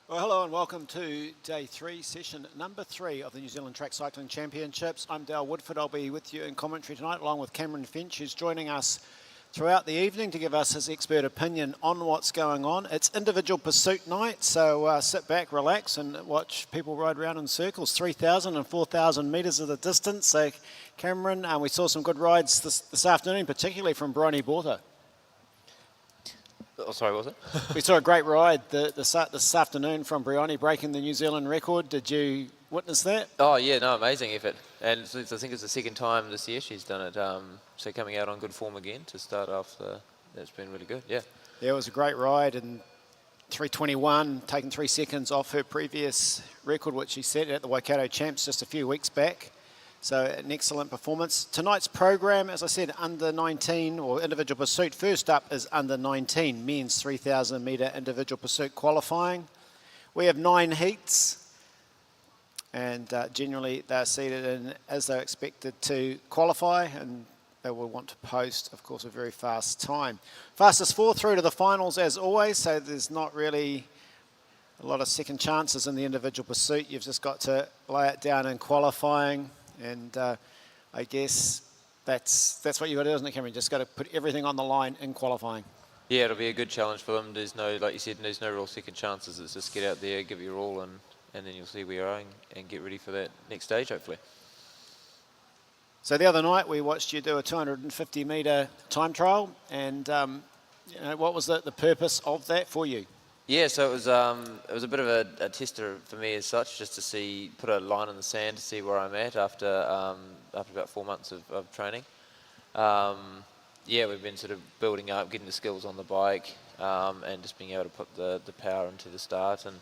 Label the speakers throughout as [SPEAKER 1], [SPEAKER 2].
[SPEAKER 1] Well, hello and welcome to day 3, session number 3 of the New Zealand Track Cycling Championships. I'm Dale Woodford. I'll be with you in commentary tonight along with Cameron Finch, who's joining us throughout the evening to give us his expert opinion on what's going on. It's individual pursuit night, so sit back, relax and watch people ride around in circles. 3,000 and 4,000 metres of the distance. So Cameron, we saw some good rides this afternoon, particularly from Bryony Borta.
[SPEAKER 2] Oh, sorry, what was it?
[SPEAKER 1] We saw a great ride this afternoon from Bryony, breaking the New Zealand record. Did you witness that?
[SPEAKER 2] Oh, yeah, no, amazing effort. And I think it's the second time this year she's done it. So coming out on good form again to start off, that's been really good, yeah.
[SPEAKER 1] Yeah, it was a great ride, and 3:21, taking 3 seconds off her previous record, which she set at the Waikato Champs just a few weeks back. So an excellent performance. Tonight's program, as I said, under 19 or individual pursuit. First up is under 19, men's 3,000 metre individual pursuit qualifying. We have 9 heats, and generally they're seeded in as they're expected to qualify, and they will want to post, of course, a very fast time. Fastest 4 through to the finals as always, so there's not really a lot of second chances in the individual pursuit. You've just got to lay it down in qualifying. And I guess that's what you've got to do, isn't it, Cameron? Just got to put everything on the line in qualifying.
[SPEAKER 2] Yeah, it'll be a good challenge for them. There's no, like you said, there's no real second chances. It's just get out there, give it your all, and then you'll see where you're going and get ready for that next stage, hopefully.
[SPEAKER 1] So the other night we watched you do a 250 metre time trial, and what was the purpose of that for you?
[SPEAKER 2] Yeah, so it was a bit of a tester for me as such, just to put a line in the sand to see where I'm at after about 4 months of training. Yeah, we've been sort of building up, getting the skills on the bike, and just being able to put the power into the start, and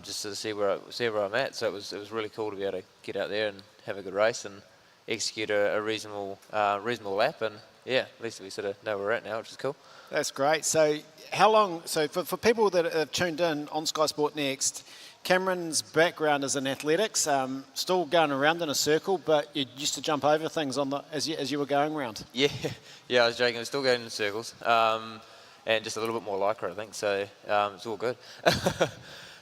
[SPEAKER 2] just to see where I'm at. So it was really cool to be able to get out there and have a good race and execute a reasonable lap. And yeah, at least we sort of know where we're at now, which is cool.
[SPEAKER 1] That's great. So how long, so for people that have tuned in on Sky Sport Next, Cameron's background is in athletics, still going around in a circle, but you used to jump over things as you were going around.
[SPEAKER 2] Yeah, I was joking. I was still going in circles, and just a little bit more lycra, I think, so it's all good.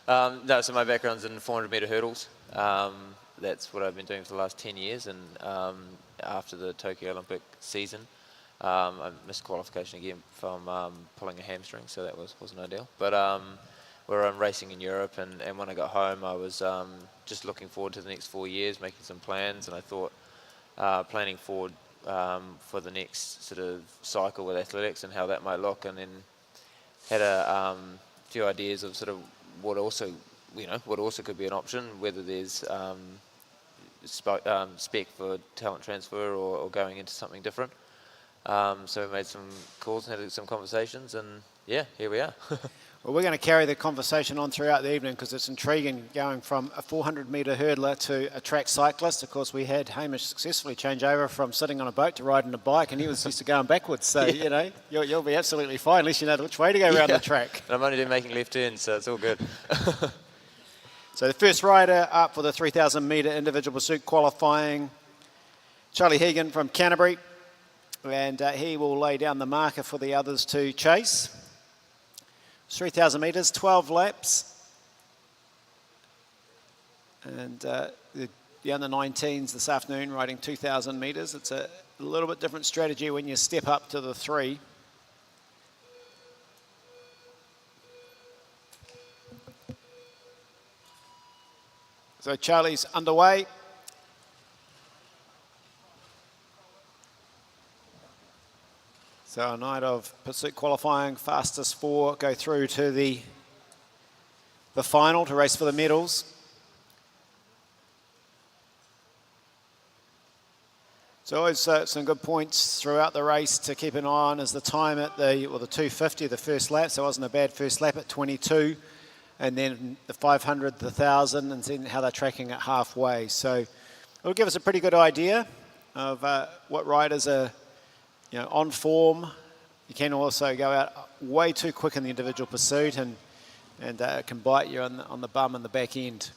[SPEAKER 2] No, so my background's in 400 metre hurdles. That's what I've been doing for the last 10 years, and after the Tokyo Olympic season, I missed qualification again from pulling a hamstring, so that wasn't ideal. But we're racing in Europe, and when I got home, I was just looking forward to the next 4 years, making some plans, and I thought planning forward for the next sort of cycle with athletics and how that might look, and then had a few ideas of sort of what also could be an option, whether there's spec for talent transfer or going into something different. So we made some calls and had some conversations, and yeah, here we are.
[SPEAKER 1] Well, we're going to carry the conversation on throughout the evening because it's intriguing going from a 400 metre hurdler to a track cyclist. Of course, we had Hamish successfully change over from sitting on a boat to riding a bike, and he was used to going backwards. So,
[SPEAKER 2] yeah.
[SPEAKER 1] You'll be absolutely fine unless you know which way to go around the track.
[SPEAKER 2] And I'm only making left turns, so it's all good.
[SPEAKER 1] So the first rider up for the 3,000 metre individual pursuit qualifying, Charlie Hegan from Canterbury. And he will lay down the marker for the others to chase. 3,000 metres, 12 laps. And the under-19s this afternoon riding 2,000 metres. It's a little bit different strategy when you step up to the 3. So Charlie's underway. So a night of pursuit qualifying, fastest 4 go through to the final to race for the medals. So always some good points throughout the race to keep an eye on is the time at the 250, the first lap. So it wasn't a bad first lap at 22. And then the 500, the 1,000, and then how they're tracking at halfway. So it'll give us a pretty good idea of what riders are on form. You can also go out way too quick in the individual pursuit, and it can bite you on the bum and the back end.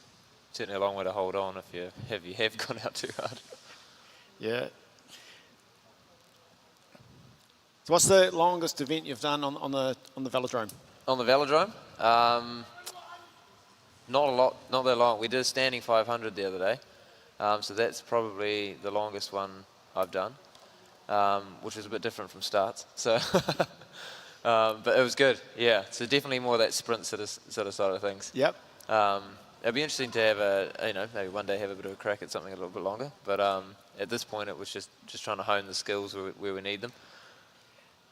[SPEAKER 2] Certainly a long way to hold on if you have gone out too hard.
[SPEAKER 1] Yeah. So what's the longest event you've done on the velodrome?
[SPEAKER 2] On the velodrome? not a lot, not that long. We did a standing 500 the other day, so that's probably the longest one I've done, which was a bit different from starts. So, but it was good. Yeah, so definitely more that sprint sort of side of things.
[SPEAKER 1] Yep.
[SPEAKER 2] It'd be interesting to have maybe one day have a bit of a crack at something a little bit longer. But at this point, it was just trying to hone the skills where we need them.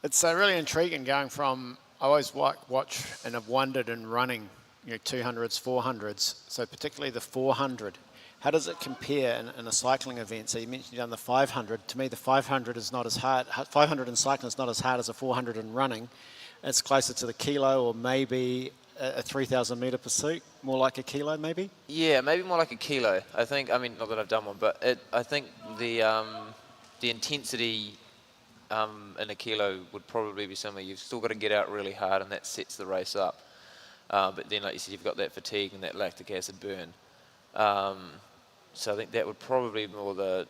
[SPEAKER 1] It's really intriguing going from, I always watch and have wondered in running, 200s, 400s, so particularly the 400. How does it compare in a cycling event? So you mentioned you've done the 500. To me, the 500 is not as hard. 500 in cycling is not as hard as a 400 in running. It's closer to the kilo, or maybe a 3,000 metre pursuit, more like a kilo maybe?
[SPEAKER 2] Yeah, maybe more like a kilo. I think, not that I've done one, but I think the intensity in a kilo would probably be similar. You've still got to get out really hard, and that sets the race up. But then, like you said, you've got that fatigue and that lactic acid burn. So I think that would probably be more the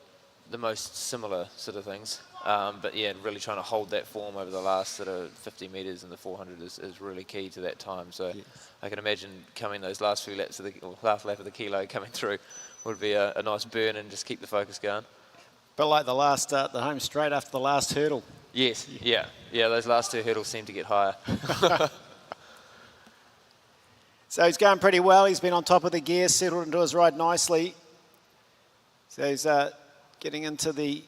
[SPEAKER 2] most similar sort of things. But yeah, really trying to hold that form over the last sort of 50 metres in the 400 is really key to that time. So yes. I can imagine coming those last few laps last lap of the kilo coming through would be a nice burn and just keep the focus going.
[SPEAKER 1] But like the last start, the home straight after the last hurdle.
[SPEAKER 2] Yes, yeah. Those last two hurdles seem to get higher.
[SPEAKER 1] So he's going pretty well. He's been on top of the gear, settled into his ride nicely. So he's getting into the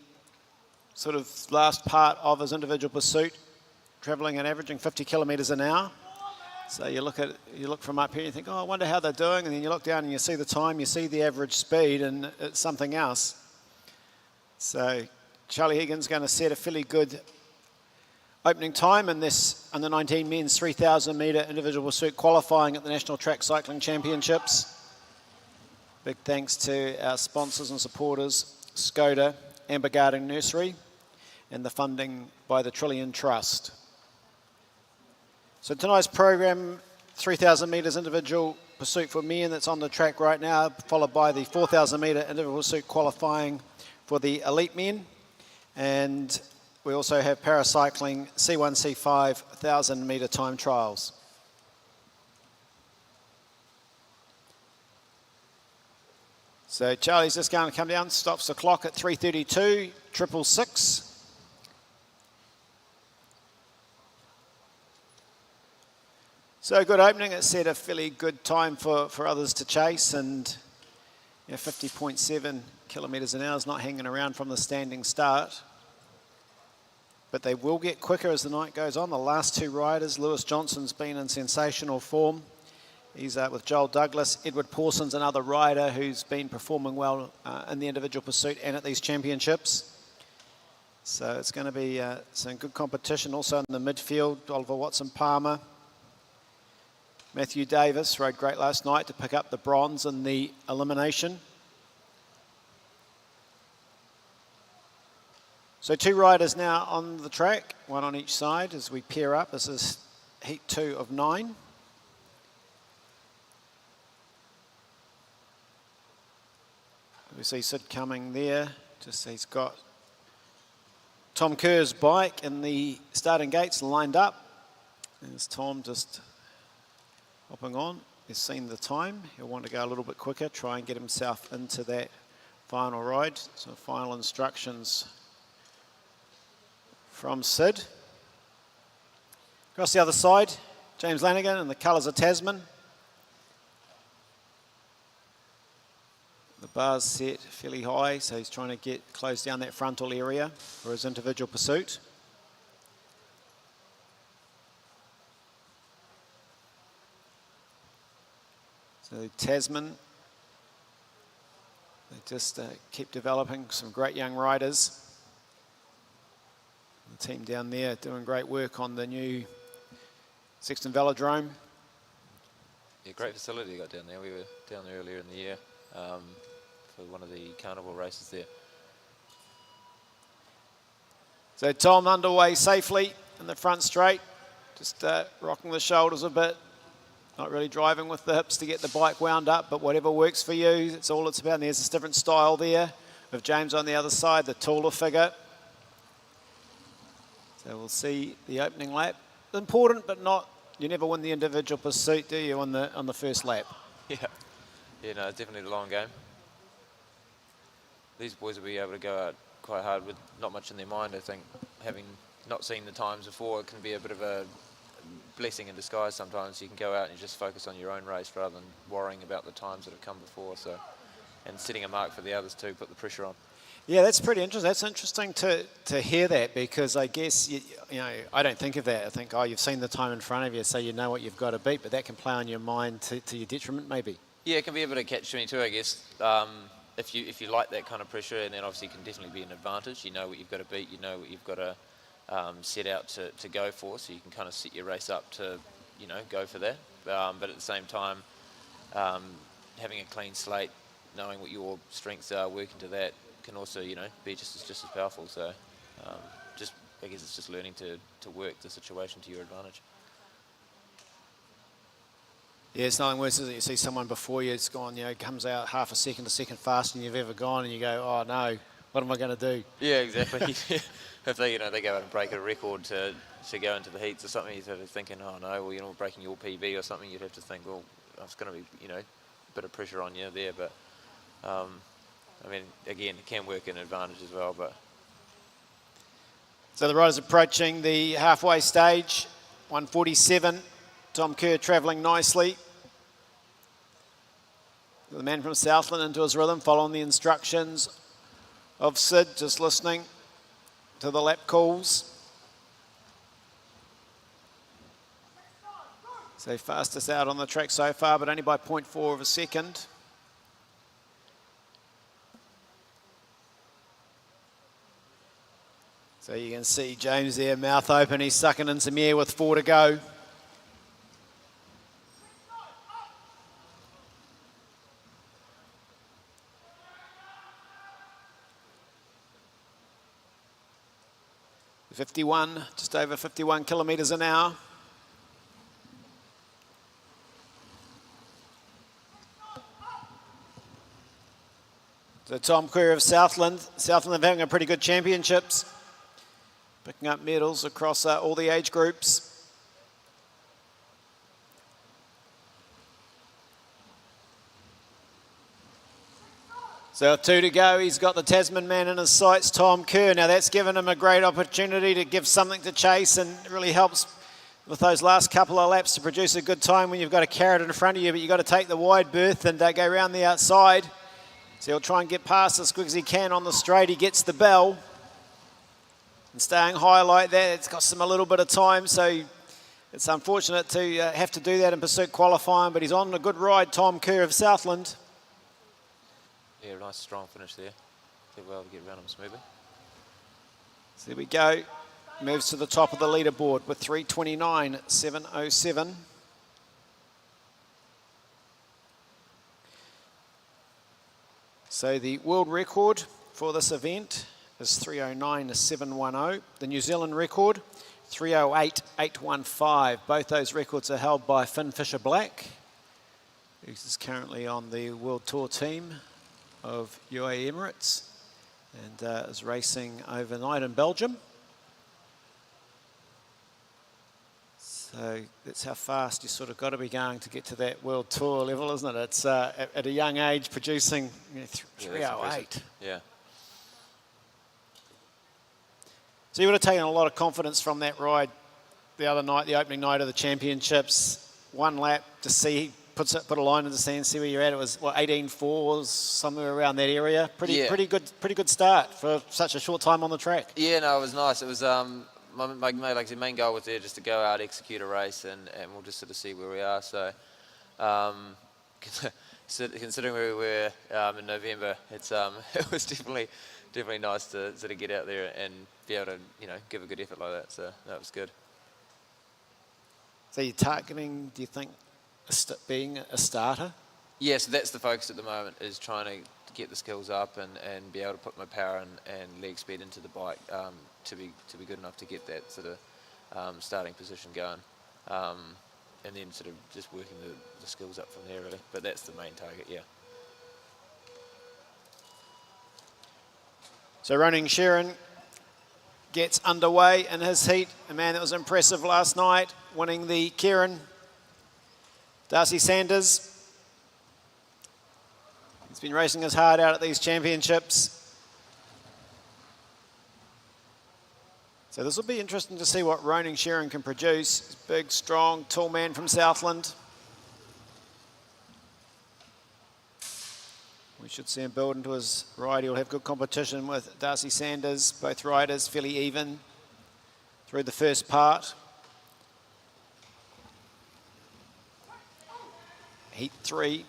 [SPEAKER 1] sort of last part of his individual pursuit, travelling and averaging 50 kilometres an hour. So you look from up here and you think, oh, I wonder how they're doing. And then you look down and you see the time, you see the average speed, and it's something else. So Charlie Higgins going to set a fairly good opening time in this under 19 men's 3,000 metre individual pursuit qualifying at the National Track Cycling Championships. Big thanks to our sponsors and supporters, Skoda, Amber Garden Nursery, and the funding by the Trillion Trust. So tonight's program, 3,000 metres individual pursuit for men, that's on the track right now, followed by the 4,000 metre individual pursuit qualifying for the elite men. And we also have para cycling C1, C5 1,000 metre time trials. So Charlie's just going to come down, stops the clock at 3:32, 666. So good opening. It set a fairly good time for others to chase, and 50.7 kilometres an hour is not hanging around from the standing start. But they will get quicker as the night goes on. The last two riders, Lewis Johnson's been in sensational form. He's with Joel Douglas. Edward Pawson's another rider who's been performing well in the individual pursuit and at these championships. So it's going to be some good competition. Also in the midfield, Oliver Watson-Palmer. Matthew Davis rode great last night to pick up the bronze in the elimination. So two riders now on the track, one on each side as we pair up. This is heat 2 of 9. We see Sid coming there. Just he's got Tom Kerr's bike in the starting gates lined up. There's Tom just hopping on. He's seen the time. He'll want to go a little bit quicker, try and get himself into that final ride. So final instructions from Sid. Across the other side, James Lanigan in the colours of Tasman. The bar's set fairly high, so he's trying to close down that frontal area for his individual pursuit. So Tasman, they just keep developing some great young riders. The team down there doing great work on the new Sexton Velodrome.
[SPEAKER 2] Yeah, great facility you got down there. We were down there earlier in the year for one of the carnival races there.
[SPEAKER 1] So Tom underway safely in the front straight, just rocking the shoulders a bit. Not really driving with the hips to get the bike wound up, but whatever works for you, it's all it's about. And there's a different style there with James on the other side, the taller figure. So we'll see the opening lap. Important, but not, you never win the individual pursuit, do you, on the first lap?
[SPEAKER 2] Yeah. Yeah, no, it's definitely the long game. These boys will be able to go out quite hard with not much in their mind. I think having not seen the times before, it can be a bit of a blessing in disguise sometimes. You can go out and you just focus on your own race rather than worrying about the times that have come before. So, and setting a mark for the others too, put the pressure on.
[SPEAKER 1] Yeah, that's pretty interesting. That's interesting to hear that, because I guess, you know, I don't think of that. I think, oh, you've seen the time in front of you, so you know what you've got to beat, but that can play on your mind to your detriment maybe.
[SPEAKER 2] Yeah, it can be a bit of catch-22, I guess. If you like that kind of pressure, and then obviously it can definitely be an advantage. You know what you've got to beat, you know what you've got to set out to go for, so you can kind of set your race up to, you know, go for that. But at the same time, having a clean slate, knowing what your strengths are, working to that, can also, you know, be just as powerful. So I guess it's just learning to work the situation to your advantage.
[SPEAKER 1] Yeah, it's nothing worse than you see someone before you, it's gone, you know, comes out half a second faster than you've ever gone, and you go, oh no, what am I going to do?
[SPEAKER 2] Yeah, exactly. If they, you know, they go out and break a record to go into the heats or something, you're sort of thinking, oh no, well, you know, breaking your PB or something, you'd have to think, well, it's going to be, you know, a bit of pressure on you there. But I mean, again, it can work in advantage as well. But
[SPEAKER 1] so the riders approaching the halfway stage, 147. Tom Kerr travelling nicely. The man from Southland into his rhythm, following the instructions of Sid, just listening to the lap calls. So fastest out on the track so far, but only by 0.4 of a second. So you can see James there, mouth open. He's sucking in some air with 4 to go. Just over 51 kilometres an hour. So Tom Kerr of Southland. Southland having a pretty good championships. Picking up medals across all the age groups. So 2 to go. He's got the Tasman man in his sights, Tom Kerr. Now that's given him a great opportunity to give something to chase, and it really helps with those last couple of laps to produce a good time when you've got a carrot in front of you, but you've got to take the wide berth and go around the outside. So he'll try and get past as quick as he can on the straight. He gets the bell. And staying high like that, it's cost him a little bit of time, so it's unfortunate to have to do that in pursuit qualifying, but he's on a good ride, Tom Kerr of Southland.
[SPEAKER 2] yeah, nice strong finish there. Did well to get around him smoothly.
[SPEAKER 1] So there we go. Moves to the top of the leaderboard with 3:29.707. So the world record for this event is 3:09.710. The New Zealand record, 3:08.815. Both those records are held by Finn Fisher-Black, who is currently on the World Tour team of UAE Emirates and is racing overnight in Belgium. So that's how fast you sort of got to be going to get to that World Tour level, isn't it? It's at a young age producing 3:08.
[SPEAKER 2] Yeah.
[SPEAKER 1] So you would have taken a lot of confidence from that ride the other night, the opening night of the championships. One lap to see, put a line in the sand, see where you're at. It was, what, 18.4, somewhere around that area. Pretty good start for such a short time on the track.
[SPEAKER 2] Yeah, no, it was nice. It was my main goal was there just to go out, execute a race, and we'll just sort of see where we are. So, considering where we were in November, it's it was definitely nice to sort of get out there and be able to, you know, give a good effort like that. So that was good.
[SPEAKER 1] So you're targeting, do you think, being a starter?
[SPEAKER 2] Yeah, so that's the focus at the moment, is trying to get the skills up and be able to put my power and leg speed into the bike to be good enough to get that sort of starting position going, and then sort of just working the skills up from there really. But that's the main target, yeah.
[SPEAKER 1] So Ronan Sheeran gets underway in his heat, a man that was impressive last night, winning the Kieran. Darcy Sanders He's been racing his heart out at these championships. So this will be interesting to see what Ronan Sheeran can produce. He's a big, strong, tall man from Southland. We should see him build into his ride. He'll have good competition with Darcy Sanders. Both riders fairly even through the first part. Heat 3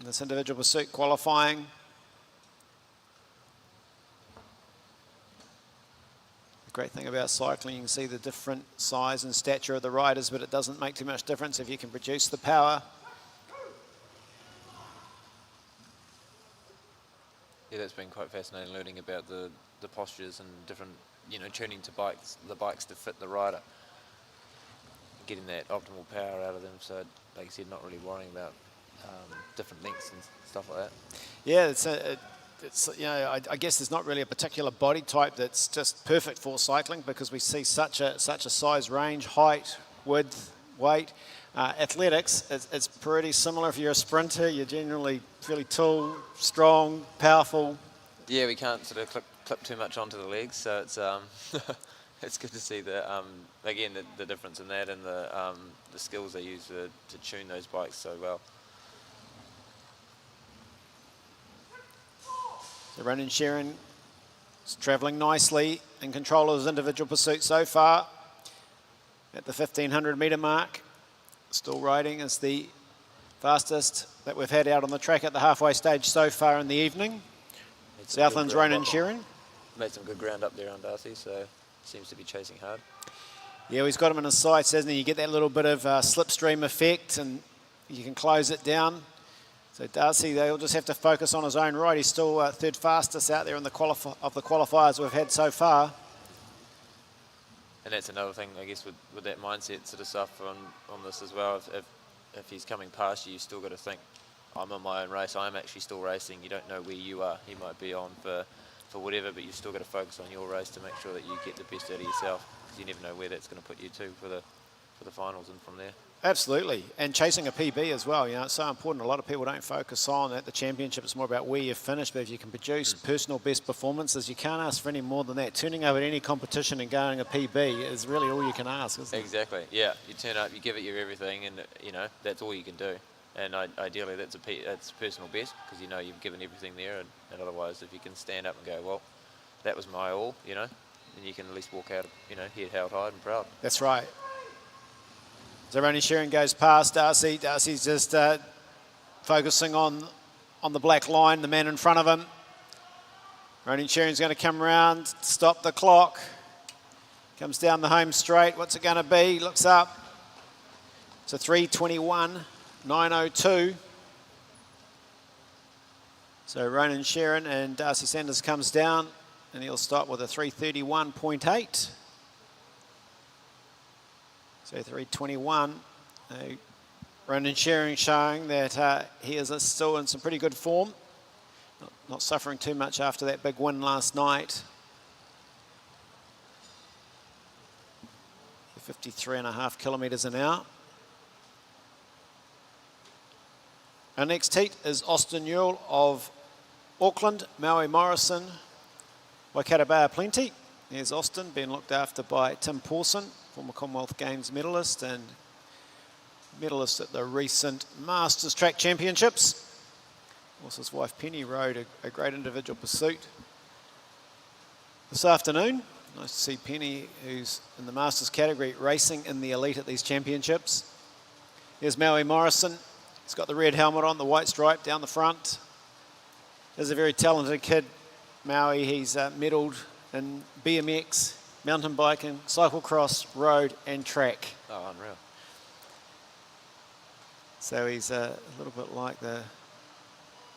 [SPEAKER 1] in this individual pursuit qualifying. The great thing about cycling, you can see the different size and stature of the riders, but it doesn't make too much difference if you can produce the power.
[SPEAKER 2] Yeah, that's been quite fascinating learning about the postures and different, tuning to the bikes to fit the rider. Getting that optimal power out of them, so like you said, not really worrying about different lengths and stuff like that.
[SPEAKER 1] Yeah, I guess there's not really a particular body type that's just perfect for cycling, because we see such a size range, height, width, weight. Athletics, it's pretty similar. If you're a sprinter, you're generally fairly tall, strong, powerful.
[SPEAKER 2] Yeah, we can't sort of clip too much onto the legs, so it's it's good to see again the difference in that and the skills they use to tune those bikes so well.
[SPEAKER 1] So Ronan Sheeran is travelling nicely, in control of his individual pursuit so far. At the 1500 metre mark, still riding as the fastest that we've had out on the track at the halfway stage so far in the evening. Southland's Ronan Sheeran.
[SPEAKER 2] Made some good ground up there on Darcy, so seems to be chasing hard.
[SPEAKER 1] Yeah, he's got him in his sights, hasn't he? You get that little bit of slipstream effect and you can close it down. So Darcy, they'll just have to focus on his own ride. He's still third fastest out there in the qualifiers we've had so far.
[SPEAKER 2] And that's another thing, I guess, with that mindset sort of stuff on this as well. If he's coming past you, you still got to think, I'm on my own race, I'm actually still racing. You don't know where you are. He might be on for whatever, but you've still got to focus on your race to make sure that you get the best out of yourself, because you never know where that's going to put you to for the finals and from there.
[SPEAKER 1] Absolutely, and chasing a PB as well. It's so important. A lot of people don't focus on at the championship. It's more about where you finish, but if you can produce personal best performances, you can't ask for any more than that. Turning over any competition and going a PB is really all you can ask, isn't it?
[SPEAKER 2] Exactly, yeah. You turn up, you give it your everything, and that's all you can do. And ideally, that's personal best, because you've given everything there, and otherwise, if you can stand up and go, well, that was my all, then you can at least walk out, head held high and proud.
[SPEAKER 1] That's right. So Ronan Sheeran goes past Darcy. Darcy's just focusing on the black line, the man in front of him. Ronan Sheeran's going to come around, stop the clock. Comes down the home straight. What's it going to be? Looks up. It's a 3:21.902. So Ronan Sheeran and Darcy Sanders comes down, and he'll stop with a 3:31.8. So 3:21. Ronan Sheeran showing that he is still in some pretty good form. Not suffering too much after that big win last night. 53.5 kilometres an hour. Our next heat is Austin Newell of Auckland, Maui Morrison, Waikato Bay Plenty. There's Austin, being looked after by Tim Pawson, former Commonwealth Games medalist and medalist at the recent Masters Track Championships. Also, his wife Penny rode a great individual pursuit this afternoon. Nice to see Penny, who's in the Masters category, racing in the elite at these championships. There's Maui Morrison. He's got the red helmet on, the white stripe down the front. He's a very talented kid, Maui. He's medalled in BMX, mountain biking, cyclocross, road and track.
[SPEAKER 2] Oh, unreal.
[SPEAKER 1] So he's a little bit like the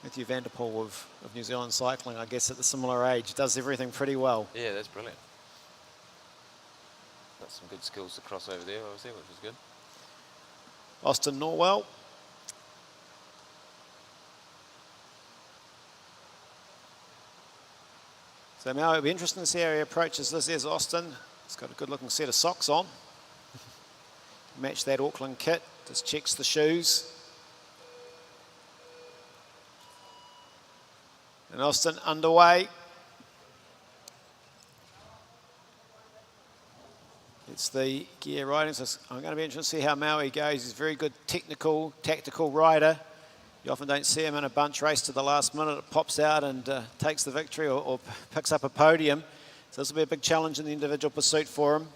[SPEAKER 1] Matthew van der Poel of New Zealand cycling, I guess, at a similar age. Does everything pretty well.
[SPEAKER 2] Yeah, that's brilliant. Got some good skills to cross over there, obviously, which is good.
[SPEAKER 1] Austin Norwell. So now it'll be interesting to see how he approaches this. There's Austin. He's got a good looking set of socks on. Match that Auckland kit. Just checks the shoes. And Austin underway. It's the gear riding, so I'm going to be interested to see how Maui goes. He's a very good technical, tactical rider. You often don't see him in a bunch race to the last minute. It pops out and takes the victory or picks up a podium. So this will be a big challenge in the individual pursuit for him.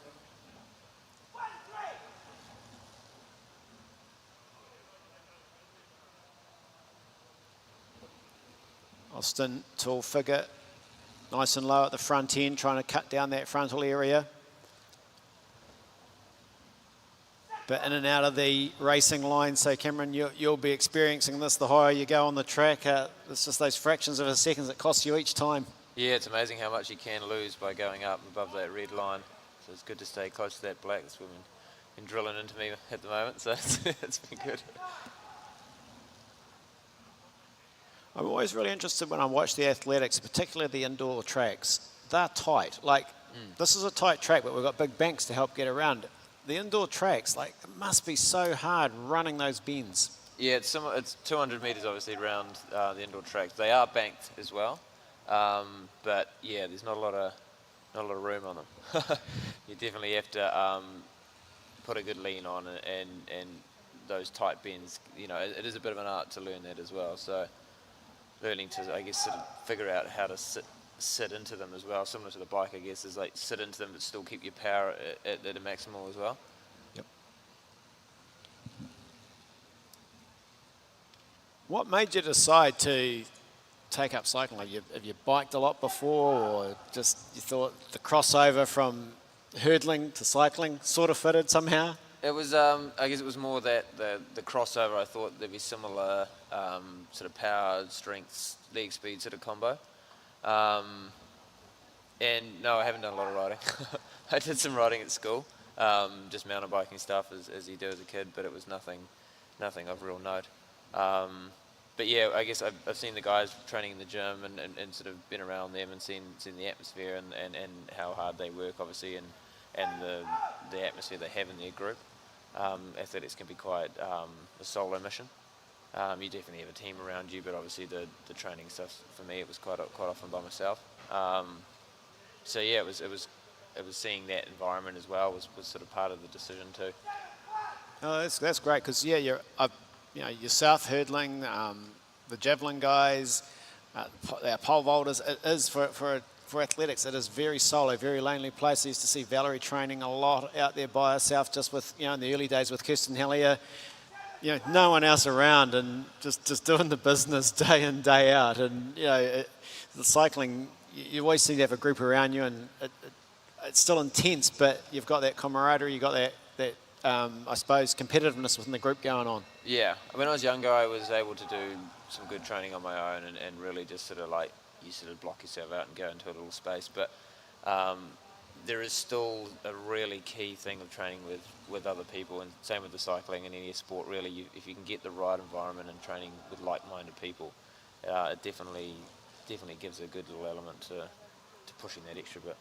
[SPEAKER 1] Austin, tall figure, nice and low at the front end, trying to cut down that frontal area. But in and out of the racing line, so Cameron, you'll be experiencing this the higher you go on the track. It's just those fractions of a second that cost you each time.
[SPEAKER 2] Yeah, it's amazing how much you can lose by going up above that red line. So it's good to stay close to that black. That's been drilling into me at the moment, so it's been good.
[SPEAKER 1] I'm always really interested when I watch the athletics, particularly the indoor tracks. They're tight. Like, this is a tight track, but we've got big banks to help get around it. The indoor tracks, like, it must be so hard running those bends.
[SPEAKER 2] Yeah, it's 200 metres obviously around the indoor tracks. They are banked as well, but yeah, there's not a lot of room on them. You definitely have to put a good lean on and those tight bends. You know, it is a bit of an art to learn that as well. So learning to, I guess, sort of figure out how to sit into them as well, similar to the bike, I guess, is like sit into them but still keep your power at a maximal as well.
[SPEAKER 1] Yep. What made you decide to take up cycling? Have you biked a lot before, or just you thought the crossover from hurdling to cycling sort of fitted somehow?
[SPEAKER 2] It was, I guess it was more that the crossover, I thought there'd be similar sort of power, strength, leg speed sort of combo. And no, I haven't done a lot of riding. I did some riding at school, just mountain biking stuff as you do as a kid, but it was nothing of real note. But yeah, I guess I've seen the guys training in the gym and sort of been around them and seen the atmosphere and how hard they work, obviously, and the atmosphere they have in their group. Athletics can be quite a solo mission. You definitely have a team around you, but obviously the training stuff, for me, it was quite often by myself. So yeah, it was seeing that environment as well was sort of part of the decision too.
[SPEAKER 1] Oh, that's great, because yeah, you're yourself hurdling, the javelin guys, our pole vaulters. It is for athletics. It is very solo, very lonely place. I used to see Valerie training a lot out there by herself, just with in the early days with Kirsten Hellier. No one else around, and just doing the business day in, day out. And the cycling, you always seem to have a group around you, and it's still intense, but you've got that camaraderie, you've got that I suppose competitiveness within the group going on.
[SPEAKER 2] Yeah, when I was younger, I was able to do some good training on my own and really just sort of like, you sort of block yourself out and go into a little space. But there is still a really key thing of training with other people, and same with the cycling and any sport really. If you can get the right environment and training with like-minded people, it definitely gives a good little element to pushing that extra bit.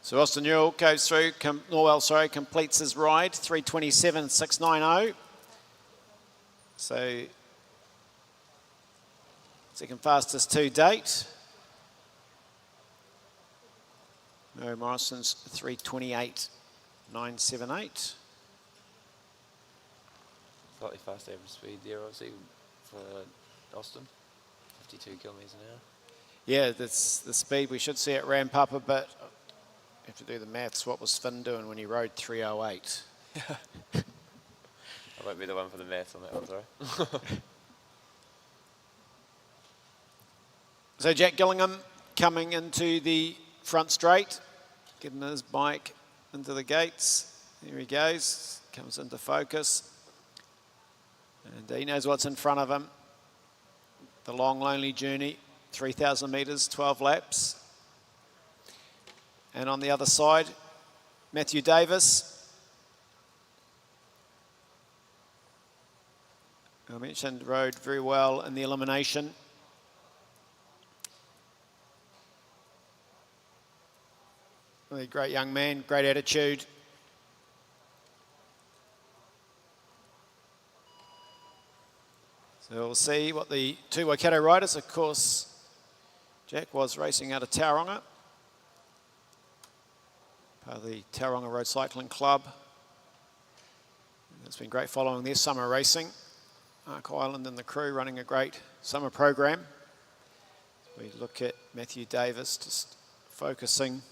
[SPEAKER 1] So Austin Newell goes through, completes his ride, 3:27.690. So second fastest to date. Mary Morrison's 3:28.978.
[SPEAKER 2] Slightly fast average speed there, obviously, for Austin, 52 kilometres an hour.
[SPEAKER 1] Yeah, that's the speed. We should see it ramp up a bit. I have to do the maths. What was Finn doing when he rode 3:08?
[SPEAKER 2] I won't be the one for the maths on that one, sorry.
[SPEAKER 1] So Jack Gillingham coming into the front straight, getting his bike into the gates. There he goes, comes into focus. And he knows what's in front of him. The long, lonely journey, 3,000 metres, 12 laps. And on the other side, Matthew Davis. I mentioned rode very well in the elimination. Really great young man, great attitude. So we'll see what the two Waikato riders, of course, Jack was racing out of Tauranga, part of the Tauranga Road Cycling Club. It's been great following their summer racing. Ark Island and the crew running a great summer program. We look at Matthew Davis just focusing.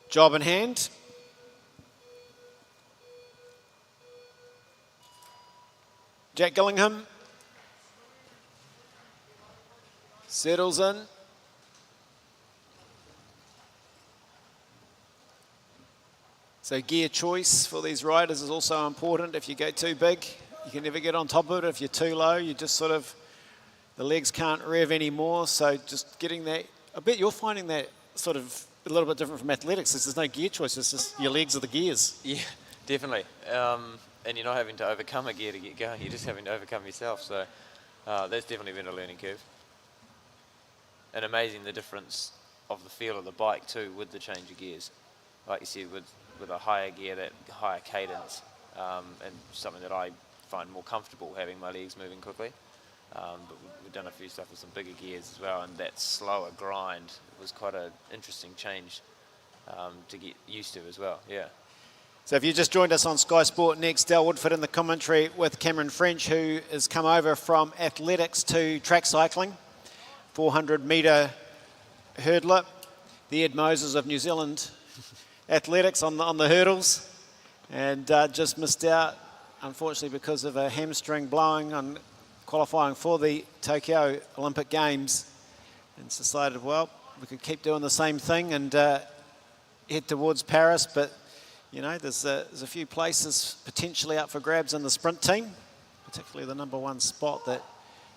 [SPEAKER 1] Job in hand. Jack Gillingham settles in. So gear choice for these riders is also important. If you go too big, you can never get on top of it. If you're too low, you just sort of, the legs can't rev anymore. So just getting that, I bet you're finding that sort of a little bit different from athletics. There's no gear choice, it's just your legs are the gears.
[SPEAKER 2] Yeah, definitely. And you're not having to overcome a gear to get going, you're just having to overcome yourself. So that's definitely been a learning curve. And amazing the difference of the feel of the bike too with the change of gears. Like you said, with a higher gear, that higher cadence, and something that I find more comfortable having my legs moving quickly. But we've done a few stuff with some bigger gears as well, and that slower grind was quite an interesting change to get used to as well, yeah.
[SPEAKER 1] So if you just joined us on Sky Sport Next, Dale Woodford in the commentary with Cameron French, who has come over from athletics to track cycling, 400 metre hurdler, the Ed Moses of New Zealand athletics on the hurdles, and just missed out, unfortunately, because of a hamstring blowing on qualifying for the Tokyo Olympic Games, and decided, well, we could keep doing the same thing and head towards Paris, but you know, there's a few places potentially up for grabs in the sprint team, particularly the #1 spot that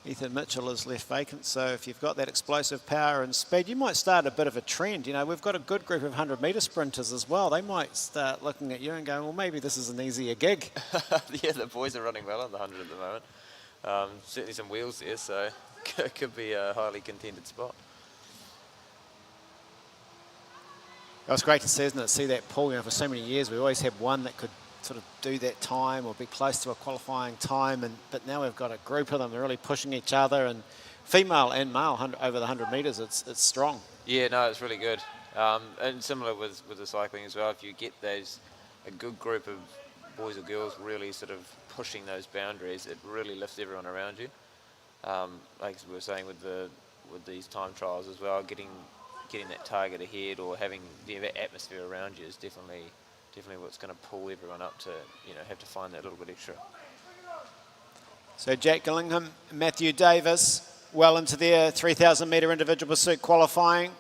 [SPEAKER 1] Ethan Mitchell has left vacant. So if you've got that explosive power and speed, you might start a bit of a trend. You know, we've got a good group of 100-metre sprinters as well. They might start looking at you and going, well, maybe this is an easier gig.
[SPEAKER 2] Yeah, the boys are running well on the 100 at the moment. Certainly some wheels there, so it could be a highly contended spot.
[SPEAKER 1] It was great to see, isn't it? See that pool. You know, for so many years, we always had one that could sort of do that time or be close to a qualifying time, but now we've got a group of them. They're really pushing each other, and female and male over the 100 metres. It's strong.
[SPEAKER 2] Yeah, no, it's really good. And similar with the cycling as well. If you get a good group of boys or girls really sort of pushing those boundaries, it really lifts everyone around you. Like we were saying with these time trials as well, getting that target ahead or having the atmosphere around you is definitely what's going to pull everyone up to, you know, have to find that little bit extra.
[SPEAKER 1] So Jack Gillingham, Matthew Davis, well into their 3,000 metre individual pursuit qualifying.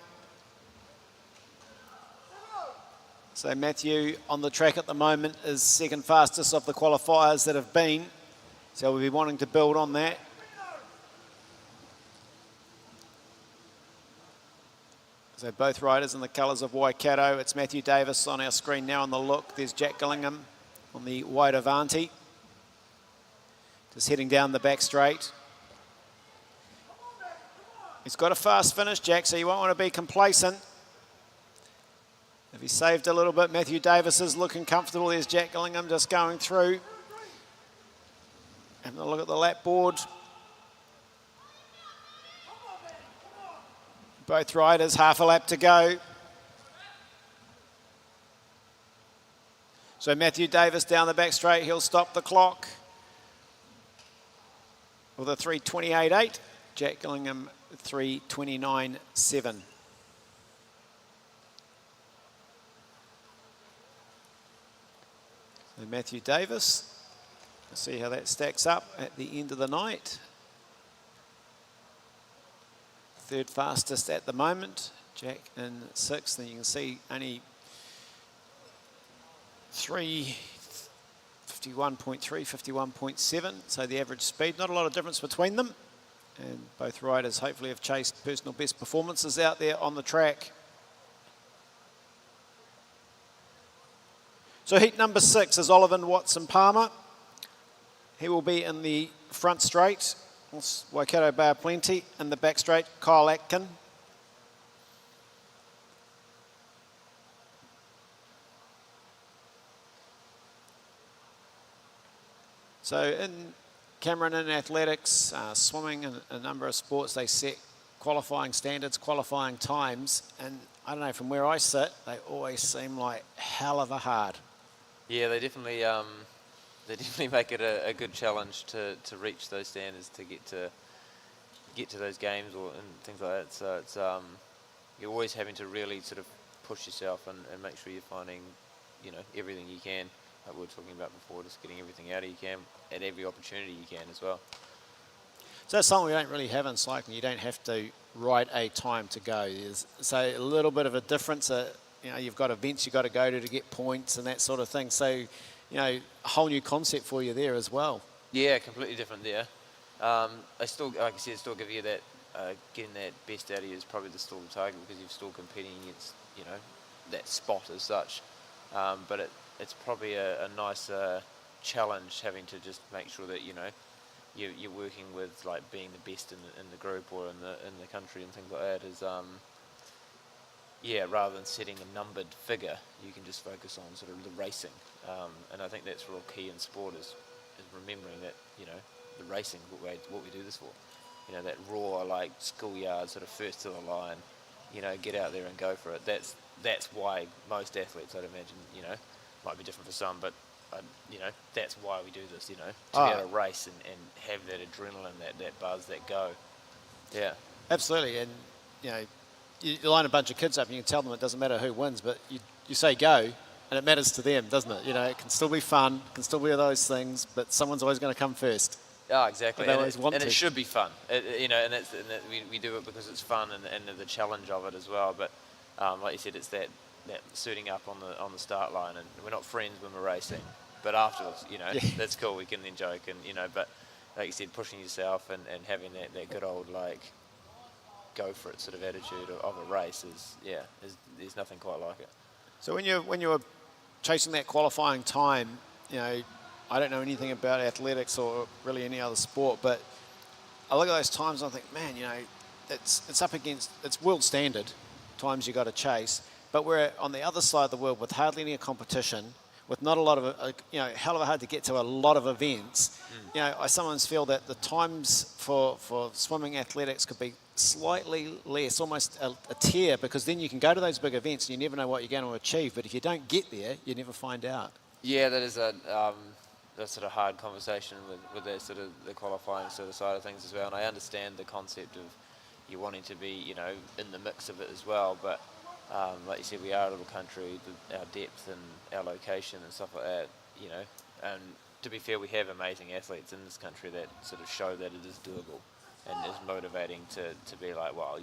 [SPEAKER 1] So Matthew on the track at the moment is second fastest of the qualifiers that have been. So we'll be wanting to build on that. So both riders in the colours of Waikato. It's Matthew Davis on our screen now on the look. There's Jack Gillingham on the white Avanti. Just heading down the back straight. He's got a fast finish, Jack, so you won't want to be complacent. If he saved a little bit, Matthew Davis is looking comfortable. There's Jack Gillingham just going through. Having a look at the lap board. Both riders, half a lap to go. So Matthew Davis down the back straight, he'll stop the clock with a 3:28.8. Jack Gillingham 3:29.7. So Matthew Davis, we'll see how that stacks up at the end of the night. Third fastest at the moment, Jack in sixth, and you can see only 51.3, 51.7, so the average speed, not a lot of difference between them, and both riders hopefully have chased personal best performances out there on the track. So heat number 6 is Oliver Watson-Palmer. He will be in the front straight. Waikato Bar Plenty in the back straight, Kyle Atkin. So in Cameron in athletics, swimming and a number of sports, they set qualifying standards, qualifying times, and I don't know, from where I sit, they always seem like hell of a hard.
[SPEAKER 2] Yeah, they definitely make it a good challenge to reach those standards, to get to those games or and things like that. So it's you're always having to really sort of push yourself and make sure you're finding, everything you can. Like we were talking about before, just getting everything out you can at every opportunity you can as well.
[SPEAKER 1] So that's something we don't really have in cycling. You don't have to write a time to go. So a little bit of a difference. You've got events you've got to go to get points and that sort of thing. So, a whole new concept for you there as well.
[SPEAKER 2] Yeah, completely different there. I still, like I said, still give you that, getting that best out of you is probably still the target, because you're still competing against, that spot as such. But it's probably a nice challenge, having to just make sure that, you're working with, like, being the best in the group or in the country and things like that is, rather than setting a numbered figure, you can just focus on sort of the racing. And I think that's real key in sport is remembering that, the racing is what we do this for. That raw, like, schoolyard sort of first to the line, get out there and go for it. That's why most athletes, I'd imagine, might be different for some, but that's why we do this, to be able to race and have that adrenaline, that buzz, that go. Yeah.
[SPEAKER 1] Absolutely. And, you line a bunch of kids up and you can tell them it doesn't matter who wins, but you say go, and it matters to them, doesn't it? It can still be fun, it can still be those things, but someone's always going to come first.
[SPEAKER 2] Oh, exactly.
[SPEAKER 1] They always want to.
[SPEAKER 2] It should be fun. We do it because it's fun and the challenge of it as well. But like you said, it's that suiting up on the start line, and we're not friends when we're racing, but afterwards, that's cool. We can then joke and but like you said, pushing yourself and having that good old, like, go for it sort of attitude of a race there's nothing quite like it.
[SPEAKER 1] So when you were chasing that qualifying time, I don't know anything about athletics or really any other sport, but I look at those times and I think, man, it's up against, it's world standard times you got to chase, but we're on the other side of the world with hardly any competition, with not a lot of, hell of a hard to get to a lot of events. I sometimes feel that the times for swimming athletics could be slightly less, almost a tier, because then you can go to those big events and you never know what you're going to achieve, but if you don't get there, you never find out.
[SPEAKER 2] Yeah, that is a sort of hard conversation with that sort of the qualifying sort of side of things as well, and I understand the concept of you wanting to be, in the mix of it as well, but like you said, we are a little country, our depth and our location and stuff like that, and to be fair, we have amazing athletes in this country that sort of show that it is doable and is motivating to be like, well,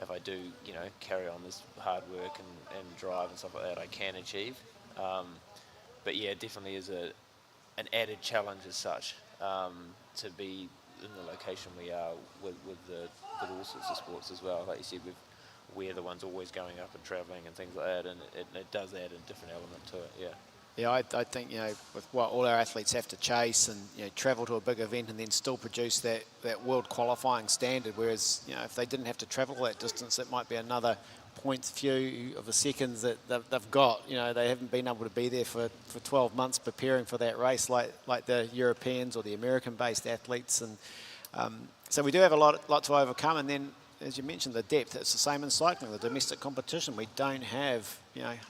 [SPEAKER 2] if I do, carry on this hard work and drive and stuff like that, I can achieve. But yeah, it definitely is an added challenge as such, to be in the location we are with all sorts of sports as well. Like you said, we're the ones always going up and travelling and things like that, and it does add a different element to it, yeah.
[SPEAKER 1] Yeah, I think, with what all our athletes have to chase and, travel to a big event and then still produce that world qualifying standard, whereas, if they didn't have to travel that distance, it might be another point few of a seconds that they've got. They haven't been able to be there for 12 months preparing for that race like the Europeans or the American-based athletes. And so we do have a lot to overcome. And then, as you mentioned, the depth, it's the same in cycling, the domestic competition. We don't have,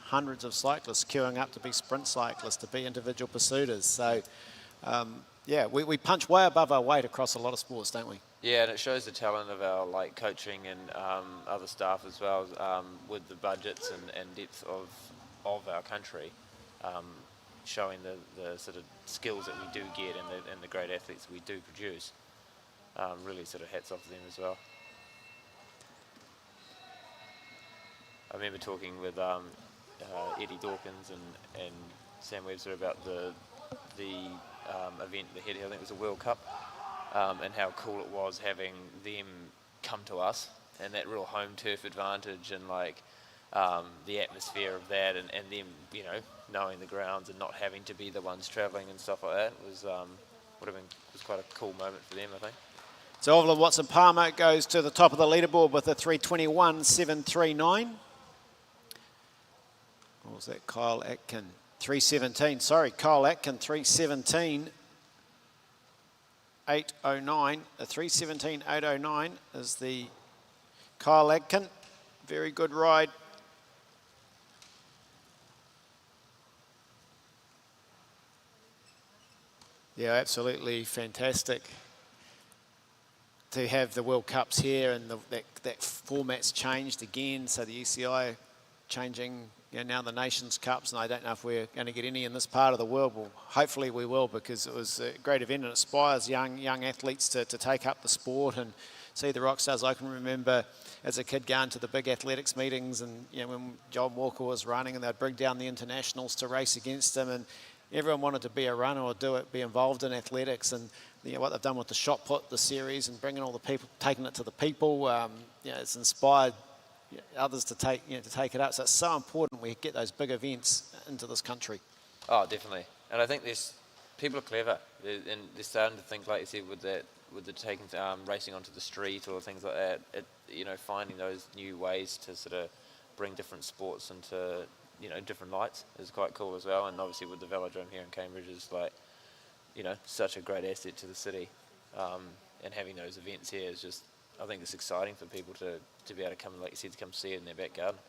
[SPEAKER 1] hundreds of cyclists queuing up to be sprint cyclists, to be individual pursuiters. So, we punch way above our weight across a lot of sports, don't we?
[SPEAKER 2] Yeah, and it shows the talent of our, like, coaching and other staff as well, with the budgets and depth of our country, showing the sort of skills that we do get and the great athletes we do produce. Really sort of hats off to them as well. I remember talking with Eddie Dawkins and Sam Webster about the event they had, I think it was a World Cup, and how cool it was having them come to us, and that real home turf advantage, and like the atmosphere of that, and them, knowing the grounds and not having to be the ones travelling and stuff like that was quite a cool moment for them, I think.
[SPEAKER 1] So Ovla Watson-Palmer goes to the top of the leaderboard with a 3:21.739. What was that? Kyle Atkin, 3:17. Sorry, Kyle Atkin, 3:17.809. A 3:17.809 is the Kyle Adkin, very good ride. Yeah, absolutely fantastic to have the World Cups here, and that format's changed again. So the ECI changing, now the Nations Cups, and I don't know if we're going to get any in this part of the world. Well, hopefully we will, because it was a great event and it inspires young athletes to take up the sport and see the rock stars. I can remember as a kid going to the big athletics meetings, and when John Walker was running, and they'd bring down the internationals to race against him, and everyone wanted to be a runner or be involved in athletics. And what they've done with the shot put, the series, and bringing all the people, taking it to the people, it's inspired others to take it up. So it's so important we get those big events into this country.
[SPEAKER 2] Oh, definitely. And I think people are clever, and they're starting to think, like you said, with the taking racing onto the street or things like that. Finding those new ways to sort of bring different sports into different lights is quite cool as well. And obviously with the velodrome here in Cambridge is such a great asset to the city, and having those events here is just, I think it's exciting for people to be able to come, like you said, to come see it in their back garden.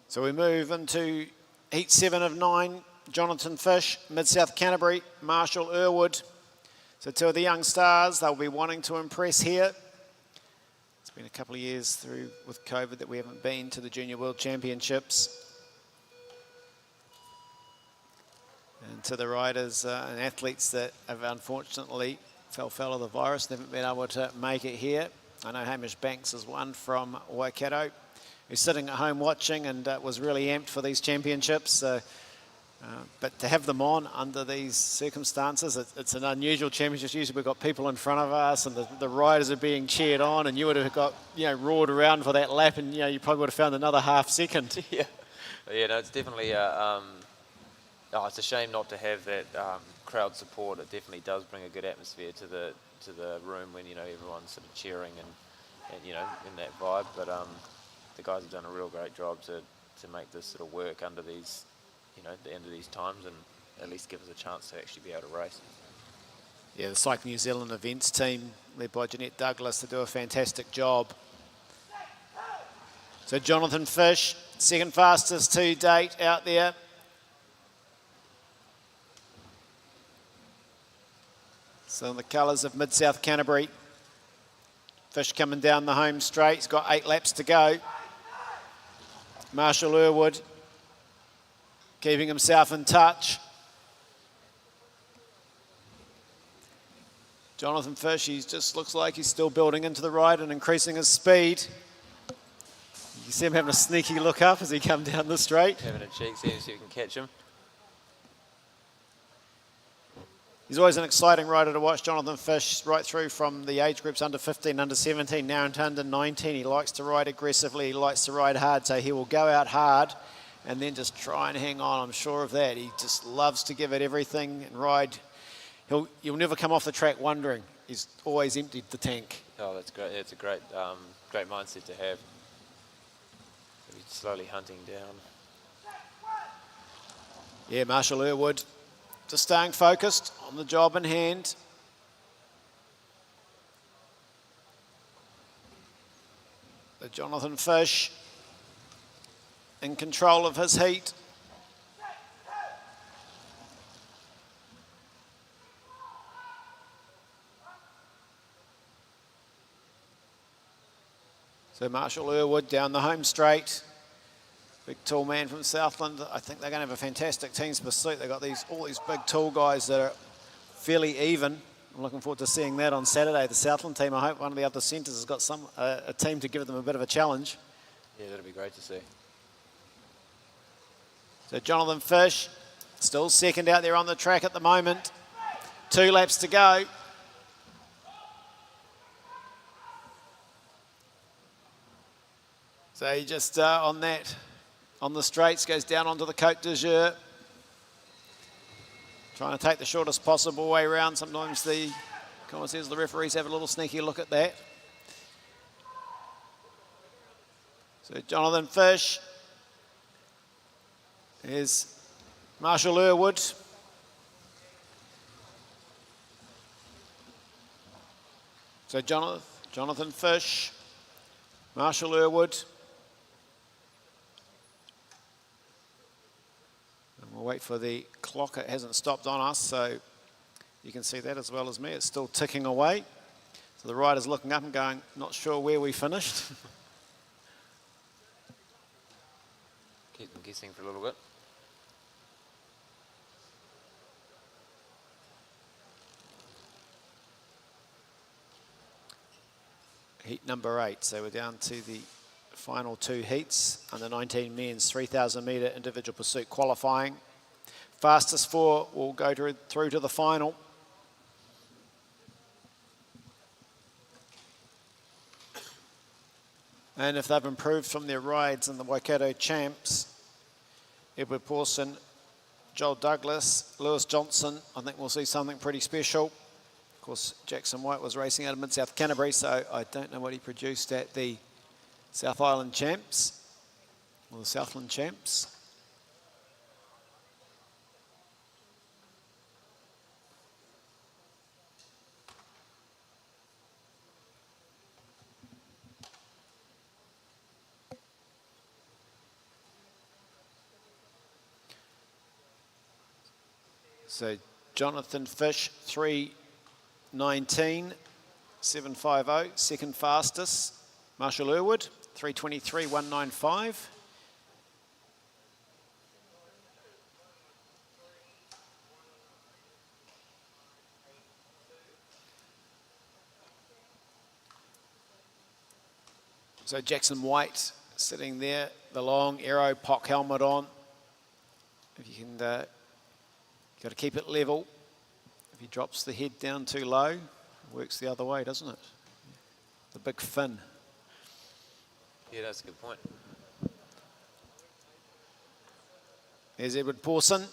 [SPEAKER 1] So we move into heat 7 of 9. Jonathan Fish, Mid-South Canterbury, Marshall Irwood. So two of the young stars, they'll be wanting to impress here. It's been a couple of years through with COVID that we haven't been to the Junior World Championships. And to the riders and athletes that have unfortunately fell foul of the virus, they haven't been able to make it here. I know Hamish Banks is one from Waikato, who's sitting at home watching and was really amped for these championships. But to have them on under these circumstances, it's an unusual championship. Usually we've got people in front of us and the riders are being cheered on, and you would have got, roared around for that lap, and, you probably would have found another half second.
[SPEAKER 2] Yeah, no, it's definitely, it's a shame not to have that crowd support. It definitely does bring a good atmosphere to the room when, everyone's sort of cheering and in that vibe. But the guys have done a real great job to make this sort of work under these, the end of these times, and at least give us a chance to actually be able to race.
[SPEAKER 1] Yeah, the Cycling New Zealand events team, led by Jeanette Douglas, to do a fantastic job. So Jonathan Fish, second fastest to date out there. So in the colours of Mid-South Canterbury, Fish coming down the home straight. He's got 8 laps to go. Marshall Irwood keeping himself in touch. Jonathan Fish, he just looks like he's still building into the ride and increasing his speed. You see him having a sneaky look up as he comes down the straight.
[SPEAKER 2] Having a cheek, see if you can catch him.
[SPEAKER 1] He's always an exciting rider to watch, Jonathan Fish, right through from the age groups under 15, under 17, now into under 19. He likes to ride aggressively, he likes to ride hard, so he will go out hard and then just try and hang on. I'm sure of that. He just loves to give it everything and ride. You'll never come off the track wondering. He's always emptied the tank.
[SPEAKER 2] Oh, that's great. It's a great mindset to have. He's slowly hunting down.
[SPEAKER 1] Yeah, Marshall Irwood just staying focused on the job in hand. But Jonathan Fish in control of his heat. So Marshall Irwood down the home straight. Big tall man from Southland. I think they're going to have a fantastic team's pursuit. They've got all these big tall guys that are fairly even. I'm looking forward to seeing that on Saturday. The Southland team, I hope one of the other centres has got a team to give them a bit of a challenge.
[SPEAKER 2] Yeah, that'll be great to see.
[SPEAKER 1] So Jonathan Fish, still second out there on the track at the moment. 2 laps to go. So he just on the straights goes down onto the Côte d'Azur. Trying to take the shortest possible way around. Sometimes the commentators, the referees have a little sneaky look at that. So Jonathan Fish. Here's Marshall Irwood. So Jonathan Fish Marshall Irwood. And we'll wait for the clock. It hasn't stopped on us, so you can see that as well as me. It's still ticking away. So the rider's looking up and going, not sure where we finished.
[SPEAKER 2] Keep them guessing for a little bit.
[SPEAKER 1] Heat number 8, so we're down to the final 2 heats. Under 19 men's 3,000 metre individual pursuit qualifying. Fastest 4 will go through to the final. And if they've improved from their rides in the Waikato Champs, Edward Pawson, Joel Douglas, Lewis Johnson, I think we'll see something pretty special. Of course, Jackson White was racing out of Mid-South Canterbury, so I don't know what he produced at the South Island Champs, or the Southland Champs. So Jonathan Fish, 3:19.750, second fastest. Marshall Irwood, 3:23.195. So Jackson White sitting there, the long aero POC helmet on. If you can, got to keep it level. If he drops the head down too low, it works the other way, doesn't it? The big fin.
[SPEAKER 2] Yeah, that's a good point.
[SPEAKER 1] There's Edward Pawson.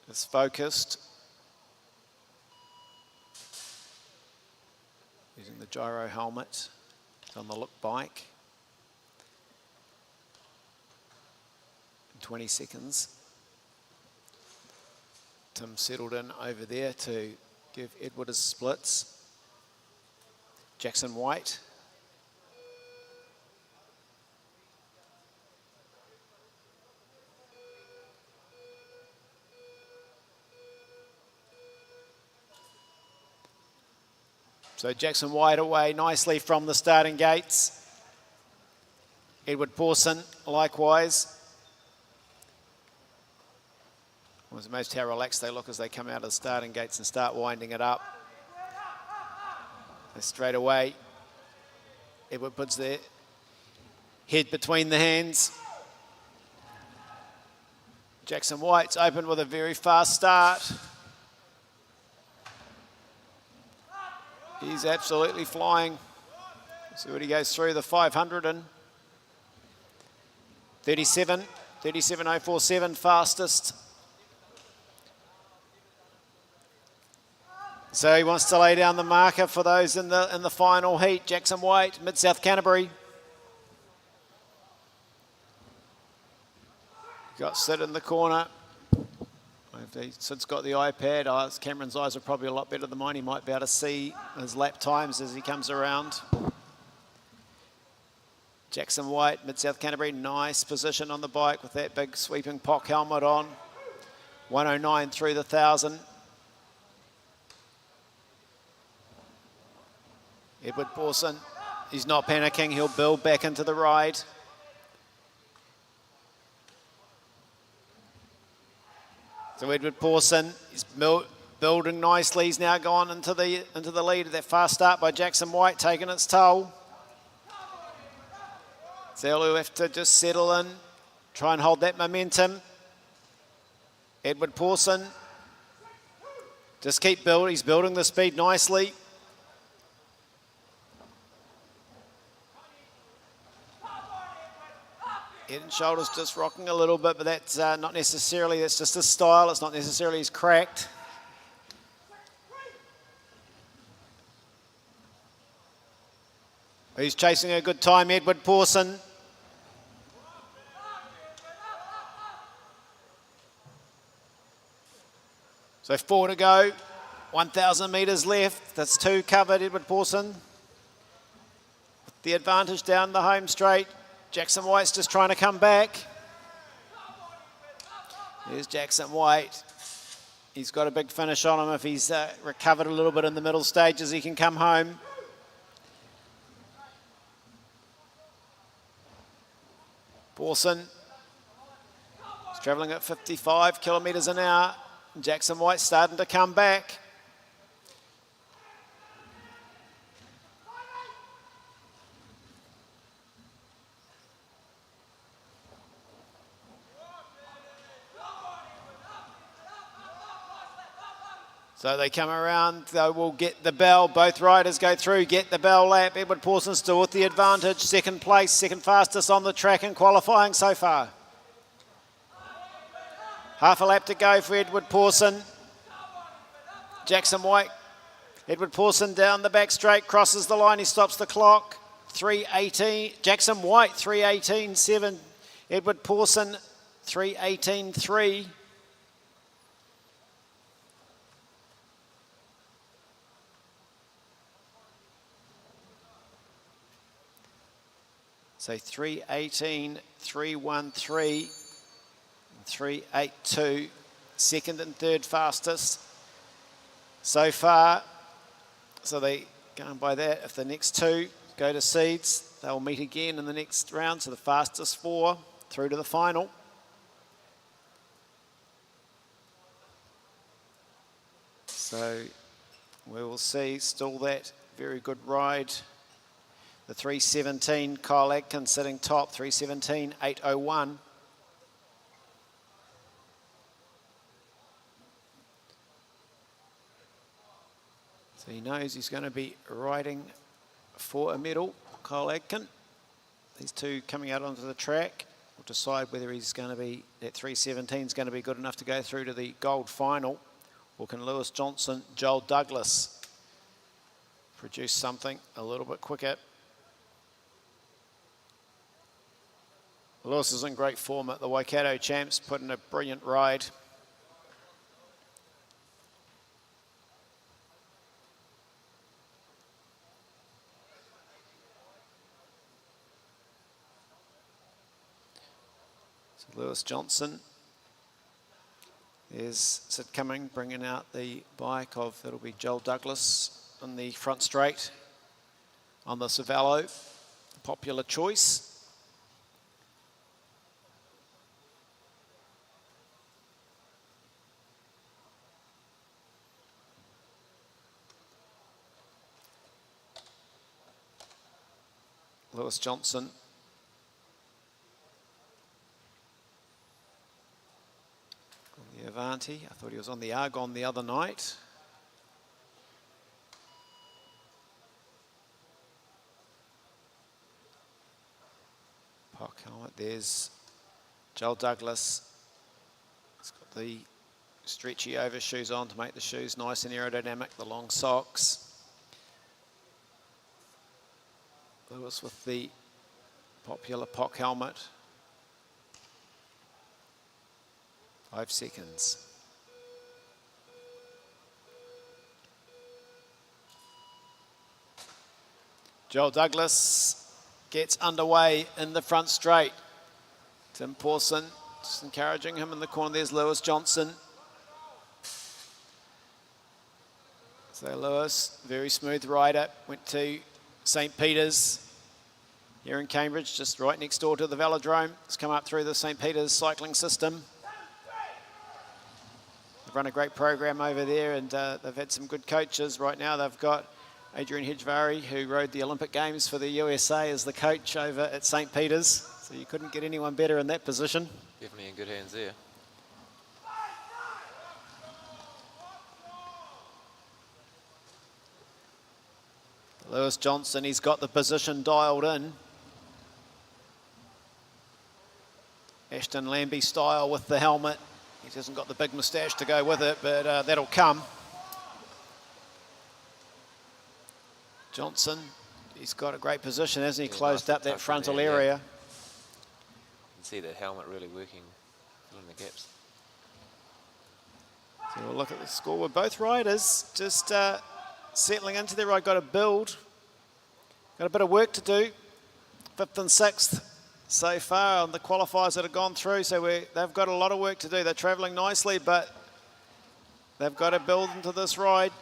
[SPEAKER 1] It's focused. Using the gyro helmet. It's on the look bike. In 20 seconds. Tim settled in over there to give Edward his splits. Jackson White. So Jackson White away nicely from the starting gates. Edward Pawson likewise. It was amazed how relaxed they look as they come out of the starting gates and start winding it up. And straight away, Edward puts their head between the hands. Jackson White's opened with a very fast start. He's absolutely flying. See what he goes through, the 500 and 37.047 fastest. So he wants to lay down the marker for those in the final heat. Jackson White, Mid-South Canterbury. Got Sid in the corner. Sid's got the iPad. Cameron's eyes are probably a lot better than mine. He might be able to see his lap times as he comes around. Jackson White, Mid-South Canterbury, nice position on the bike with that big sweeping POC helmet on. 109 through the 1,000. Edward Pawson, he's not panicking. He'll build back into the ride. So Edward Pawson is building nicely. He's now gone into the lead. That fast start by Jackson White taking its toll. So he'll have to just settle in, try and hold that momentum. Edward Pawson, just keep building. He's building the speed nicely. Head and shoulders just rocking a little bit, but that's not necessarily, that's just his style. It's not necessarily he's cracked. He's chasing a good time, Edward Pawson. So 4 to go, 1,000 metres left. That's 2 covered, Edward Pawson. the advantage down the home straight. Jackson White's just trying to come back. There's Jackson White. He's got a big finish on him. If he's recovered a little bit in the middle stages, he can come home. Pawson is travelling at 55 kilometres an hour. Jackson White starting to come back. So they come around, they will get the bell. Both riders go through, get the bell lap. Edward Pawson still with the advantage. Second place, second fastest on the track in qualifying so far. Half a lap to go for Edward Pawson. Jackson White. Edward Pawson down the back straight, crosses the line, he stops the clock. 3:18, Jackson White 3:18.7. Edward Pawson 3:18.3. So 3:18.313, 3:82, second and third fastest so far. So they going by that. If the next two go to seeds, they'll meet again in the next round. So the fastest four through to the final. So we will see still that very good ride. The 3:17, Kyle Atkins sitting top, 3:17.801. So he knows he's going to be riding for a medal, Kyle Atkins. These two coming out onto the track will decide whether he's going to be, that 3:17 is going to be good enough to go through to the gold final, or can Lewis Johnson, Joel Douglas produce something a little bit quicker. Lewis is in great form at the Waikato Champs, put in a brilliant ride. So Lewis Johnson is Sid Cumming bringing out the bike of, that'll be Joel Douglas in the front straight on the Cervelo, popular choice. Lewis Johnson. On the Avanti. I thought he was on the Argon the other night. Park helmet. There's Joel Douglas. He's got the stretchy overshoes on to make the shoes nice and aerodynamic, the long socks. Lewis with the popular POC helmet. 5 seconds. Joel Douglas gets underway in the front straight. Tim Pawson just encouraging him in the corner. There's Lewis Johnson. So Lewis, very smooth rider, went to St. Peter's here in Cambridge, just right next door to the velodrome. It's come up through the St. Peter's cycling system. They've run a great program over there, and they've had some good coaches. Right now they've got Adrian Hedgevari, who rode the Olympic Games for the USA, as the coach over at St. Peter's. So you couldn't get anyone better in that position.
[SPEAKER 2] Definitely in good hands there.
[SPEAKER 1] Lewis Johnson, he's got the position dialed in. Ashton Lambie style with the helmet. He hasn't got the big moustache to go with it, but that'll come. Johnson, he's got a great position, hasn't he? Closed up that frontal area.
[SPEAKER 2] You can see that helmet really working, filling the gaps.
[SPEAKER 1] So we'll look at the score with both riders just settling into there. I've got to build. Got a bit of work to do. 5th and 6th so far on the qualifiers that have gone through. So they've got a lot of work to do. They're travelling nicely, but they've got to build into this ride.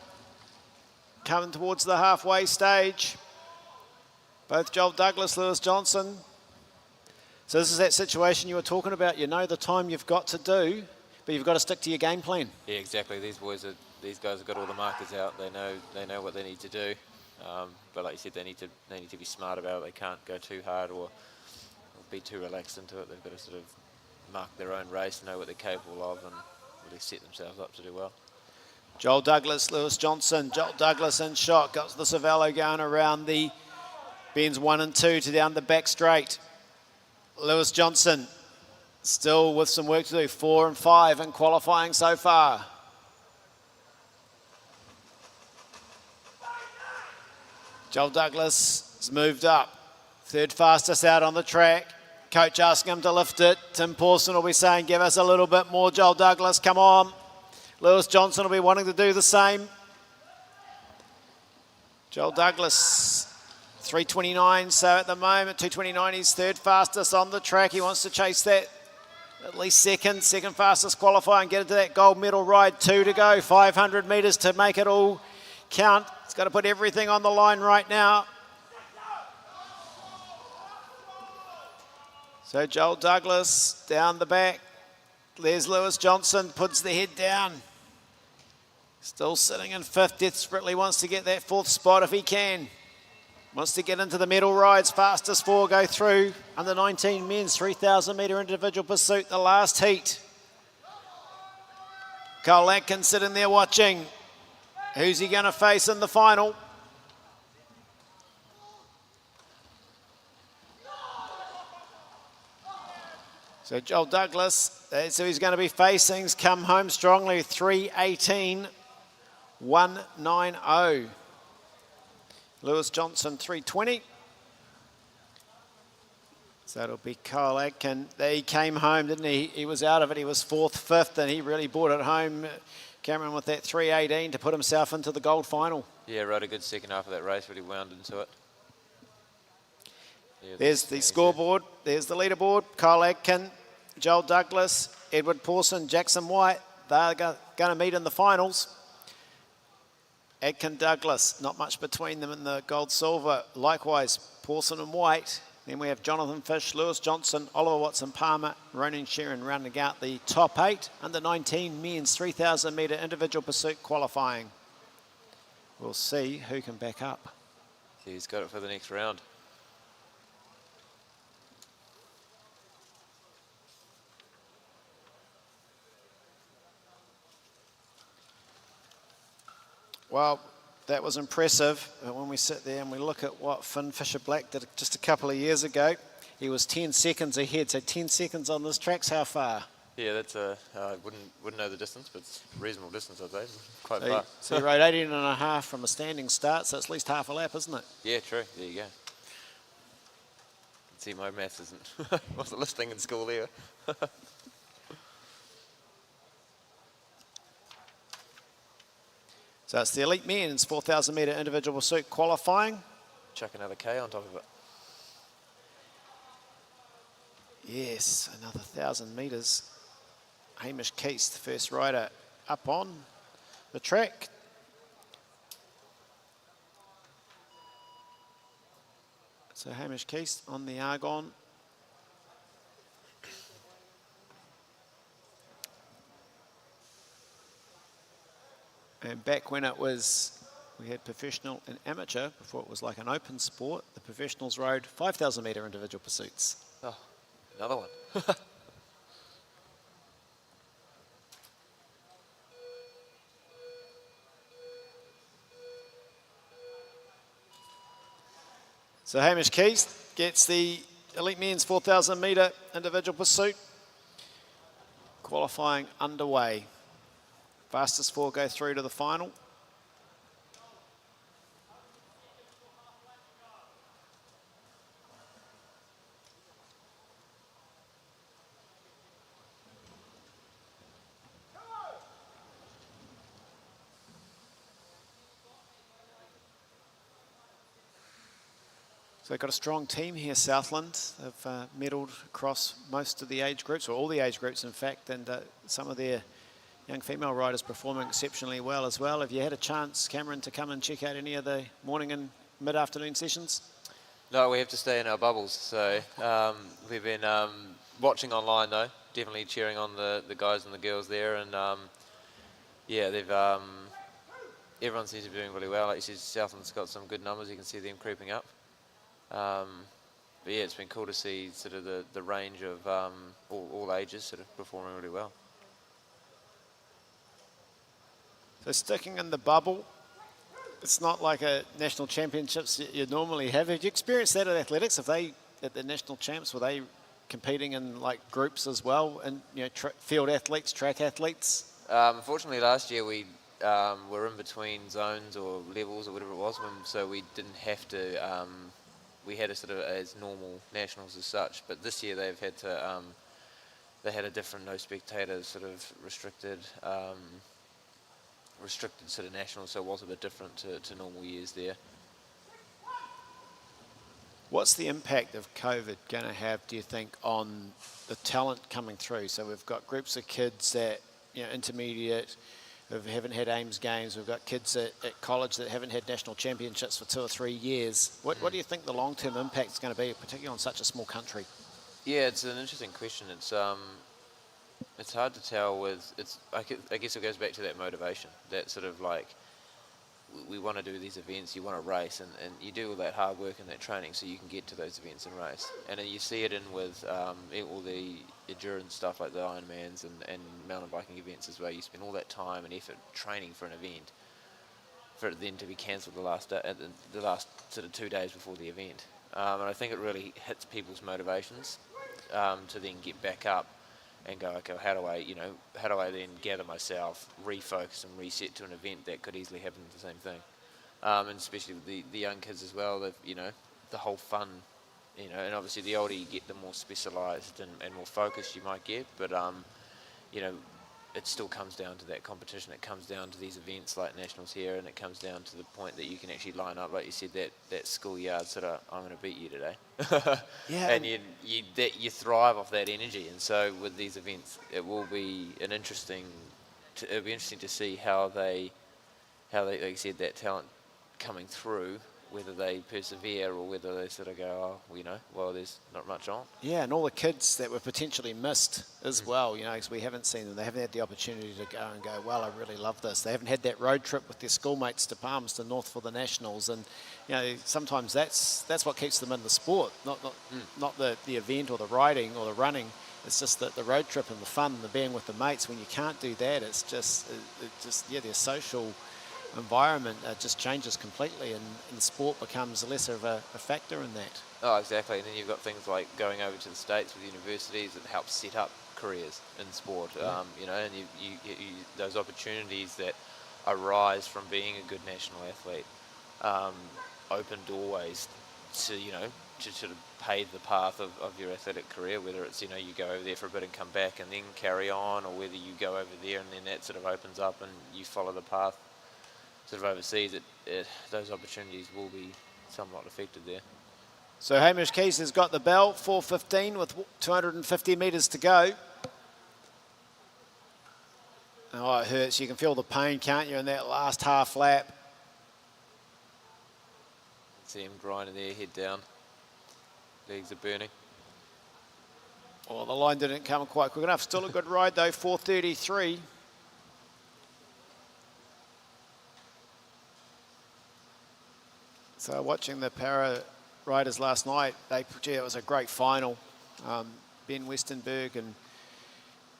[SPEAKER 1] Coming towards the halfway stage. Both Joel Douglas, Lewis Johnson. So this is that situation you were talking about. You know the time you've got to do, but you've got to stick to your game plan.
[SPEAKER 2] Yeah, exactly. These guys have got all the markers out. They know what they need to do. But like you said, they need to be smart about it. They can't go too hard or be too relaxed into it. They've got to sort of mark their own race, know what they're capable of, and really set themselves up to do well.
[SPEAKER 1] Joel Douglas, Lewis Johnson. Joel Douglas in shot. Got the Cervelo going around the bends 1 and 2 to down the back straight. Lewis Johnson still with some work to do. 4 and 5 in qualifying so far. Joel Douglas has moved up. 3rd fastest out on the track. Coach asking him to lift it. Tim Pawson will be saying, give us a little bit more, Joel Douglas, come on. Lewis Johnson will be wanting to do the same. Joel Douglas, 3:29, so at the moment, 2:29, he's 3rd fastest on the track. He wants to chase that at least second fastest qualify and get into that gold medal ride. 2 to go, 500 metres to make it all count. He's got to put everything on the line right now. So Joel Douglas down the back. There's Lewis Johnson, puts the head down. Still sitting in 5th, desperately wants to get that 4th spot if he can. Wants to get into the medal rides, fastest 4 go through. Under 19 men's 3,000 metre individual pursuit, the last heat. Cole Atkins sitting there watching. Who's he going to face in the final? So Joel Douglas, that's who he's going to be facing. He's come home strongly, 3:18.190. Lewis Johnson, 3:20. So it'll be Cole Atkins. He came home, didn't he? He was out of it. He was 4th, 5th, and he really brought it home, Cameron, with that 3:18 to put himself into the gold final.
[SPEAKER 2] Yeah, rode a good second half of that race, really wound into it. Yeah,
[SPEAKER 1] there's the scoreboard. There's the leaderboard. Cole Atkins, Joel Douglas, Edward Pawson, Jackson White. They're going to meet in the finals. Atkins, Douglas, not much between them in the gold-silver. Likewise, Pawson and White. Then we have Jonathan Fish, Lewis Johnson, Oliver Watson-Palmer, Ronan Sheeran rounding out the top 8. Under 19 men's 3,000 metre individual pursuit qualifying. We'll see who can back up.
[SPEAKER 2] He's got it for the next round.
[SPEAKER 1] Well, that was impressive. But when we sit there and we look at what Finn Fisher-Black did just a couple of years ago, he was 10 seconds ahead. So 10 seconds on this track's how far?
[SPEAKER 2] Yeah, that's I wouldn't know the distance, but it's a reasonable distance, I'd say. It's quite far.
[SPEAKER 1] So he rode 18 and a half from a standing start, so it's at least half a lap, isn't it?
[SPEAKER 2] Yeah, true. There you go. See, my maths isn't wasn't listening in school there.
[SPEAKER 1] So it's the elite men's 4,000 metre individual pursuit qualifying.
[SPEAKER 2] Chuck another K on top of it.
[SPEAKER 1] Yes, another 1,000 metres. Hamish Keast, the first rider up on the track. So Hamish Keast on the Argon. And back when it was, we had professional and amateur, before it was like an open sport, the professionals rode 5,000 metre individual pursuits.
[SPEAKER 2] Oh, another one.
[SPEAKER 1] So Hamish Keast gets the elite men's 4,000 metre individual pursuit. Qualifying underway. Fastest 4 go through to the final. So they've got a strong team here, Southland. They've medalled across most of the age groups, or all the age groups in fact, and some of their young female riders performing exceptionally well as well. Have you had a chance, Cameron, to come and check out any of the morning and mid-afternoon sessions?
[SPEAKER 2] No, we have to stay in our bubbles, so we've been watching online though, definitely cheering on the guys and the girls there, and yeah, they've everyone seems to be doing really well. Like you said, Southland's got some good numbers, you can see them creeping up. But yeah, it's been cool to see sort of the range of all ages sort of performing really well.
[SPEAKER 1] So sticking in the bubble, it's not like a national championships you normally have. Have you experienced that at athletics? Have they, at the national champs, were they competing in like groups as well, and field athletes, track athletes?
[SPEAKER 2] Unfortunately, last year we were in between zones or levels or whatever it was, so we didn't have to. We had a sort of as normal nationals as such, but this year they've had to. They had a different no spectators sort of restricted sort of nationals, so it was a bit different to normal years there.
[SPEAKER 1] What's the impact of COVID going to have, do you think, on the talent coming through? So we've got groups of kids that, intermediate, who haven't had Ames games. We've got kids at college that haven't had national championships for 2 or 3 years. What do you think the long-term impact is going to be, particularly on such a small country?
[SPEAKER 2] Yeah, it's an interesting question. It's hard to tell I guess it goes back to that motivation, that sort of like, we want to do these events, you want to race, and you do all that hard work and that training so you can get to those events and race. And then you see it in with all the endurance stuff like the Ironmans and mountain biking events as well. You spend all that time and effort training for an event, for it then to be cancelled the last sort of 2 days before the event. And I think it really hits people's motivations to then get back up and go, okay, how do I then gather myself, refocus and reset to an event that could easily happen to the same thing. And especially with the young kids as well, the whole fun, and obviously the older you get, the more specialised and more focused you might get, but it still comes down to that competition. It comes down to these events like Nationals here, and it comes down to the point that you can actually line up, like you said, that schoolyard sort of, I'm going to beat you today.
[SPEAKER 1] Yeah.
[SPEAKER 2] And you thrive off that energy. And so with these events, it will be it'll be interesting to see how they, like you said, that talent coming through, whether they persevere or whether they sort of go, well, there's not much on.
[SPEAKER 1] Yeah, and all the kids that were potentially missed as well, because we haven't seen them. They haven't had the opportunity to go and go, well, I really love this. They haven't had that road trip with their schoolmates to Palmerston North for the Nationals. And, sometimes that's what keeps them in the sport, not the event or the riding or the running. It's just the road trip and the fun, the being with the mates. When you can't do that, it's just their social environment just changes completely, and the sport becomes less of a factor in that.
[SPEAKER 2] Oh, exactly. And then you've got things like going over to the States with universities that help set up careers in sport, and you those opportunities that arise from being a good national athlete open doorways to sort of pave the path of your athletic career, whether it's you go over there for a bit and come back and then carry on, or whether you go over there and then that sort of opens up and you follow the path sort of overseas. Those opportunities will be somewhat affected there.
[SPEAKER 1] So Hamish Keys has got the bell, 4:15 with 250 metres to go. Oh, it hurts. You can feel the pain, can't you, in that last half lap?
[SPEAKER 2] See him grinding there, head down. Legs are burning.
[SPEAKER 1] Well, the line didn't come quite quick enough. Still a good ride, though, 4:33. So watching the para riders last night, it was a great final. Ben Westenberg and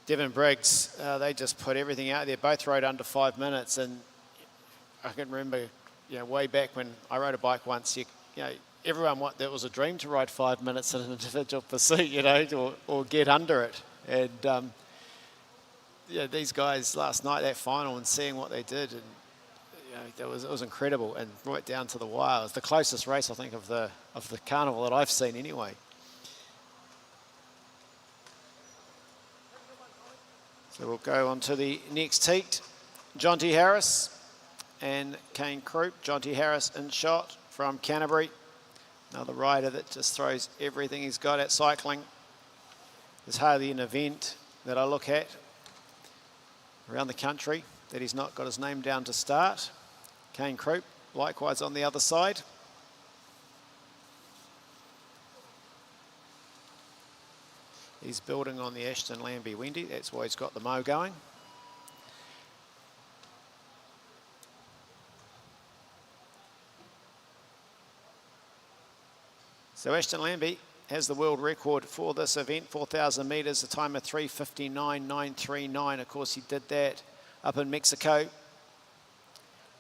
[SPEAKER 1] Devin Briggs, they just put everything out there. Both rode under 5 minutes, and I can remember, way back when I rode a bike once, everyone that was a dream to ride 5 minutes in an individual pursuit, or get under it. And these guys last night, that final, and seeing what they did, and it was incredible, and right down to the wire. It was the closest race, I think, of the carnival that I've seen anyway. So we'll go on to the next heat. Jonty Harris and Kane Croup. Jonty Harris in shot from Canterbury. Another rider that just throws everything he's got at cycling. There's hardly an event that I look at around the country that he's not got his name down to start. Kane Croup, likewise on the other side. He's building on the Ashton Lambie Wendy. That's why he's got the mo going. So Ashton Lambie has the world record for this event, 4,000 metres, a time of 3:59.939. Of course, he did that up in Mexico.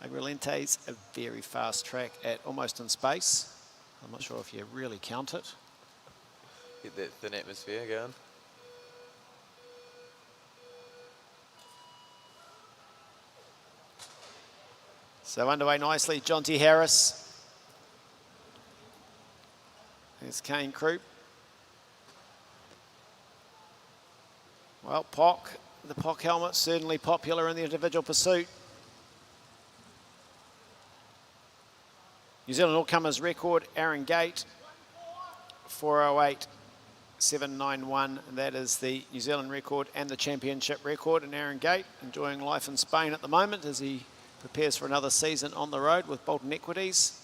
[SPEAKER 1] Agrilente's a very fast track at almost in space. I'm not sure if you really count it.
[SPEAKER 2] Get that thin atmosphere going.
[SPEAKER 1] So underway nicely, Jonty Harris. There's Kane Croup. Well, the POC helmet, certainly popular in the individual pursuit. New Zealand all-comers record, Aaron Gate, 4:08.791. And that is the New Zealand record and the championship record. And Aaron Gate enjoying life in Spain at the moment as he prepares for another season on the road with Bolton Equities.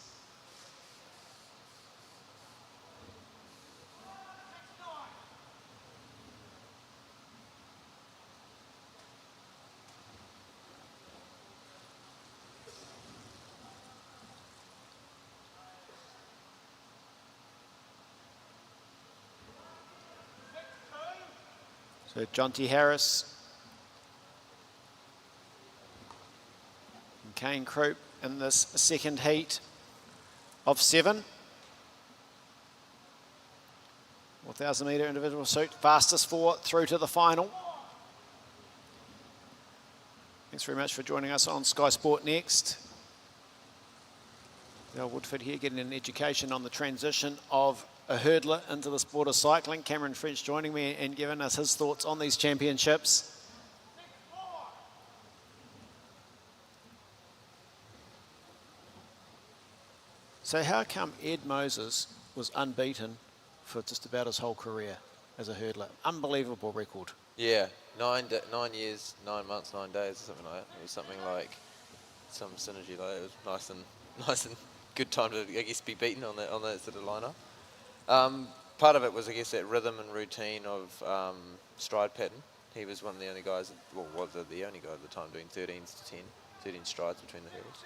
[SPEAKER 1] So Jonty Harris and Kane Croup in this second heat of 7. 4,000 metre individual suit, fastest 4 through to the final. Thanks very much for joining us on Sky Sport Next. Dale Woodford here getting an education on the transition of a hurdler into the sport of cycling. Cameron French joining me and giving us his thoughts on these championships. So how come Ed Moses was unbeaten for just about his whole career as a hurdler? Unbelievable record.
[SPEAKER 2] Yeah, 9 years, 9 months, 9 days, or something like that. It was something like some synergy like that. It was nice and good time to, I guess, be beaten on that sort of lineup. Part of it was, I guess, that rhythm and routine of stride pattern. He was one of the only guys, well, was the only guy at the time doing 13 strides between the hurdles.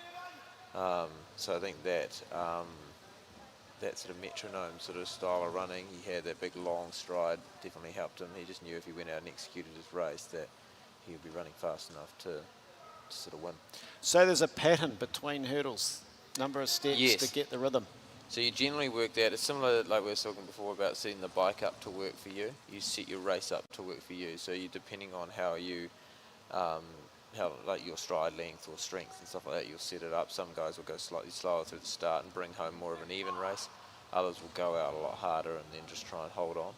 [SPEAKER 2] So I think that that sort of metronome sort of style of running, he had that big long stride, definitely helped him. He just knew if he went out and executed his race that he would be running fast enough to sort of win.
[SPEAKER 1] So there's a pattern between hurdles, number of steps to get the rhythm.
[SPEAKER 2] So you generally work that. It's similar, like we were talking before about setting the bike up to work for you. You set your race up to work for you. So you, depending on how you, how like your stride length or strength and stuff like that, you'll set it up. Some guys will go slightly slower through the start and bring home more of an even race. Others will go out a lot harder and then just try and hold on.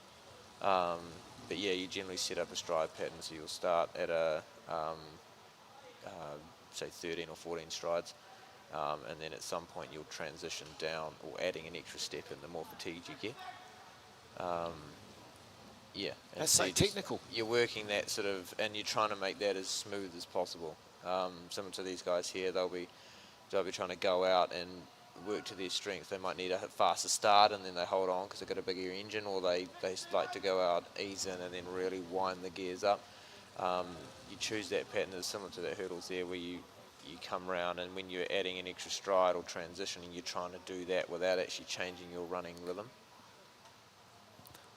[SPEAKER 2] But yeah, you generally set up a stride pattern. So you'll start at a, say 13 or 14 strides. And then at some point you'll transition down or adding an extra step in the more fatigued you get. Yeah. And
[SPEAKER 1] that's so technical.
[SPEAKER 2] You're working that sort of, and you're trying to make that as smooth as possible. Similar to these guys here, they'll be trying to go out and work to their strength. They might need a faster start and then they hold on because they've got a bigger engine, or they like to go out, ease in and then really wind the gears up. You choose that pattern that's similar to that hurdles there where you come around, and when you're adding an extra stride or transitioning, you're trying to do that without actually changing your running rhythm.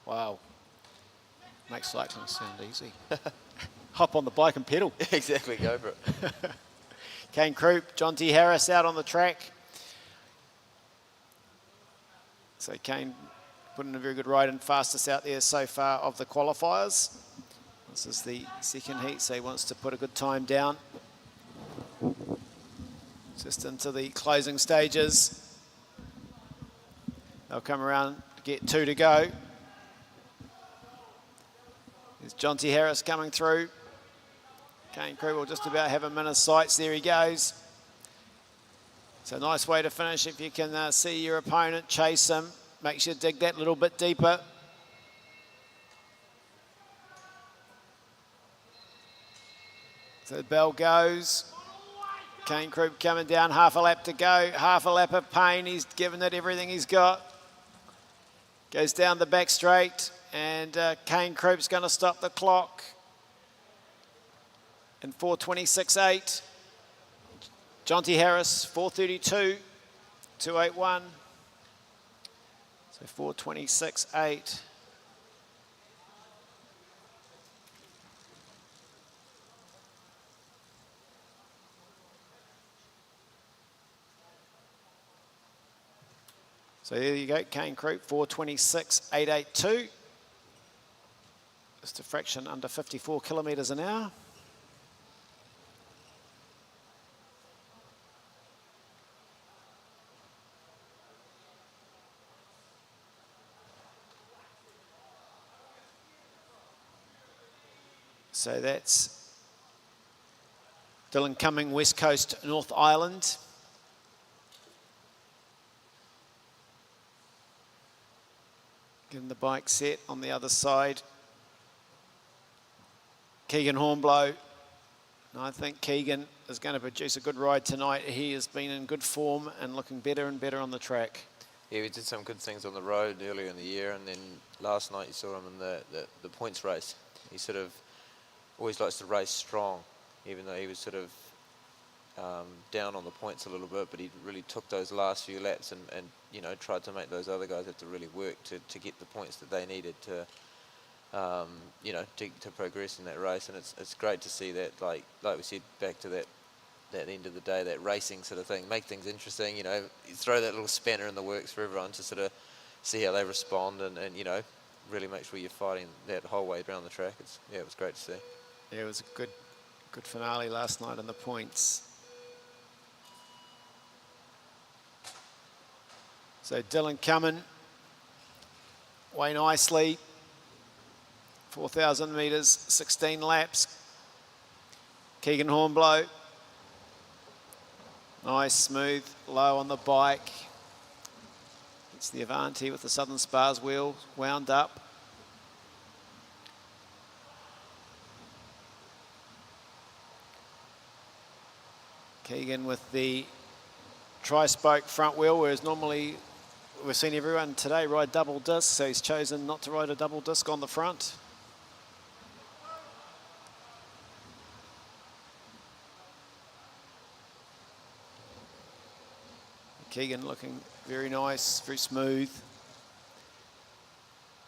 [SPEAKER 1] Wow. Makes cycling sound easy. Hop on the bike and pedal.
[SPEAKER 2] Exactly, go for it.
[SPEAKER 1] Kane Croup, Jonty Harris out on the track. So Kane putting a very good ride and fastest out there so far of the qualifiers. This is the second heat, so he wants to put a good time down. Just into the closing stages. They'll come around to get 2 to go. There's Jonty Harris coming through. Kane Croup will just about have him in his sights. There he goes. It's a nice way to finish if you can see your opponent, chase him, makes you dig that little bit deeper. So the bell goes. Kane Krupp coming down, half a lap to go, half a lap of pain. He's given it everything he's got. Goes down the back straight, and Kane Krupp's going to stop the clock in 4:26.8. Jonty Harris, 4:32, 2:81. So 4:26.8. So there you go, Kane Krupp, 4:26.882. Just a fraction under 54 kilometres an hour. So that's Dylan Cumming, West Coast, North Island. Getting the bike set on the other side. Keegan Hornblow. And I think Keegan is going to produce a good ride tonight. He has been in good form and looking better and better on the track.
[SPEAKER 2] Yeah, we did some good things on the road earlier in the year, and then last night you saw him in the points race. He sort of always likes to race strong, even though he was sort of down on the points a little bit, but he really took those last few laps and you know, tried to make those other guys have to really work to get the points that they needed to you know, to progress in that race. And it's great to see that, like we said, back to that end of the day, that racing sort of thing, make things interesting, you know, you throw that little spanner in the works for everyone to sort of see how they respond, and you know, really make sure you're fighting that whole way around the track. It was great to see.
[SPEAKER 1] Yeah, it was a good finale last night on the points. So Dylan Cumming, Wayne Isley, 4,000 metres, 16 laps. Keegan Hornblow, nice, smooth, low on the bike. It's the Avanti with the Southern Spars wheel wound up. Keegan with the tri-spoke front wheel, whereas normally we've seen everyone today ride double disc, so he's chosen not to ride a double disc on the front. Keegan looking very nice, very smooth.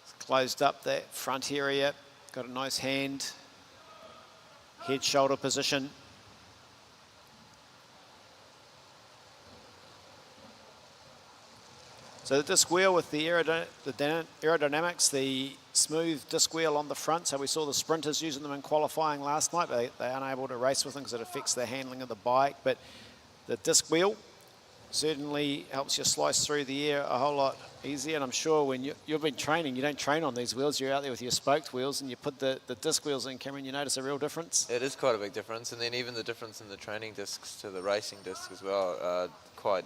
[SPEAKER 1] He's closed up that front area, got a nice hand, head shoulder position. So the disc wheel with the aerodynamics, the smooth disc wheel on the front. So we saw the sprinters using them in qualifying last night. They aren't able to race with them because it affects the handling of the bike. But the disc wheel certainly helps you slice through the air a whole lot easier. And I'm sure when you've been training, you don't train on these wheels. You're out there with your spoked wheels and you put the disc wheels in, Cameron, you notice a real difference?
[SPEAKER 2] It is quite a big difference. And then even the difference in the training discs to the racing discs as well, quite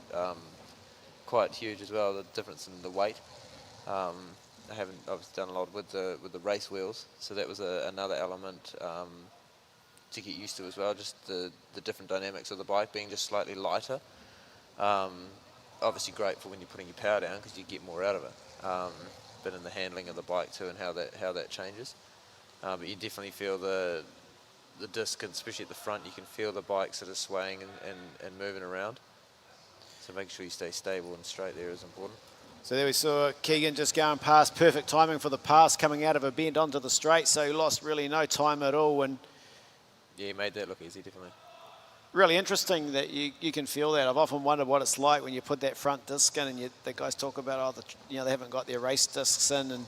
[SPEAKER 2] huge as well, the difference in the weight. I haven't obviously done a lot with the race wheels, so that was another element to get used to as well, just the different dynamics of the bike being just slightly lighter. Obviously great for when you're putting your power down because you get more out of it, but in the handling of the bike too and how that changes. But you definitely feel the disc, and especially at the front, you can feel the bike sort of swaying and moving around. So making sure you stay stable and straight there is important.
[SPEAKER 1] So there we saw Keegan just going past, perfect timing for the pass, coming out of a bend onto the straight, so he lost really no time at all. And
[SPEAKER 2] yeah, he made that look easy, definitely.
[SPEAKER 1] Really interesting that you can feel that. I've often wondered what it's like when you put that front disc in, and the guys talk about, they haven't got their race discs in, and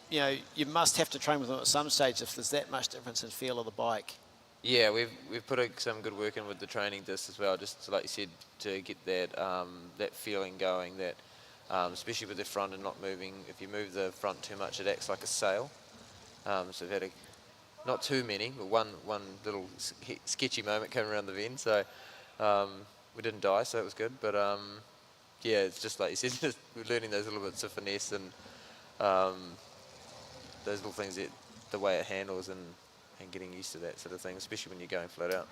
[SPEAKER 1] you must have to train with them at some stage if there's that much difference in feel of the bike.
[SPEAKER 2] Yeah, we've put some good work in with the training disc as well, just to, like you said, to get that feeling going, that especially with the front and not moving. If you move the front too much, it acts like a sail. So we've had not too many, but one little sketchy moment coming around the bend. So we didn't die, so it was good. But yeah, it's just like you said, just learning those little bits of finesse and those little things, the way it handles, and getting used to that sort of thing, especially when you're going flat out.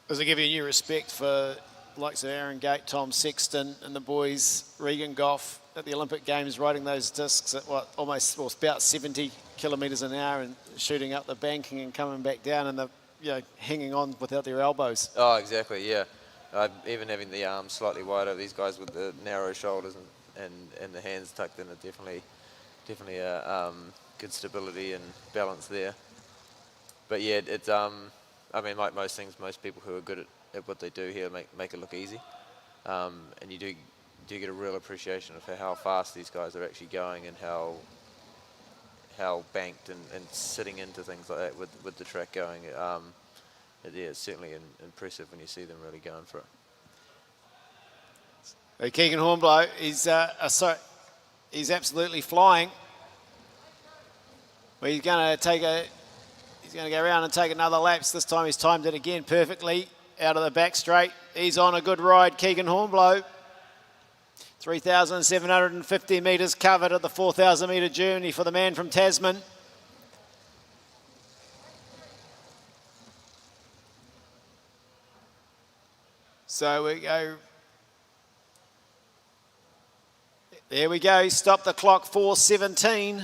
[SPEAKER 1] Does it give you a new respect for likes of Aaron Gate, Tom Sexton, and the boys, Regan Goff, at the Olympic Games, riding those discs at about 70 kilometres an hour and shooting up the banking and coming back down, and hanging on without their elbows?
[SPEAKER 2] Oh, exactly, yeah. Even having the arms slightly wider, these guys with the narrow shoulders and the hands tucked in are definitely good stability and balance there. But yeah, it's I mean, like most things, most people who are good at what they do here make it look easy, and you do get a real appreciation of how fast these guys are actually going and how banked and sitting into things like that with the track going. Yeah, it's certainly impressive when you see them really going for it.
[SPEAKER 1] Keegan Hornblow, he's absolutely flying. Well, he's going to go around and take another lap. This time he's timed it again perfectly out of the back straight. He's on a good ride, Keegan Hornblow. 3,750 metres covered at the 4,000 metre journey for the man from Tasman. So we go. There we go. He stopped the clock, 4:17.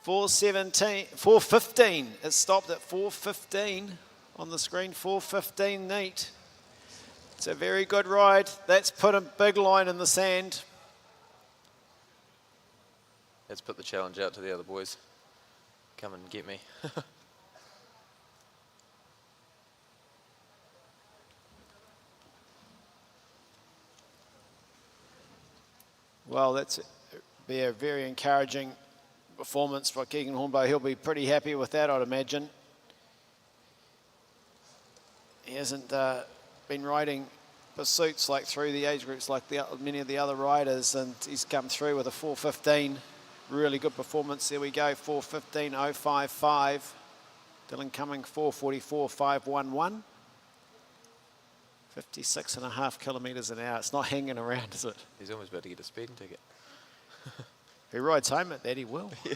[SPEAKER 1] 4:15. It stopped at 4:15 on the screen. 4:15 neat. It's a very good ride. That's put a big line in the sand.
[SPEAKER 2] Let's put the challenge out to the other boys. Come and get me.
[SPEAKER 1] Well, that's be a very encouraging performance for Keegan Hornblow. He'll be pretty happy with that, I'd imagine. He hasn't been riding pursuits like through the age groups like many of the other riders, and he's come through with a 4:15. Really good performance. There we go, 4:15.055. Dylan Cumming, 4:44.511. 56.5 kilometres an hour. It's not hanging around, is it?
[SPEAKER 2] He's almost about to get a speeding ticket.
[SPEAKER 1] If he rides home at that, he will.
[SPEAKER 2] Yeah.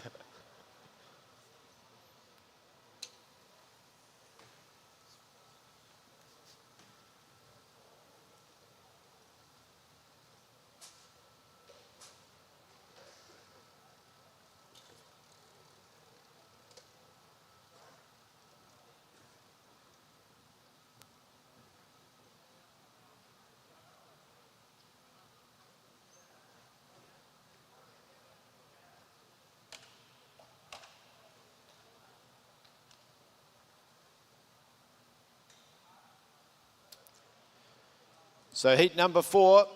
[SPEAKER 1] So heat number 4,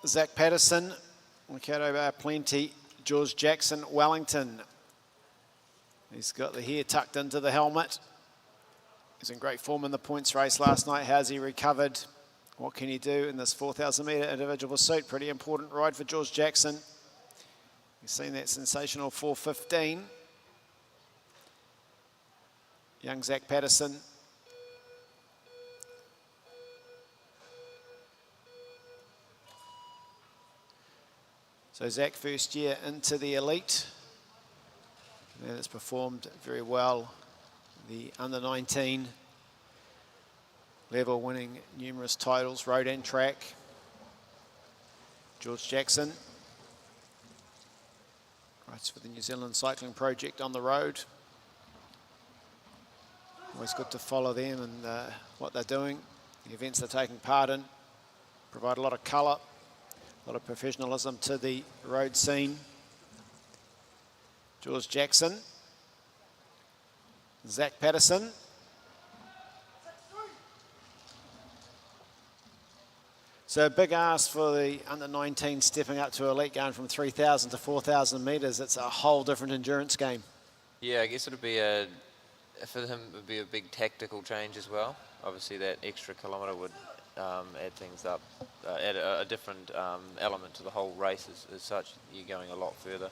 [SPEAKER 1] Zach Patterson, Waikato Plenty, George Jackson, Wellington. He's got the hair tucked into the helmet. He's in great form in the points race last night. How's he recovered? What can he do in this 4,000 metre individual pursuit? Pretty important ride for George Jackson. You've seen that sensational 4:15. Young Zach Patterson. So Zach, first year into the elite, and it's performed very well. The under-19 level, winning numerous titles, road and track. George Jackson rides for the New Zealand Cycling Project on the road. Always good to follow them and what they're doing, the events they're taking part in. Provide a lot of colour, a lot of professionalism to the road scene. George Jackson, Zach Patterson. So a big ask for the under-19 stepping up to elite, going from 3,000 to 4,000 metres. It's a whole different endurance game.
[SPEAKER 2] Yeah, I guess it'll be for him it would be a big tactical change as well. Obviously that extra kilometre would add things up, add a different element to the whole race as such. You're going a lot further.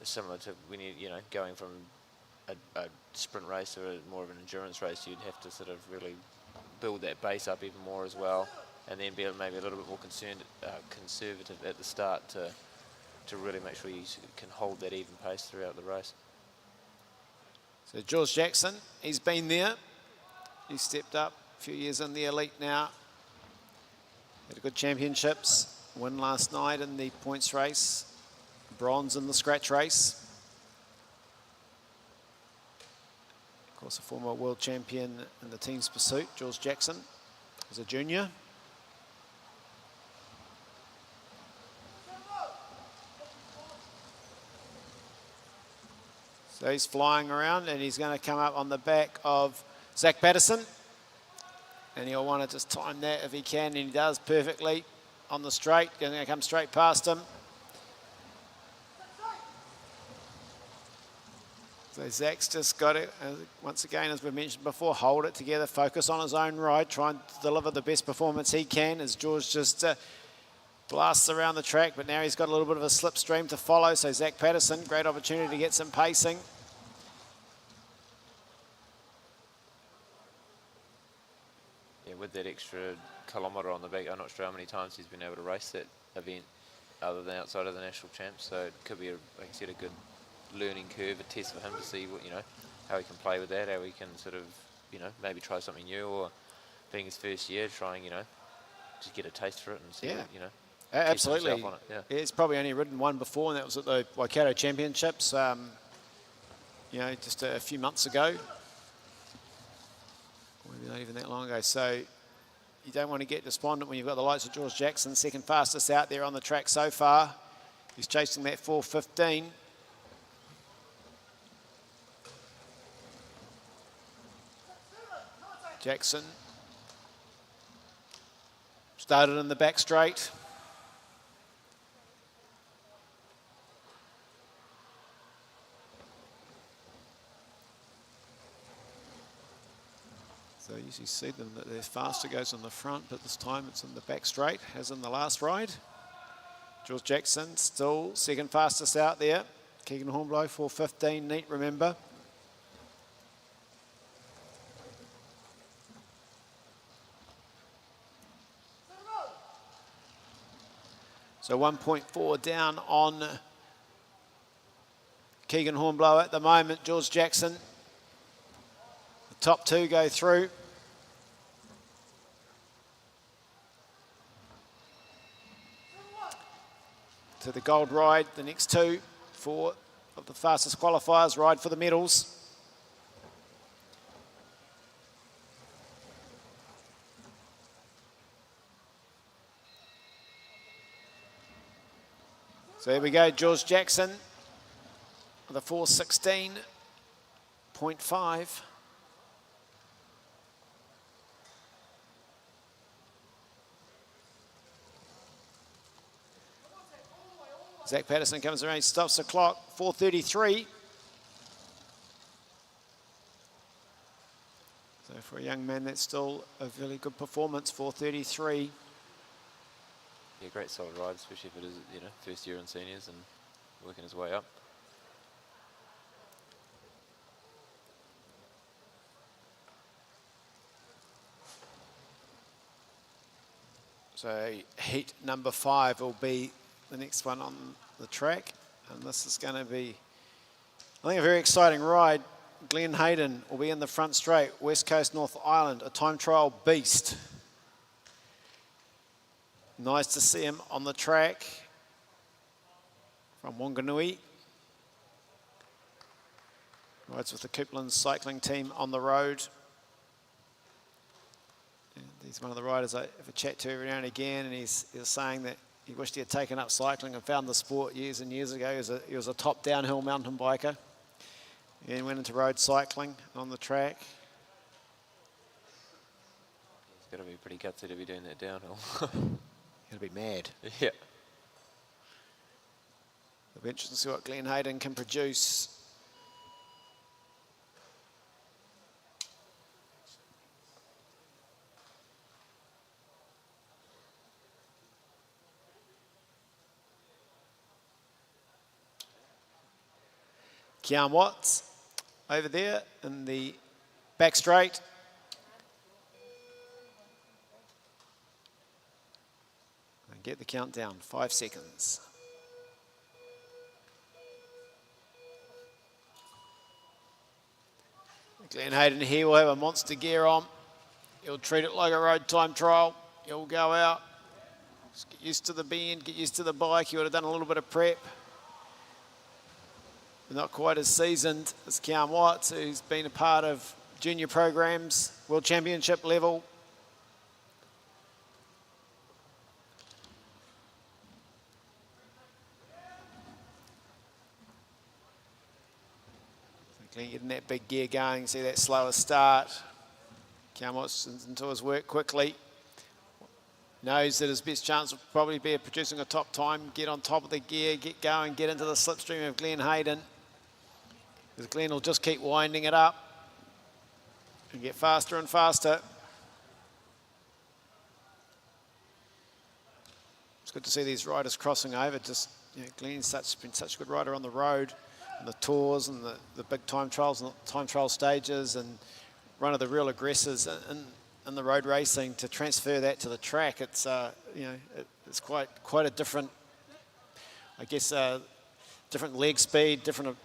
[SPEAKER 2] Similar to when you're going from a sprint race or more of an endurance race, you'd have to sort of really build that base up even more as well, and then be maybe a little bit more conservative at the start to really make sure you can hold that even pace throughout the race.
[SPEAKER 1] So George Jackson, he's been there. He stepped up a few years in the elite now. Had a good championships, win last night in the points race, bronze in the scratch race. Of course, a former world champion in the team's pursuit, George Jackson, as a junior. So he's flying around and he's going to come up on the back of Zach Patterson. And he'll want to just time that if he can, and he does perfectly on the straight. Going to come straight past him. So Zach's just got it, once again, as we mentioned before, hold it together, focus on his own ride, try and deliver the best performance he can as George just blasts around the track, but now he's got a little bit of a slipstream to follow. So Zach Patterson, great opportunity to get some pacing.
[SPEAKER 2] Yeah, with that extra kilometre on the back, I'm not sure how many times he's been able to race that event other than outside of the national champs. So it could be, like I said, a good learning curve, a test for him to see what, how he can play with that, how he can sort of, maybe try something new, or being his first year, trying, just get a taste for it and see,
[SPEAKER 1] absolutely.
[SPEAKER 2] On it. Yeah.
[SPEAKER 1] He's probably only ridden one before, and that was at the Waikato Championships, just a few months ago. Maybe not even that long ago. So you don't want to get despondent when you've got the likes of George Jackson, second fastest out there on the track so far. He's chasing that 4:15. Jackson started in the back straight. So you usually see them that their faster goes in the front, but this time it's in the back straight, as in the last ride. George Jackson still second fastest out there. Keegan Hornblow 4:15, neat, remember. So 1.4 down on Keegan Hornblow at the moment. George Jackson, the top two go through. To the gold ride, the next two, four of the fastest qualifiers ride for the medals. So here we go, George Jackson with a 4:16.5. Zach Patterson comes around, he stops the clock, 4:33. So for a young man, that's still a really good performance, 4:33.
[SPEAKER 2] Yeah, great solid ride, especially if it is, first year in seniors and working his way up.
[SPEAKER 1] So heat number 5 will be the next one on the track. And this is going to be, I think, a very exciting ride. Glenn Hayden will be in the front straight, West Coast, North Island, a time trial beast. Nice to see him on the track from Wanganui. Rides with the Coupland cycling team on the road. And he's one of the riders I have a chat to every now and again, and he's saying that he wished he had taken up cycling and found the sport years and years ago. He was a top downhill mountain biker and went into road cycling on the track.
[SPEAKER 2] He's got to be pretty gutsy to be doing that downhill.
[SPEAKER 1] He'll be mad.
[SPEAKER 2] Yeah.
[SPEAKER 1] It'll be interesting to see what Glenn Hayden can produce. Kian Watts over there in the back straight. Get the countdown, 5 seconds. Glenn Hayden here will have a monster gear on. He'll treat it like a road time trial. He'll go out, just get used to the bend, get used to the bike. He would have done a little bit of prep. Not quite as seasoned as Cam Watts, who's been a part of junior programs, World Championship level. Getting that big gear going, see that slower start. Cam Watts into his work quickly. Knows that his best chance will probably be of producing a top time, get on top of the gear, get going, get into the slipstream of Glenn Hayden. Because Glenn will just keep winding it up and get faster and faster. It's good to see these riders crossing over. Just, you know, Glenn's been such a good rider on the road, and the tours and the big time trials and time trial stages, and one of the real aggressors in the road racing. To transfer that to the track, it's you know, it's quite a different, I guess, different leg speed, different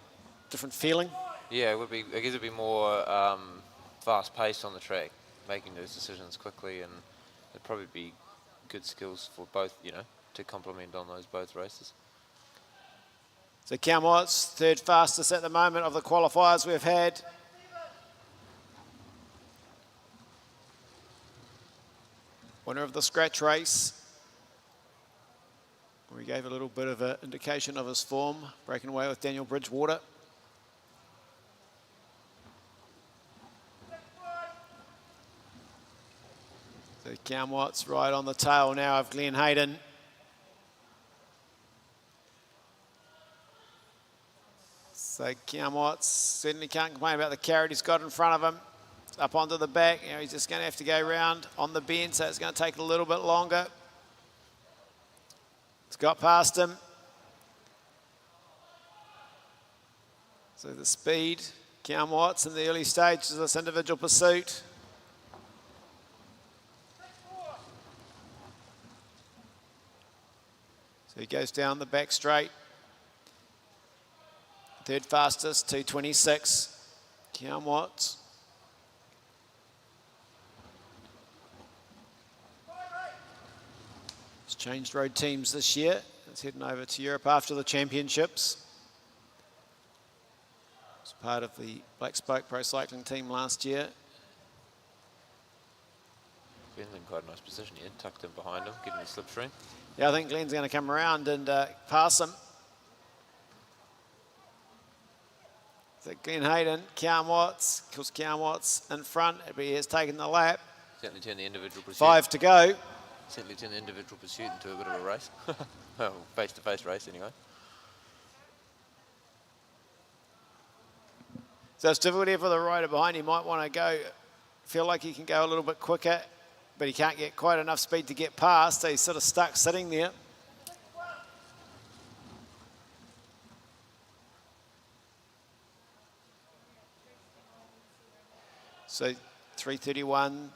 [SPEAKER 1] feeling.
[SPEAKER 2] Yeah, it would be. I guess it'd be more fast paced on the track, making those decisions quickly, and it'd probably be good skills for both, you know, to complement on those both races.
[SPEAKER 1] So Cam Watts, third fastest at the moment of the qualifiers we've had. Winner of the scratch race. We gave a little bit of an indication of his form, breaking away with Daniel Bridgewater. So Cam Watts right on the tail now of Glenn Hayden. So Cam Watts certainly can't complain about the carrot he's got in front of him. It's up onto the back. You know, he's just going to have to go round on the bend, so it's going to take a little bit longer. It's got past him. So the speed, Cam Watts in the early stages of this individual pursuit. So he goes down the back straight. Third fastest, 2:26, Cam Watts. He's changed road teams this year. He's heading over to Europe after the championships. He's part of the Black Spoke Pro Cycling team last year.
[SPEAKER 2] Glenn's in quite a nice position here, tucked in behind him, getting the slipstream.
[SPEAKER 1] Yeah, I think Glenn's going to come around and pass him. So Glenn Hayden, Cam Watts, because Cam Watts in front, but he has taken the lap.
[SPEAKER 2] Certainly turn the individual pursuit.
[SPEAKER 1] 5 to go.
[SPEAKER 2] Certainly turn the individual pursuit into a bit of a race. Well, face-to-face race anyway.
[SPEAKER 1] So it's difficult here for the rider behind. He might want to go, feel like he can go a little bit quicker, but he can't get quite enough speed to get past, so he's sort of stuck sitting there. So 3:31,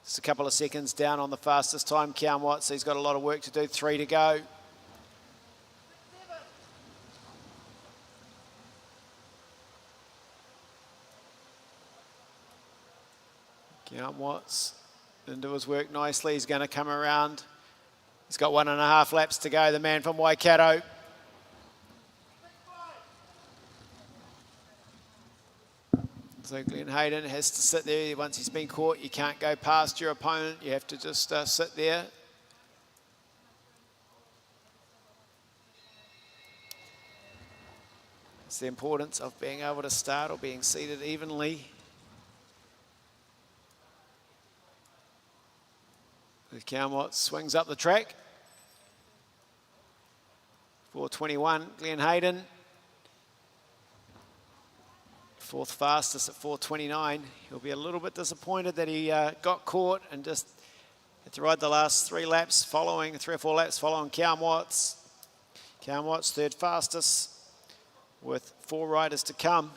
[SPEAKER 1] just a couple of seconds down on the fastest time, Cam Watts. He's got a lot of work to do, 3 to go. Cam Watts into his work nicely. He's going to come around. He's got 1.5 laps to go, the man from Waikato. So Glenn Hayden has to sit there. Once he's been caught, you can't go past your opponent. You have to just sit there. It's the importance of being able to start or being seated evenly. Cam Watts swings up the track. 4:21, Glenn Hayden. Fourth fastest at 4:29. He'll be a little bit disappointed that he got caught and just had to ride the last 3 or 4 laps following Cam Watts. Cam Watts third fastest with 4 riders to come.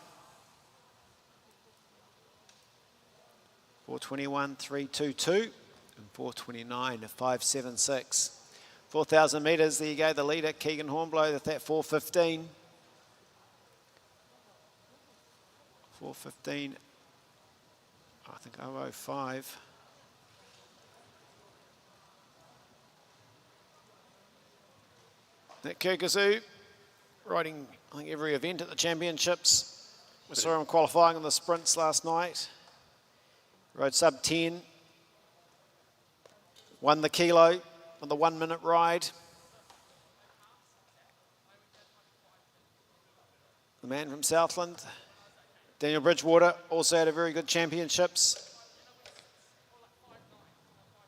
[SPEAKER 1] 4:21, 3:22, and 4:29, 5:76. 4,000 metres, there you go, the leader, Keegan Hornblow, at that 4:15. 4:15, I think 0:05. Nick Kirkazoo, riding, I think, every event at the championships. We saw him qualifying in the sprints last night. Rode sub 10. Won the kilo on the 1 minute ride. The man from Southland. Daniel Bridgewater also had a very good championships.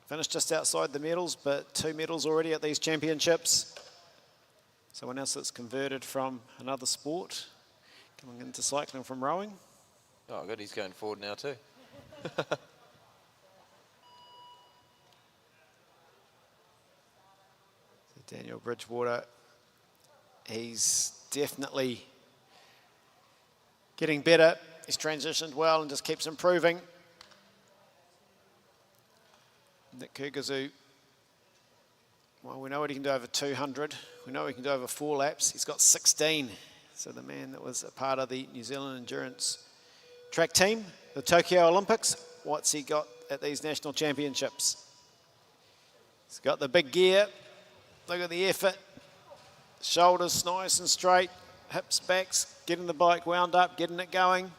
[SPEAKER 1] Finished just outside the medals, but 2 medals already at these championships. Someone else that's converted from another sport, coming into cycling from rowing.
[SPEAKER 2] Oh, good, he's going forward now too.
[SPEAKER 1] So Daniel Bridgewater, he's definitely getting better. He's transitioned well and just keeps improving. Nick Kirkazoo, well, we know what he can do over 200. We know he can do over 4 laps. He's got 16. So the man that was a part of the New Zealand endurance track team, the Tokyo Olympics, what's he got at these national championships? He's got the big gear. Look at the effort. Shoulders nice and straight. Hips, backs, getting the bike wound up, getting it going.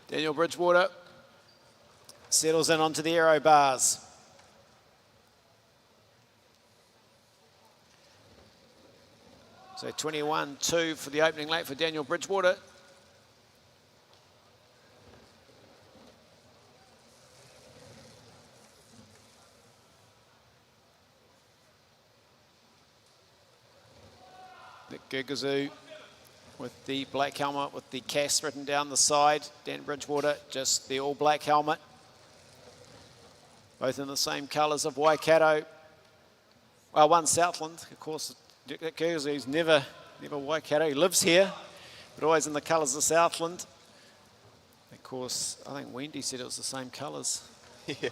[SPEAKER 1] Daniel Bridgewater settles in onto the aero bars. So 21.2 for the opening lap for Daniel Bridgewater. Nick Kirkazoo with the black helmet with the CAS written down the side. Dan Bridgewater, just the all black helmet. Both in the same colours of Waikato. Well, one Southland, of course. Nick Kirkazoo's never Waikato. He lives here, but always in the colours of Southland. Of course, I think Wendy said it was the same colours.
[SPEAKER 2] Yeah.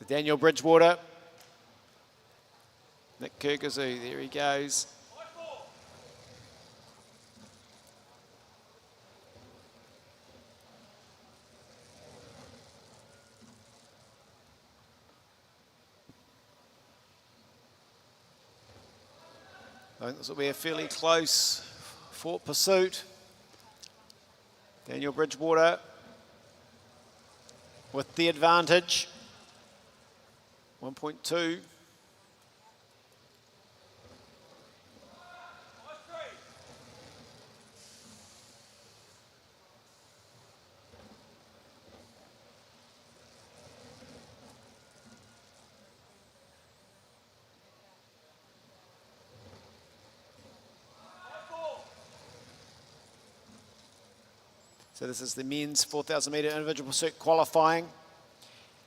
[SPEAKER 1] The Daniel Bridgewater. Nick Kirkazoo, there he goes. I think this will be a fairly close fought pursuit. Daniel Bridgewater with the advantage. 1.2. So this is the men's 4,000 metre individual pursuit qualifying.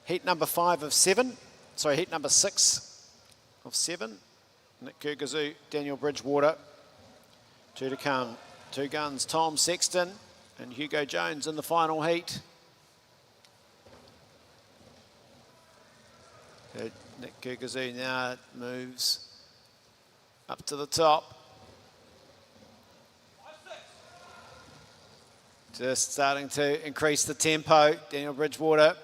[SPEAKER 1] Heat number 5 of 7. Sorry, heat number 6 of 7. Nick Kirkazoo, Daniel Bridgewater. 2 to come. 2 guns, Tom Sexton and Hugo Jones in the final heat. So Nick Kirkazoo now moves up to the top. Just starting to increase the tempo. Daniel Bridgewater.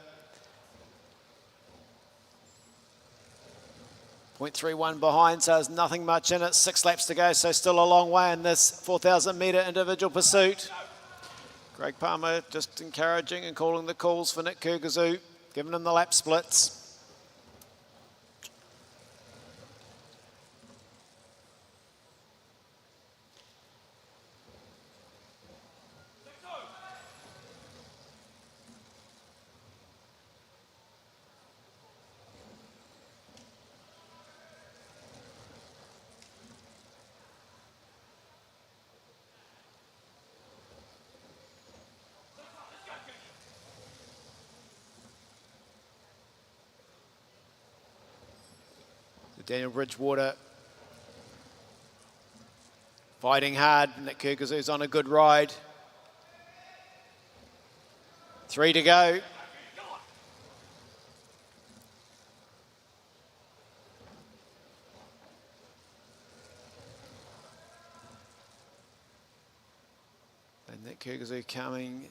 [SPEAKER 1] 0.31 behind, so there's nothing much in it. 6 laps to go, so still a long way in this 4,000 metre individual pursuit. Greg Palmer just encouraging and calling the calls for Nick Kirkazoo, giving him the lap splits. Daniel Bridgewater fighting hard. Nick Kirkazoo's on a good ride. 3 to go. Kyrgyzstan coming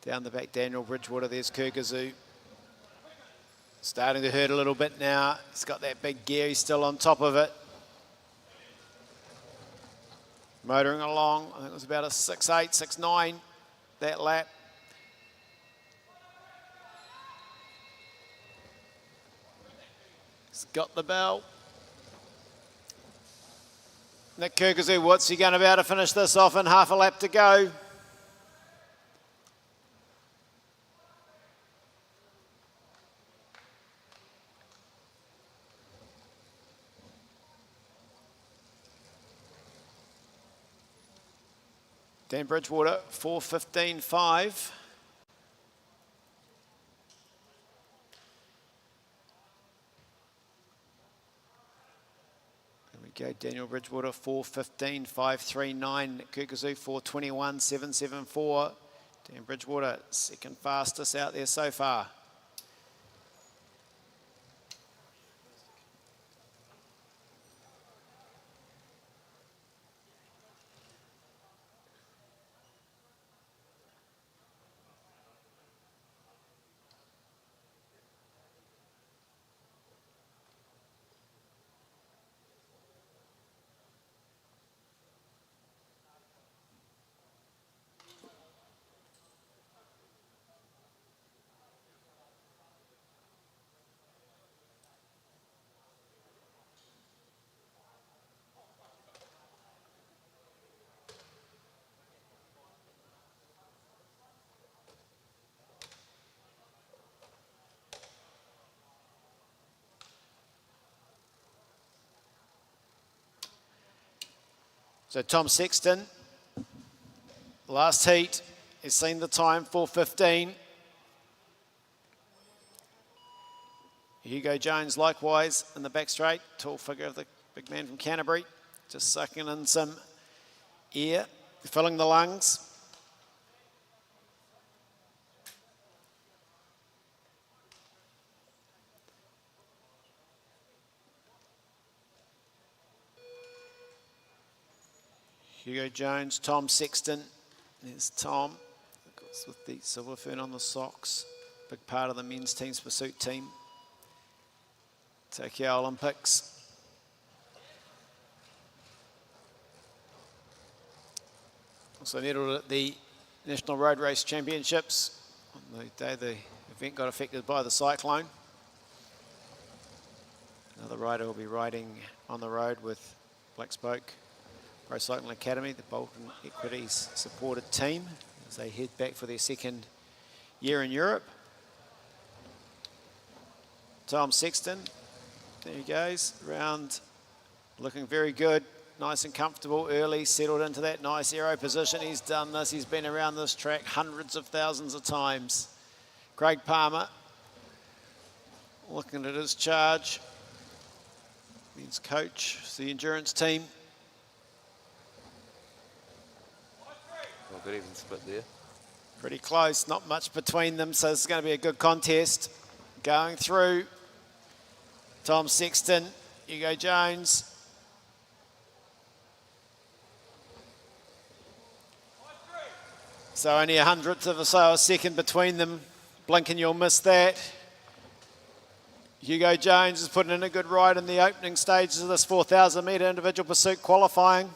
[SPEAKER 1] down the back. Daniel Bridgewater, there's Kyrgyzstan. Starting to hurt a little bit now. He's got that big gear, he's still on top of it. Motoring along, I think it was about a 6.8, 6.9 that lap. He's got the bell. Nick Kyrgyzstan, what's he going to be able to finish this off in half a lap to go? Dan Bridgewater, 4:15.5. There we go, Daniel Bridgewater, 4:15.539. Kyrgyzstan, 4:21.774. Dan Bridgewater, second fastest out there so far. So Tom Sexton, last heat, has seen the time, 4:15. Hugo Jones likewise in the back straight, tall figure of the big man from Canterbury, just sucking in some air, filling the lungs. Hugo Jones, Tom Sexton. There's Tom, of course, with the silver fern on the socks. Big part of the men's team's pursuit team. Tokyo Olympics. Also medalled at the National Road Race Championships on the day the event got affected by the cyclone. Another rider will be riding on the road with Black Spoke Para Cycling Academy, the Bolton Equities supported team, as they head back for their second year in Europe. Tom Sexton, there he goes, round looking very good, nice and comfortable early, settled into that nice aero position. He's done this, he's been around this track hundreds of thousands of times. Craig Palmer, looking at his charge, means coach, the endurance team.
[SPEAKER 2] Well, good even split there.
[SPEAKER 1] Pretty close, not much between them, so it's going to be a good contest. Going through, Tom Sexton, Hugo Jones. So only a hundredth of a second between them. Blink and you'll miss that. Hugo Jones is putting in a good ride in the opening stages of this 4,000 metre individual pursuit qualifying.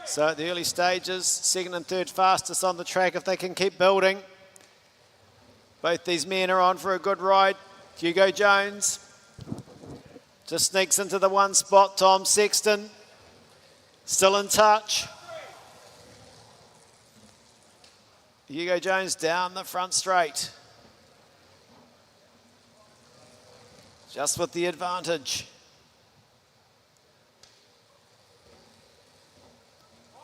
[SPEAKER 1] So at the early stages, second and third fastest on the track if they can keep building. Both these men are on for a good ride. Hugo Jones just sneaks into the one spot. Tom Sexton still in touch. Hugo Jones down the front straight. Just with the advantage.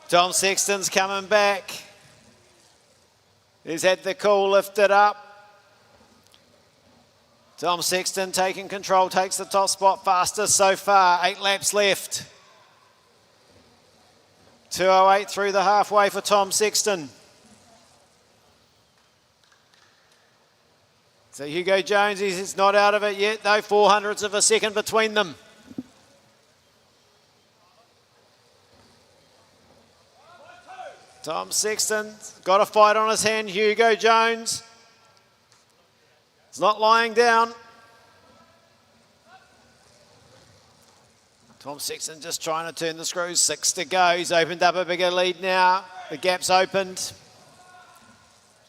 [SPEAKER 1] Tom Sexton's coming back. He's had the cool lifted up. Tom Sexton taking control, takes the top spot fastest so far. 8 laps left. 2:08 through the halfway for Tom Sexton. So Hugo Jones, he's not out of it yet though, 400ths of a second between them. Tom Sexton's got a fight on his hand. Hugo Jones is not lying down. Tom Sexton just trying to turn the screws. 6 to go. He's opened up a bigger lead now. The gap's opened.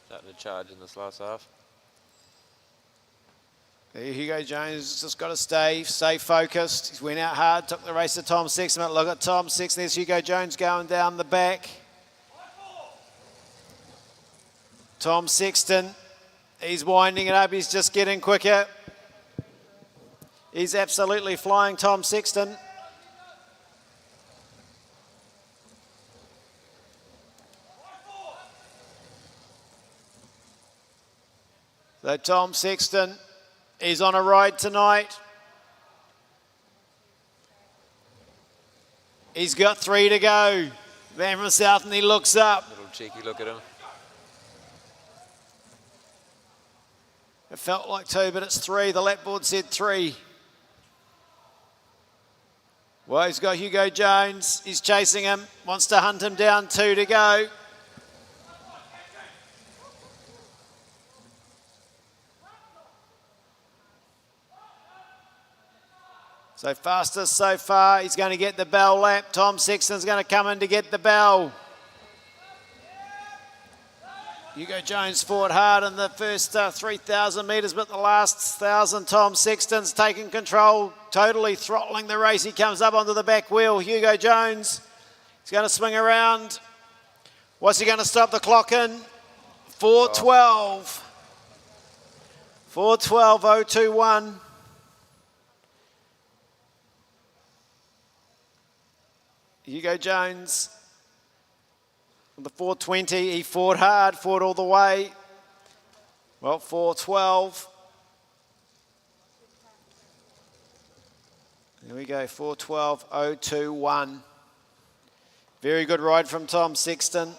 [SPEAKER 2] Starting to charge in this last half.
[SPEAKER 1] Hugo Jones just got to stay focused. He's went out hard, took the race to Tom Sexton. But look at Tom Sexton. There's Hugo Jones going down the back. Tom Sexton, he's winding it up. He's just getting quicker. He's absolutely flying, Tom Sexton. So Tom Sexton is on a ride tonight. He's got 3 to go. Man from South, and he looks up.
[SPEAKER 2] Little cheeky look at him.
[SPEAKER 1] It felt like 2, but it's 3. The lap board said 3. Well, he's got Hugo Jones. He's chasing him. Wants to hunt him down. 2 to go. So fastest so far. He's going to get the bell lap. Tom Sexton's going to come in to get the bell. Hugo Jones fought hard in the first 3,000 metres, but the last 1,000, Tom Sexton's taking control, totally throttling the race. He comes up onto the back wheel. Hugo Jones, he's going to swing around. What's he going to stop the clock in? 4:12. 4:12.021. Hugo Jones, on the 4:20, he fought hard, fought all the way. Well, 4:12. There we go, 4:12.021. Very good ride from Tom Sexton.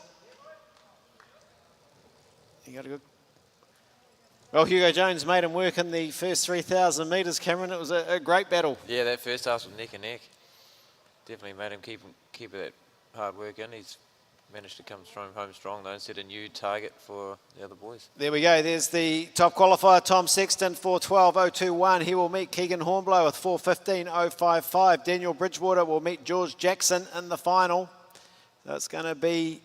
[SPEAKER 1] He got a good. Well, Hugo Jones made him work in the first 3,000 metres, Cameron. It was a great battle.
[SPEAKER 2] Yeah, that first half was neck and neck. Definitely made him keep that hard work in. He's managed to come home strong though and set a new target for the other boys.
[SPEAKER 1] There we go. There's the top qualifier, Tom Sexton, 4:12.021. He will meet Keegan Hornblow with 4:15.055. Daniel Bridgewater will meet George Jackson in the final. So it's going to be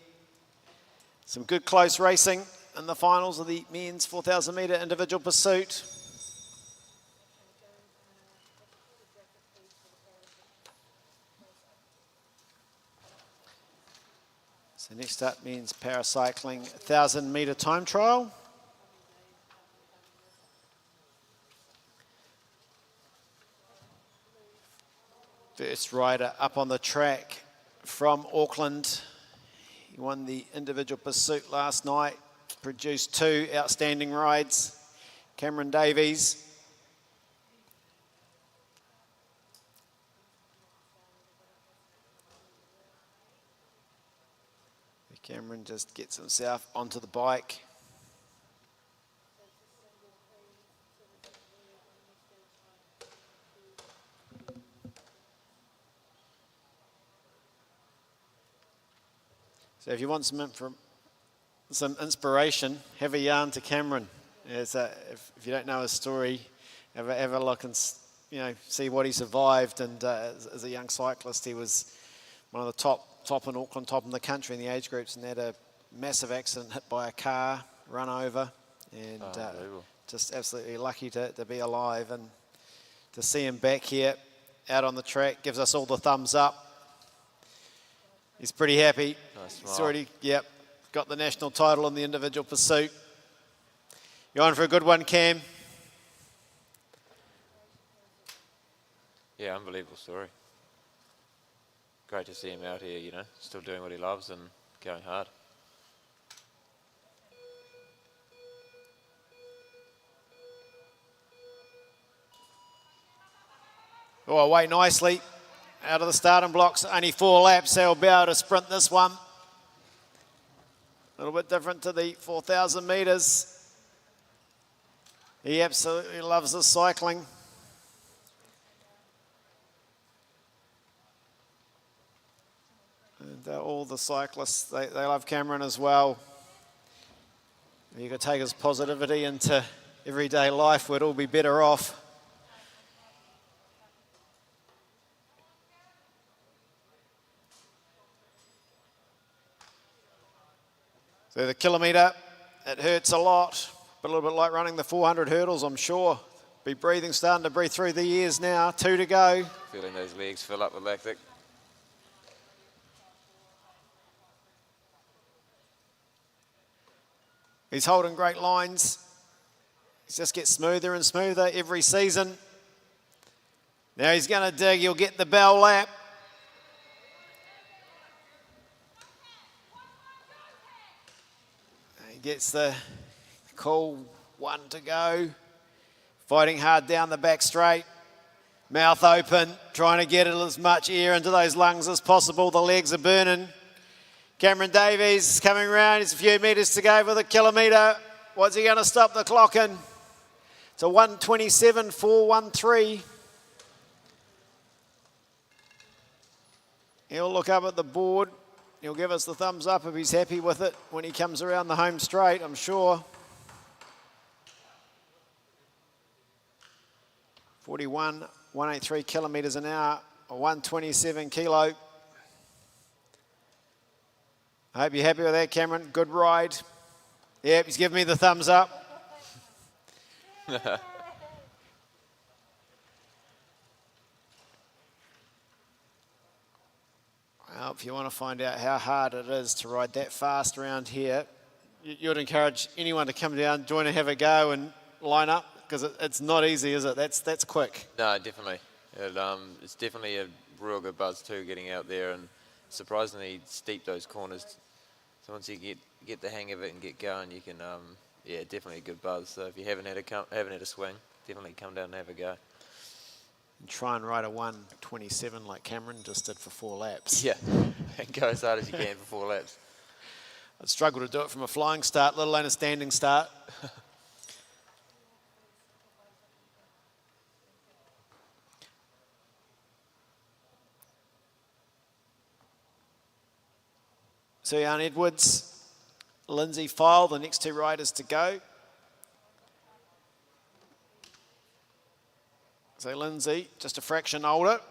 [SPEAKER 1] some good close racing in the finals of the men's 4,000 metre individual pursuit. So next up, men's paracycling 1,000 metre time trial. First rider up on the track from Auckland. He won the individual pursuit last night, produced 2 outstanding rides. Cameron Davies. Cameron just gets himself onto the bike. So if you want some inspiration, have a yarn to Cameron. If you don't know his story, have a look and see what he survived. And as a young cyclist, he was one of the top in Auckland, top in the country in the age groups, and had a massive accident, hit by a car, run over, and just absolutely lucky to be alive. And to see him back here out on the track gives us all the thumbs up. He's pretty happy.
[SPEAKER 2] Nice
[SPEAKER 1] He's already got the national title in the individual pursuit. You're on for a good one, Cam.
[SPEAKER 2] Yeah, unbelievable story. Great to see him out here, still doing what he loves and going hard.
[SPEAKER 1] Oh, away nicely. Out of the starting blocks, only 4 laps, so he'll be able to sprint this one. A little bit different to the 4,000 metres. He absolutely loves this cycling. And all the cyclists, they love Cameron as well. If you could take his positivity into everyday life, we'd all be better off. So the kilometre, it hurts a lot, but a little bit like running the 400 hurdles, I'm sure. Be breathing, starting to breathe through the ears now. 2 to go.
[SPEAKER 2] Feeling those legs fill up with lactic.
[SPEAKER 1] He's holding great lines. He just gets smoother and smoother every season. Now he's going to dig. He'll get the bell lap. He gets the cool 1 to go. Fighting hard down the back straight. Mouth open, trying to get as much air into those lungs as possible. The legs are burning. Cameron Davies coming round. He's a few metres to go for the kilometre. What's he going to stop the clock in? It's a 1:27.413. He'll look up at the board. He'll give us the thumbs up if he's happy with it when he comes around the home straight, I'm sure. 41.183 kilometres an hour, or 127 kilo. I hope you're happy with that, Cameron. Good ride. Yep, he's giving me the thumbs up. Well, if you want to find out how hard it is to ride that fast around here, you'd encourage anyone to come down, join and have a go and line up, because it's not easy, is it? That's quick.
[SPEAKER 2] No, definitely. It's definitely a real good buzz too, getting out there, and surprisingly steep those corners. So once you get the hang of it and get going, you can, yeah, definitely a good buzz. So if you haven't had a swing, definitely come down and have a go.
[SPEAKER 1] And try and ride a 1:27 like Cameron just did for 4 laps.
[SPEAKER 2] Yeah, and go as hard as you can for 4 laps.
[SPEAKER 1] I'd struggle to do it from a flying start, let alone a standing start. So Jan Edwards, Lindsay File, the next 2 riders to go. So Lindsay, just a fraction older,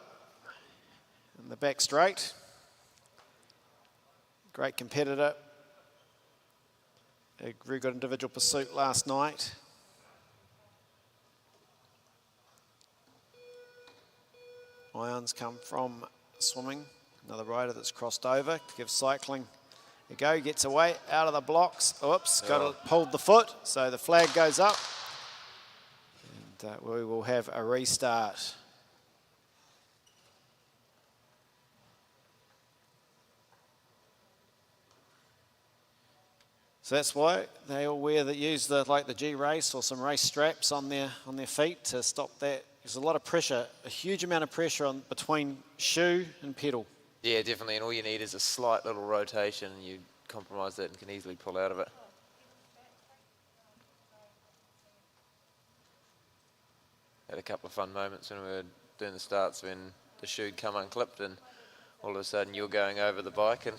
[SPEAKER 1] in the back straight. Great competitor. A very good individual pursuit last night. Ions come from swimming. Another rider that's crossed over to give cycling a go. Gets away out of the blocks. Oops, pulled the foot. So the flag goes up. And we will have a restart. So that's why they all use the G race or some race straps on their feet to stop that. There's a lot of pressure, a huge amount of pressure between shoe and pedal.
[SPEAKER 2] Yeah, definitely, and all you need is a slight little rotation and you compromise that and can easily pull out of it. Had a couple of fun moments when we were doing the starts when the shoe'd come unclipped and all of a sudden you're going over the bike and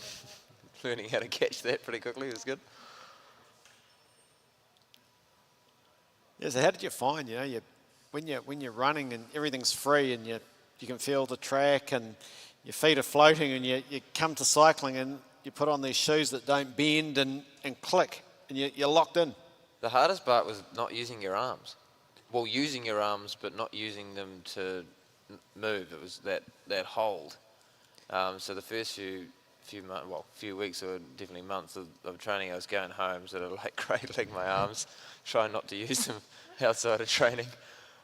[SPEAKER 2] learning how to catch that pretty quickly was good.
[SPEAKER 1] Yeah, so how did you find, when you're running and everything's free and you can feel the track and your feet are floating and you come to cycling and you put on these shoes that don't bend and click and you're locked in?
[SPEAKER 2] The hardest part was not using your arms. Well, using your arms, but not using them to move. It was that hold. So the first few weeks or definitely months of training, I was going home sort of like cradling my arms, trying not to use them outside of training.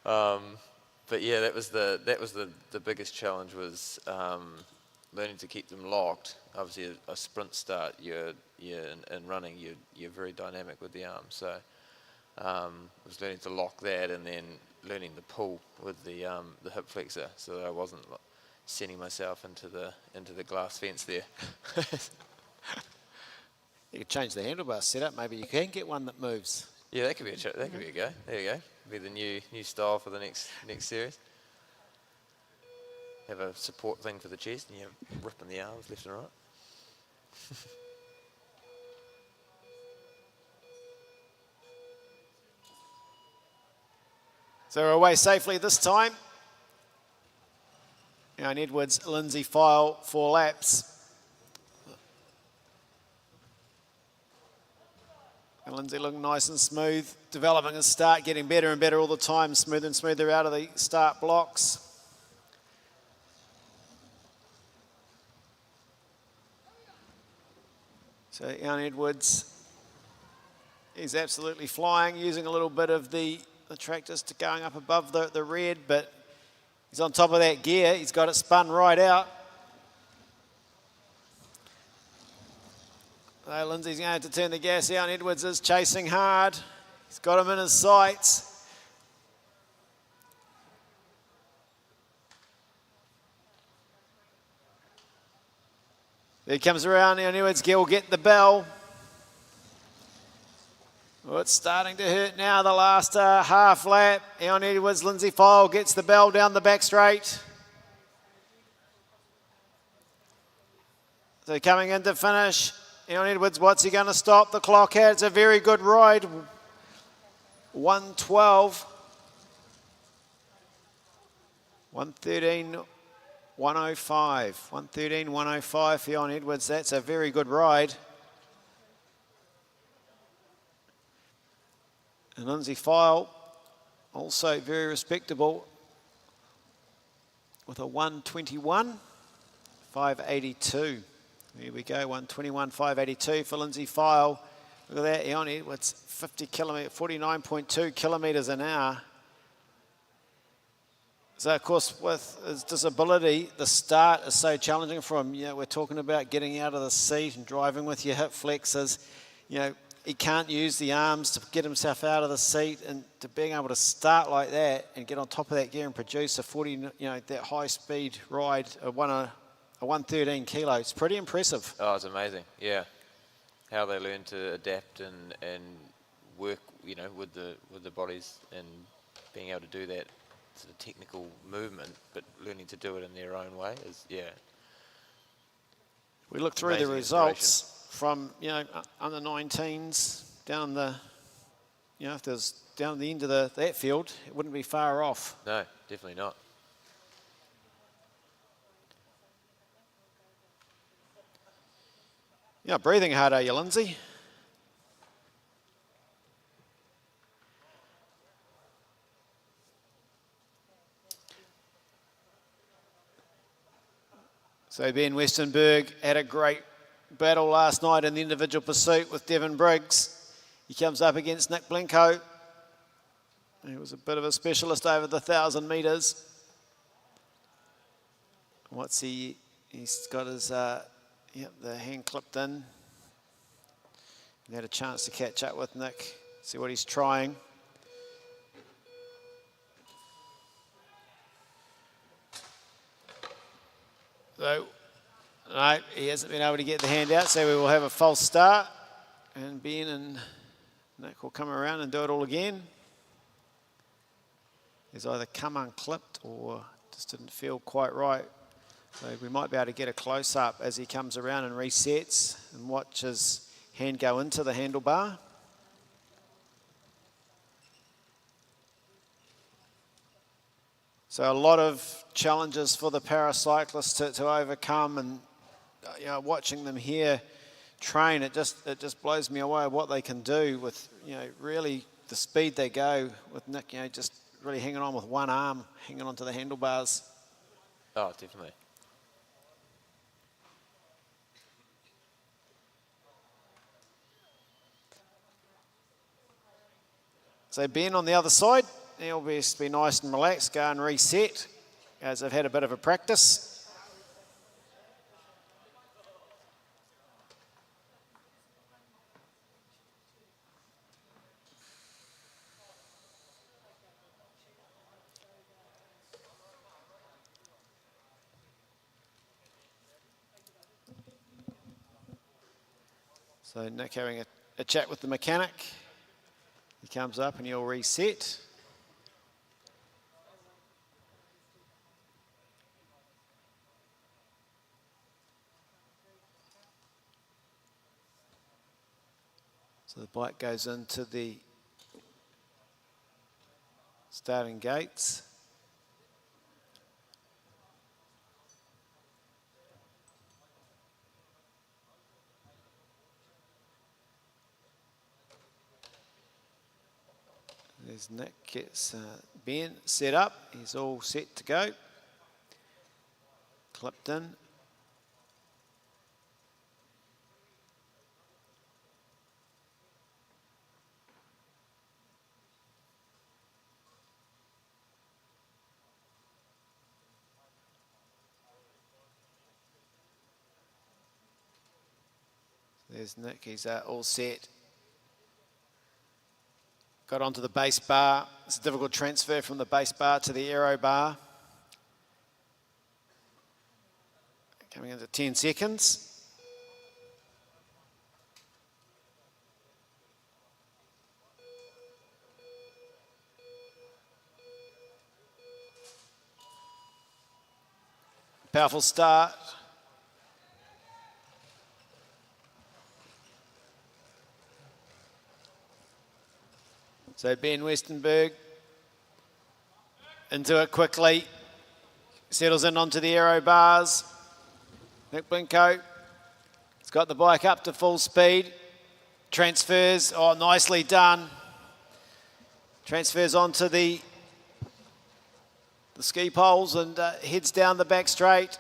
[SPEAKER 2] But yeah, that was the biggest challenge was learning to keep them locked. Obviously, a sprint start, in running, you're very dynamic with the arms. So I was learning to lock that, and then learning to pull with the hip flexor, so that I wasn't sending myself into the glass fence there.
[SPEAKER 1] You could change the handlebar setup. Maybe you can get one that moves.
[SPEAKER 2] Yeah, that could be a go. There you go. Be the new style for the next series. Have a support thing for the chest, and you're ripping the arms left and right.
[SPEAKER 1] So we're away safely this time. And Edwards, Lindsay File, 4 laps. And Lindsay looking nice and smooth, developing a start, getting better and better all the time, smoother and smoother out of the start blocks. So Ian Edwards, he's absolutely flying, using a little bit of the track just to going up above the red, but he's on top of that gear. He's got it spun right out. So Lindsay's going to have to turn the gas out. Edwards is chasing hard. He's got him in his sights. There he comes around. Ian Edwards will get the bell. Oh, it's starting to hurt now, the last half lap. Ian Edwards, Lindsay File gets the bell down the back straight. So coming into finish, Ian Edwards, what's he going to stop the clock at? It's a very good ride. 1:12. 1:13, 1:05. 1:13, 1:05 for Ian Edwards. That's a very good ride. And Lindsay File, also very respectable, with a 1:21, 5:82. There we go, 1:21, 5:82 for Lindsay File. Look at that, Ian Edwards, 49.2 kilometres an hour. So, of course, with his disability, the start is so challenging for him. You know, we're talking about getting out of the seat and driving with your hip flexors. You know, he can't use the arms to get himself out of the seat, and to being able to start like that and get on top of that gear and produce a 40, you know, that high speed ride, a 113 kilo, it's pretty impressive.
[SPEAKER 2] Oh, it's amazing. Yeah, how they learn to adapt and work, you know, with the bodies, and being able to do that sort of technical movement, but learning to do it in their own way is, yeah.
[SPEAKER 1] We look through the results from, you know, under 19s down the, you know, if there's down the end of that field, it wouldn't be far off.
[SPEAKER 2] No, definitely not.
[SPEAKER 1] You're not breathing hard, are you, Lindsay? So Ben Westenberg had a great battle last night in the individual pursuit with Devon Briggs. He comes up against Nick Blinko. He was a bit of a specialist over the 1,000 metres. He's got his, the hand clipped in. He had a chance to catch up with Nick, see what he's trying. So, no, he hasn't been able to get the hand out, so we will have a false start. And Ben and Nick will come around and do it all again. He's either come unclipped or just didn't feel quite right. So we might be able to get a close-up as he comes around and resets and watch his hand go into the handlebar. So a lot of challenges for the para cyclists to overcome, and you know, watching them here train, it just blows me away what they can do with, you know, really the speed they go with Nick, you know, just really hanging on with one arm, hanging onto the handlebars.
[SPEAKER 2] Oh, definitely.
[SPEAKER 1] So Ben on the other side, he'll be nice and relaxed, go and reset as they've had a bit of a practice. So Nick having a chat with the mechanic. He comes up and he'll reset. So the bike goes into the starting gates. There's Nick, gets Ben set up. He's all set to go. Clipped in. There's Nick, he's all set. Got onto the base bar. It's a difficult transfer from the base bar to the aero bar. Coming into 10 seconds. Powerful start. So Ben Westenberg into it quickly, settles in onto the aero bars. Nick Blinko, he's got the bike up to full speed, transfers, oh nicely done. Transfers onto the ski poles and heads down the back straight.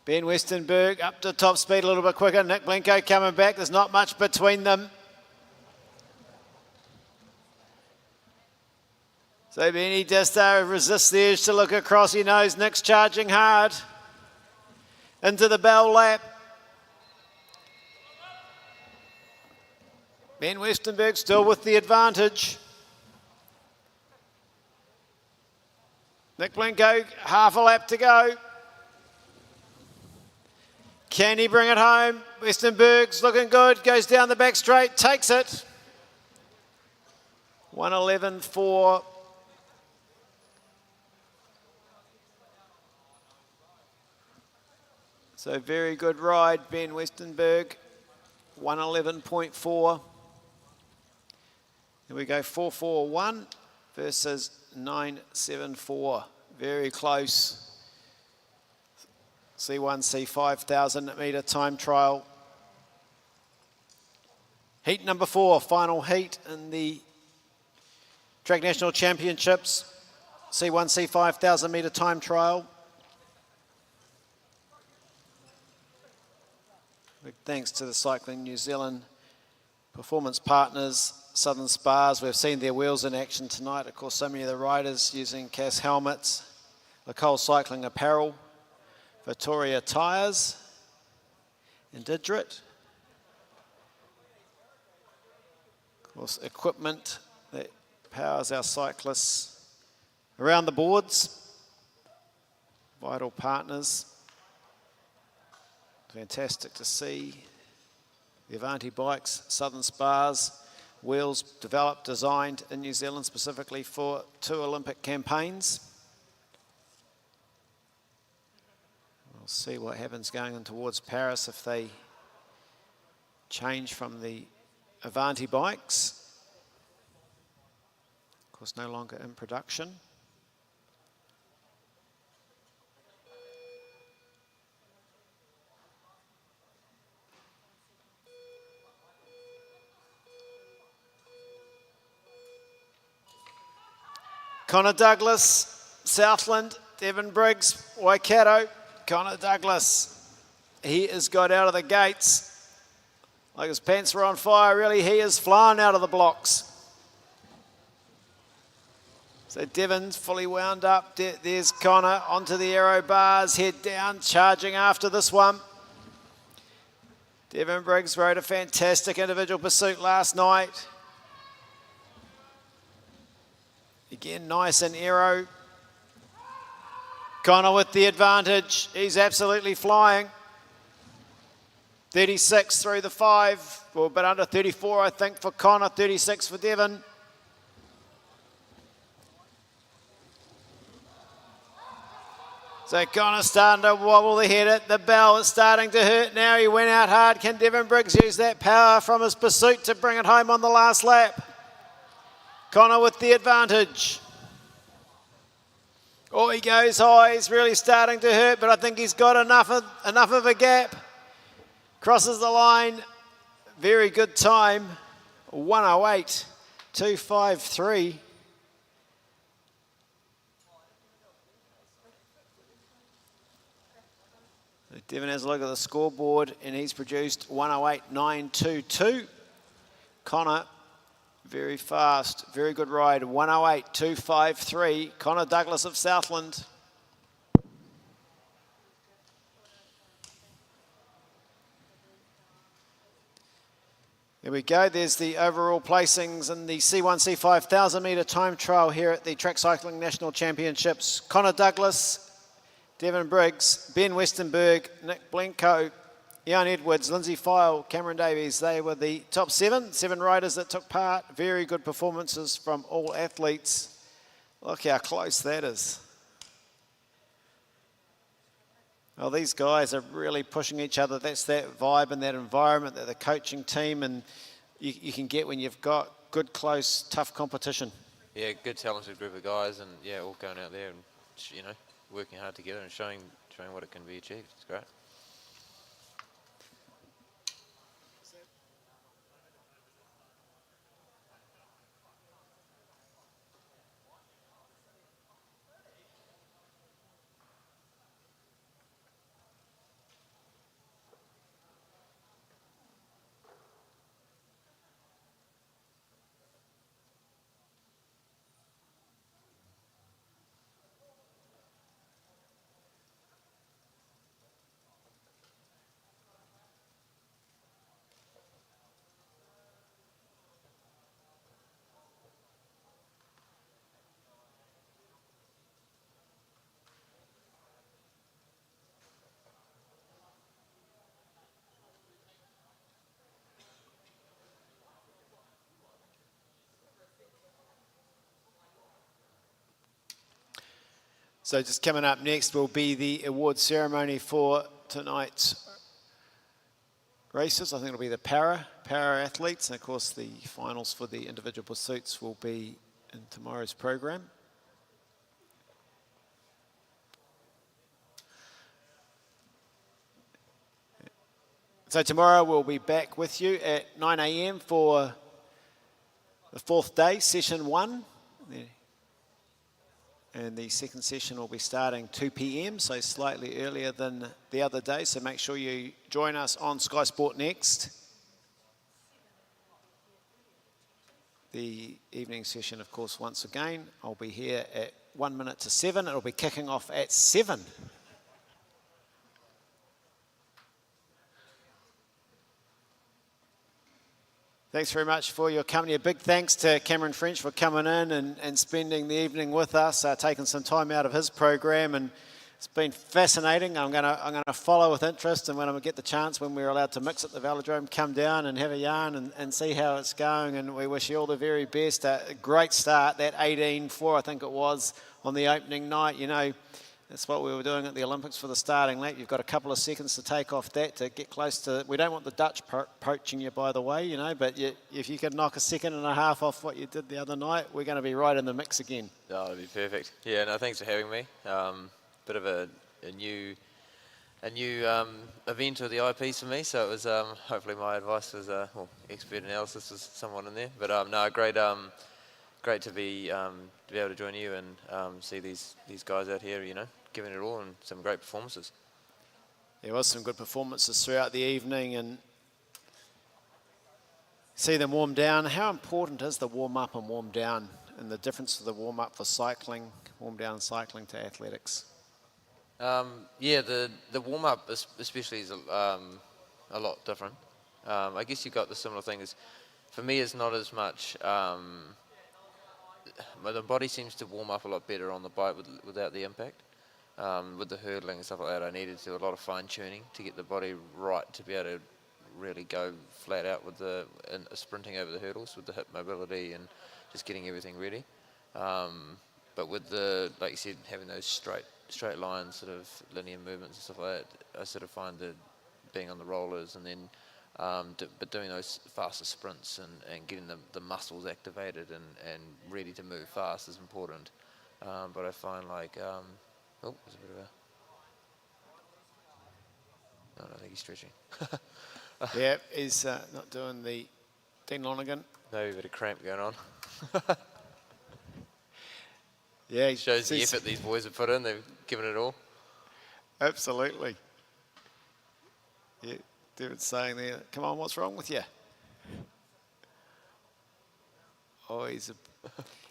[SPEAKER 1] Ben Westenberg up to top speed a little bit quicker. Nick Blinko coming back. There's not much between them. So Benny just resists the urge to look across. He knows Nick's charging hard. Into the bell lap. Ben Westenberg still with the advantage. Nick Blinko, half a lap to go. Can he bring it home? Westenberg's looking good, goes down the back straight, takes it. 1:11.4. So very good ride, Ben Westenberg. 1:11.4. Here we go, 4:41 versus 9:74. Very close. C1C 5,000 metre time trial. Heat number 4, final heat in the Track National Championships. C1C 5,000 metre time trial. Big thanks to the Cycling New Zealand performance partners, Southern Spars. We've seen their wheels in action tonight. Of course, so many of the riders using CAS helmets. Lacole Cycling Apparel. Vittoria Tyres and Didrit. Of course, equipment that powers our cyclists around the boards. Vital partners. Fantastic to see the Avanti bikes, Southern Spars, wheels developed, designed in New Zealand specifically for 2 Olympic campaigns. See what happens going on towards Paris if they change from the Avanti bikes. Of course, no longer in production. Connor Douglas, Southland, Devon Briggs, Waikato. Connor Douglas, he has got out of the gates like his pants were on fire. Really, he is flying out of the blocks. So Devon's fully wound up. There's Connor onto the aero bars, head down, charging after this one. Devon Briggs rode a fantastic individual pursuit last night. Again, nice and aero. Connor with the advantage. He's absolutely flying. 36 through the 5, or a bit under 34, I think, for Connor, 36 for Devon. So Connor's starting to wobble the head at the bell. It's starting to hurt now. He went out hard. Can Devon Briggs use that power from his pursuit to bring it home on the last lap? Connor with the advantage. Oh, he goes high. He's really starting to hurt, but I think he's got enough of a gap. Crosses the line. Very good time. 108.253. Devon has a look at the scoreboard and he's produced 108.922. Connor, very fast, very good ride, 108.253. Connor Douglas of Southland. There we go, there's the overall placings in the C1, C5 1,000 metre time trial here at the Track Cycling National Championships. Connor Douglas, Devon Briggs, Ben Westenberg, Nick Blenko, Ian Edwards, Lindsay File, Cameron Davies. They were the top seven riders that took part. Very good performances from all athletes. Look how close that is. Well, these guys are really pushing each other. That's that vibe and that environment that the coaching team and you can get when you've got good, close, tough competition.
[SPEAKER 2] Yeah, good, talented group of guys, and yeah, all going out there and, you know, working hard together and showing what it can be achieved. It's great.
[SPEAKER 1] So just coming up next will be the award ceremony for tonight's races. I think it'll be the para athletes, and of course the finals for the individual pursuits will be in tomorrow's program. So tomorrow we'll be back with you at 9 a.m. for the fourth day, session 1. And the second session will be starting 2 p.m, so slightly earlier than the other day. So make sure you join us on skysportnext. The evening session, of course, once again, I'll be here at 1 minute to 7. It'll be kicking off at 7. Thanks very much for your company. A big thanks to Cameron French for coming in and spending the evening with us, taking some time out of his program, and it's been fascinating. I'm gonna follow with interest, and when I get the chance, when we're allowed to mix at the velodrome, come down and have a yarn and see how it's going. And we wish you all the very best. A great start, that 18.4 I think it was on the opening night. You know, that's what we were doing at the Olympics for the starting lap. You've got a couple of seconds to take off that to get close to... We don't want the Dutch poaching you, by the way, you know, but if you could knock a second and a half off what you did the other night, we're going to be right in the mix again.
[SPEAKER 2] Oh, that'd be perfect. Yeah, no, thanks for having me. Bit of a new event with the eyepiece for me, so it was hopefully my advice was, well, expert analysis was someone in there, but no, great to be able to join you and see these guys out here, you know, giving it all, and some great performances.
[SPEAKER 1] There was some good performances throughout the evening, and see them warm down. How important is the warm up and warm down, and the difference of the warm up for cycling, warm down cycling to athletics?
[SPEAKER 2] Yeah, the warm up especially is a lot different. I guess you've got the similar things. For me, it's not as much. The body seems to warm up a lot better on the bike without the impact. With the hurdling and stuff like that, I needed to do a lot of fine tuning to get the body right to be able to really go flat out with sprinting over the hurdles with the hip mobility and just getting everything ready. But with like you said, having those straight straight line sort of linear movements and stuff like that. I sort of find that being on the rollers and then but doing those faster sprints and getting the muscles activated and ready to move fast is important. But I find like, oh, there's a bit of a, no, I think he's stretching.
[SPEAKER 1] Yeah, he's not doing the Dean Lonergan.
[SPEAKER 2] Maybe a bit of cramp going on.
[SPEAKER 1] Yeah,
[SPEAKER 2] Shows the effort these boys have put in. They've given it all.
[SPEAKER 1] Absolutely. Yeah, David's saying there, come on, what's wrong with you? Oh,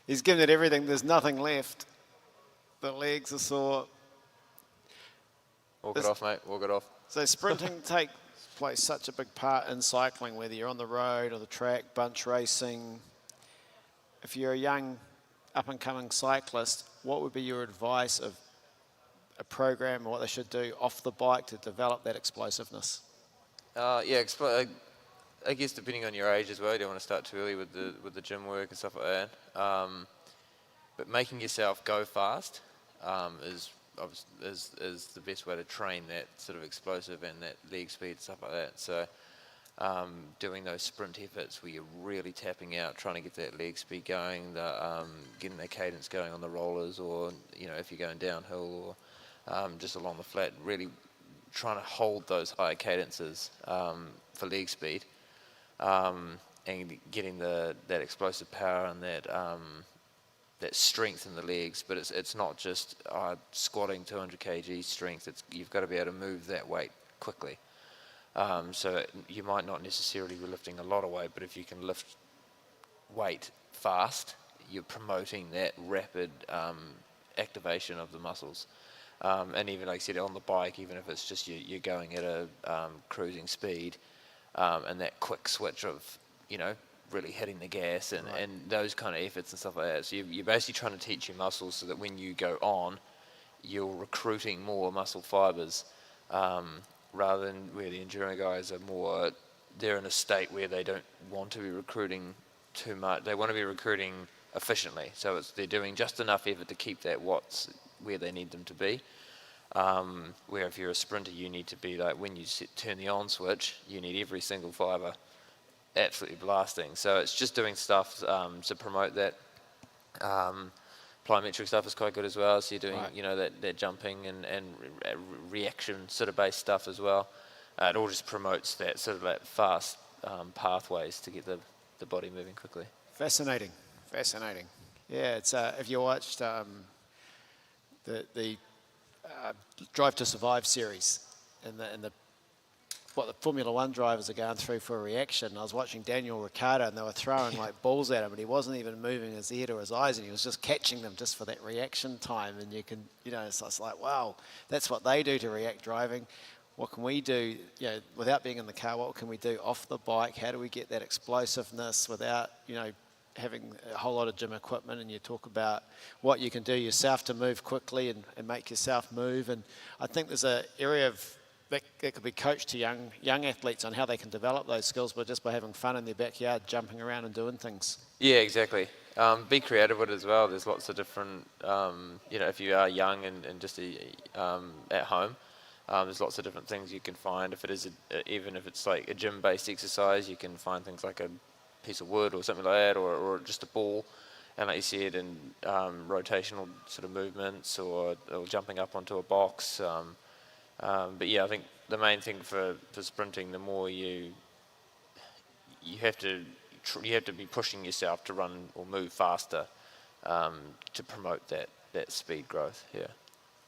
[SPEAKER 1] he's given it everything. There's nothing left. The legs are sore.
[SPEAKER 2] Walk it off, mate. Walk it off.
[SPEAKER 1] So sprinting plays such a big part in cycling, whether you're on the road or the track, bunch racing. If you're a young, up-and-coming cyclist, what would be your advice of a program or what they should do off the bike to develop that explosiveness?
[SPEAKER 2] Yeah, I guess depending on your age as well, you don't want to start too early with the gym work and stuff like that. But making yourself go fast is the best way to train that sort of explosive and that leg speed and stuff like that. So doing those sprint efforts where you're really tapping out, trying to get that leg speed going, getting that cadence going on the rollers, or if you're going downhill or just along the flat, really trying to hold those higher cadences for leg speed, and getting that explosive power and that strength in the legs. But it's not just squatting 200 kg strength. You've got to be able to move that weight quickly. So you might not necessarily be lifting a lot of weight, but if you can lift weight fast, you're promoting that rapid activation of the muscles. And even, like I said, on the bike, even if it's just you're going at a cruising speed, and that quick switch of, really hitting the gas and those kind of efforts and stuff like that. So you're basically trying to teach your muscles so that when you go on, you're recruiting more muscle fibers, rather than where the enduro guys are more, they're in a state where they don't want to be recruiting too much. They want to be recruiting efficiently. So they're doing just enough effort to keep that watts where they need them to be. Where if you're a sprinter, you need to be like, when you turn the on switch, you need every single fiber absolutely blasting. So it's just doing stuff to promote that. Plyometric stuff is quite good as well. So you're doing, that jumping and reaction sort of based stuff as well. It all just promotes that sort of that fast pathways to get the body moving quickly.
[SPEAKER 1] Fascinating. Yeah, it's if you watched the Drive to Survive series and what the Formula One drivers are going through for a reaction. I was watching Daniel Ricciardo and they were throwing like balls at him and he wasn't even moving his ear to his eyes and he was just catching them just for that reaction time. And you can, so it's like, wow, that's what they do to react driving. What can we do, without being in the car? What can we do off the bike? How do we get that explosiveness without, having a whole lot of gym equipment? And you talk about what you can do yourself to move quickly and make yourself move. And I think there's an area of that could be coached to young athletes on how they can develop those skills, but just by having fun in their backyard, jumping around and doing things.
[SPEAKER 2] Yeah, exactly. Be creative with it as well. There's lots of different, if you are young and just at home, there's lots of different things you can find. If it is, even if it's like a gym-based exercise, you can find things like a piece of wood or something like that, or just a ball. And like you said, in rotational sort of movements or jumping up onto a box. But yeah, I think the main thing for sprinting, the more you have to be pushing yourself to run or move faster to promote that speed growth. Yeah.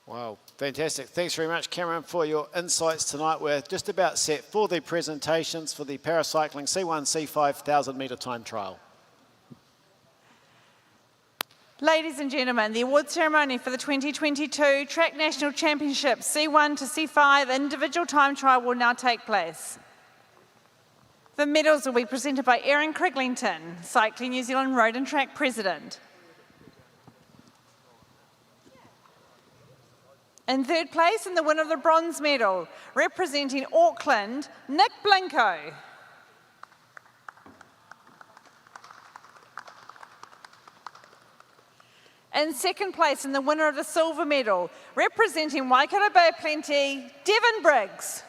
[SPEAKER 1] Wow, fantastic. Thanks very much, Cameron, for your insights tonight. We're just about set for the presentations for the Para Cycling C1, C5 1,000-metre time trial.
[SPEAKER 3] Ladies and gentlemen, the award ceremony for the 2022 Track National Championship C1 to C5 individual time trial will now take place. The medals will be presented by Erin Criglington, Cycling New Zealand Road and Track President. In third place, and the winner of the bronze medal, representing Auckland, Nick Blinko. In second place, and the winner of the silver medal, representing Waikato Bay Plenty, Devon Briggs.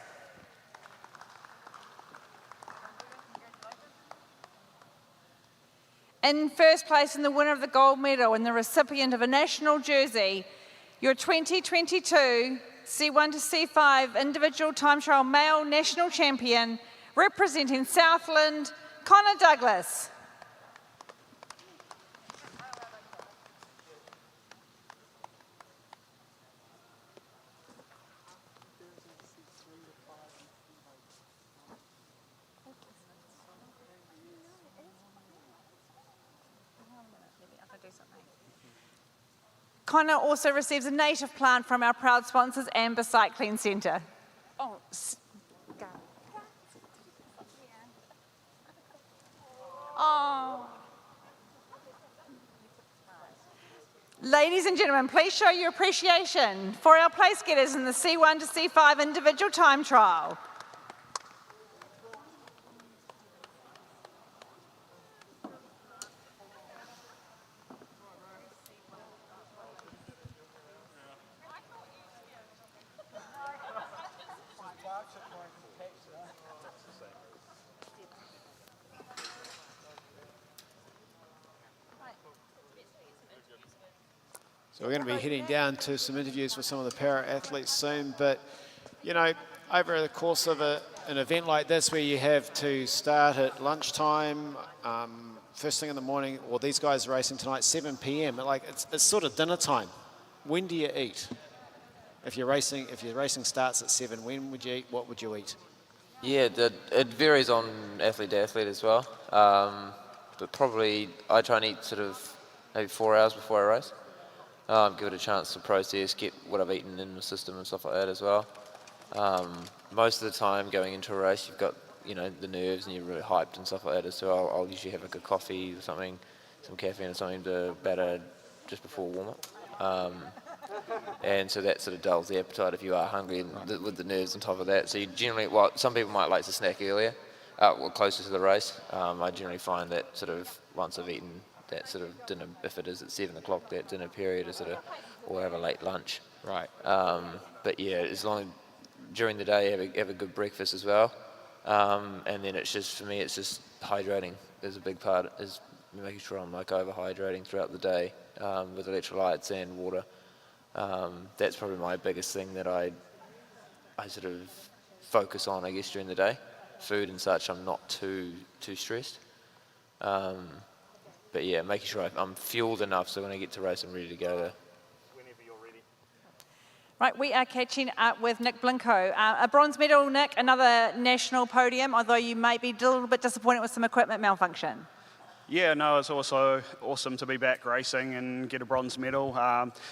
[SPEAKER 3] In first place, and the winner of the gold medal, and the recipient of a national jersey, your 2022 C1 to C5 individual time trial male national champion, representing Southland, Connor Douglas. Connor also receives a native plant from our proud sponsors, Amber Cycling Centre. Oh, go. Oh. Ladies and gentlemen, please show your appreciation for our place getters in the C1 to C5 individual time trial.
[SPEAKER 1] So we're going to be heading down to some interviews with some of the para athletes soon, but you know, over the course of an event like this where you have to start at lunchtime, first thing in the morning, well, these guys are racing tonight 7 p.m. Like it's sort of dinner time. When do you eat? If your racing starts at 7, when would you eat? What would you eat?
[SPEAKER 2] Yeah, it varies on athlete to athlete as well. But probably I try and eat sort of maybe 4 hours before I race. Give it a chance to process, get what I've eaten in the system and stuff like that as well. Most of the time going into a race, you've got, you know, the nerves and you're really hyped and stuff like that. So I'll usually have like a coffee or something, some caffeine or something to batter just before warm-up. And so that sort of dulls the appetite if you are hungry and with the nerves on top of that. So you generally, well, some people might like to snack earlier, closer to the race. I generally find that sort of once I've eaten that sort of dinner, if it is at 7 o'clock, that dinner period is sort of, or have a late lunch.
[SPEAKER 4] Right.
[SPEAKER 2] But yeah, as long as during the day have a good breakfast as well. And then it's just, for me, it's just hydrating. There's a big part, is making sure I'm like overhydrating throughout the day with electrolytes and water. That's probably my biggest thing that I sort of focus on, I guess, during the day. Food and such, I'm not too stressed. But yeah, making sure I'm fueled enough so when I get to race, I'm ready to go there.
[SPEAKER 4] Whenever you're ready.
[SPEAKER 3] Right, we are catching up with Nick Blinko. A bronze medal, Nick, another national podium, although you may be a little bit disappointed with some equipment malfunction.
[SPEAKER 4] Yeah, no, it's also awesome to be back racing and get a bronze medal.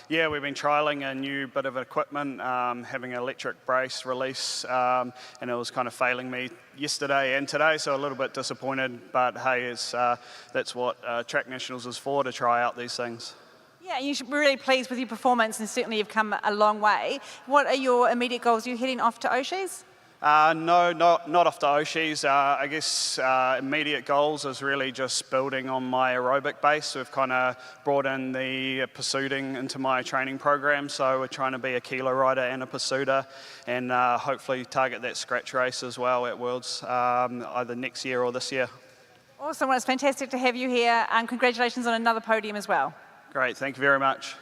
[SPEAKER 4] Yeah, we've been trialling a new bit of equipment, having an electric brace release, and it was kind of failing me yesterday and today, so a little bit disappointed, but hey, it's, that's what Track Nationals is for, to try out these things.
[SPEAKER 3] Yeah, you should be really pleased with your performance, and certainly you've come a long way. What are your immediate goals? Are you heading off to O'Shea's?
[SPEAKER 4] No, not off the O'Shea's. I guess immediate goals is really just building on my aerobic base. We've kind of brought in the pursuiting into my training program, so we're trying to be a kilo rider and a pursuiter, and hopefully target that scratch race as well at Worlds, either next year or this year.
[SPEAKER 3] Awesome, well, it's fantastic to have you here, and congratulations on another podium as well.
[SPEAKER 4] Great, thank you very much.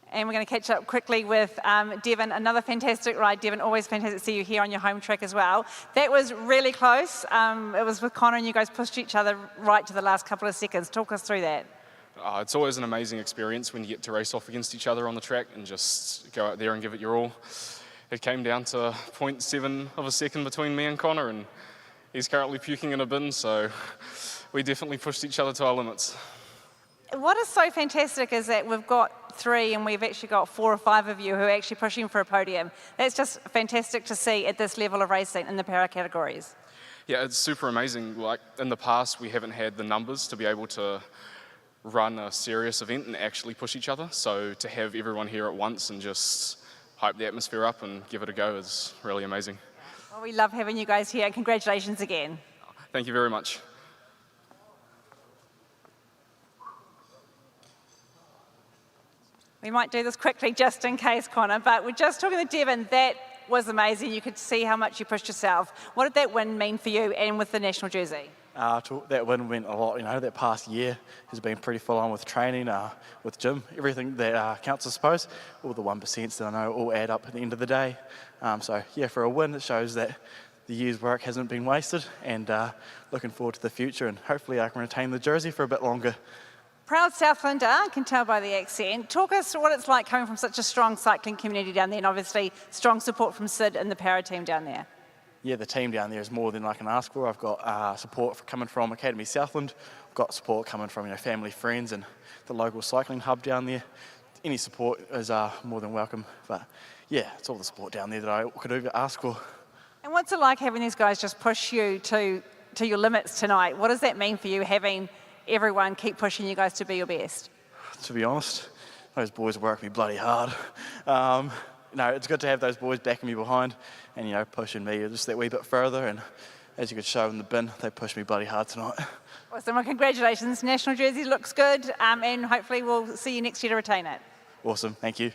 [SPEAKER 3] And we're going to catch up quickly with Devon. Another fantastic ride. Devon, always fantastic to see you here on your home track as well. That was really close. It was with Connor, and you guys pushed each other right to the last couple of seconds. Talk us through that.
[SPEAKER 5] It's always an amazing experience when you get to race off against each other on the track and just go out there and give it your all. It came down to 0.7 of a second between me and Connor, and he's currently puking in a bin, so we definitely pushed each other to our limits.
[SPEAKER 3] What is so fantastic is that we've got 3 and we've actually got 4 or 5 of you who are actually pushing for a podium. That's just fantastic to see at this level of racing in the para categories.
[SPEAKER 5] Yeah, it's super amazing. Like in the past, we haven't had the numbers to be able to run a serious event and actually push each other. So to have everyone here at once and just hype the atmosphere up and give it a go is really amazing.
[SPEAKER 3] Well, we love having you guys here, and congratulations again.
[SPEAKER 5] Thank you very much.
[SPEAKER 3] We might do this quickly just in case, Connor, but we're just talking to Devon. That was amazing. You could see how much you pushed yourself. What did that win mean for you and with the national jersey?
[SPEAKER 6] That win meant a lot. That past year has been pretty full on with training, with gym, everything that counts, I suppose. All the 1% that I know all add up at the end of the day. So yeah, for a win, it shows that the year's work hasn't been wasted, and looking forward to the future, and hopefully I can retain the jersey for a bit longer.
[SPEAKER 3] Proud Southlander, I can tell by the accent. Talk us what it's like coming from such a strong cycling community down there, and obviously strong support from Sid and the Para team down there.
[SPEAKER 6] Yeah, the team down there is more than I can ask for. I've got support coming from Academy Southland. I've got support coming from family, friends, and the local cycling hub down there. Any support is more than welcome. But yeah, it's all the support down there that I could ask for.
[SPEAKER 3] And what's it like having these guys just push you to your limits tonight? What does that mean for you, having everyone keep pushing you guys to be your best?
[SPEAKER 6] To be honest, those boys work me bloody hard. It's good to have those boys backing me behind and, pushing me just that wee bit further. And as you could show in the bin, they pushed me bloody hard tonight.
[SPEAKER 3] Awesome. Well, congratulations. National jersey looks good, and hopefully we'll see you next year to retain it.
[SPEAKER 6] Awesome. Thank you.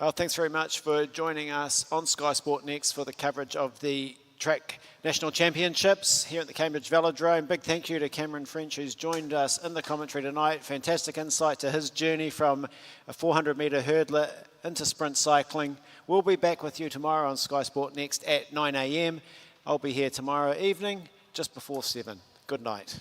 [SPEAKER 1] Well, thanks very much for joining us on Sky Sport Next for the coverage of the Track National Championships here at the Cambridge Velodrome. Big thank you to Cameron French, who's joined us in the commentary tonight. Fantastic insight to his journey from a 400-metre hurdler into sprint cycling. We'll be back with you tomorrow on Sky Sport Next at 9 a.m. I'll be here tomorrow evening, just before 7. Good night.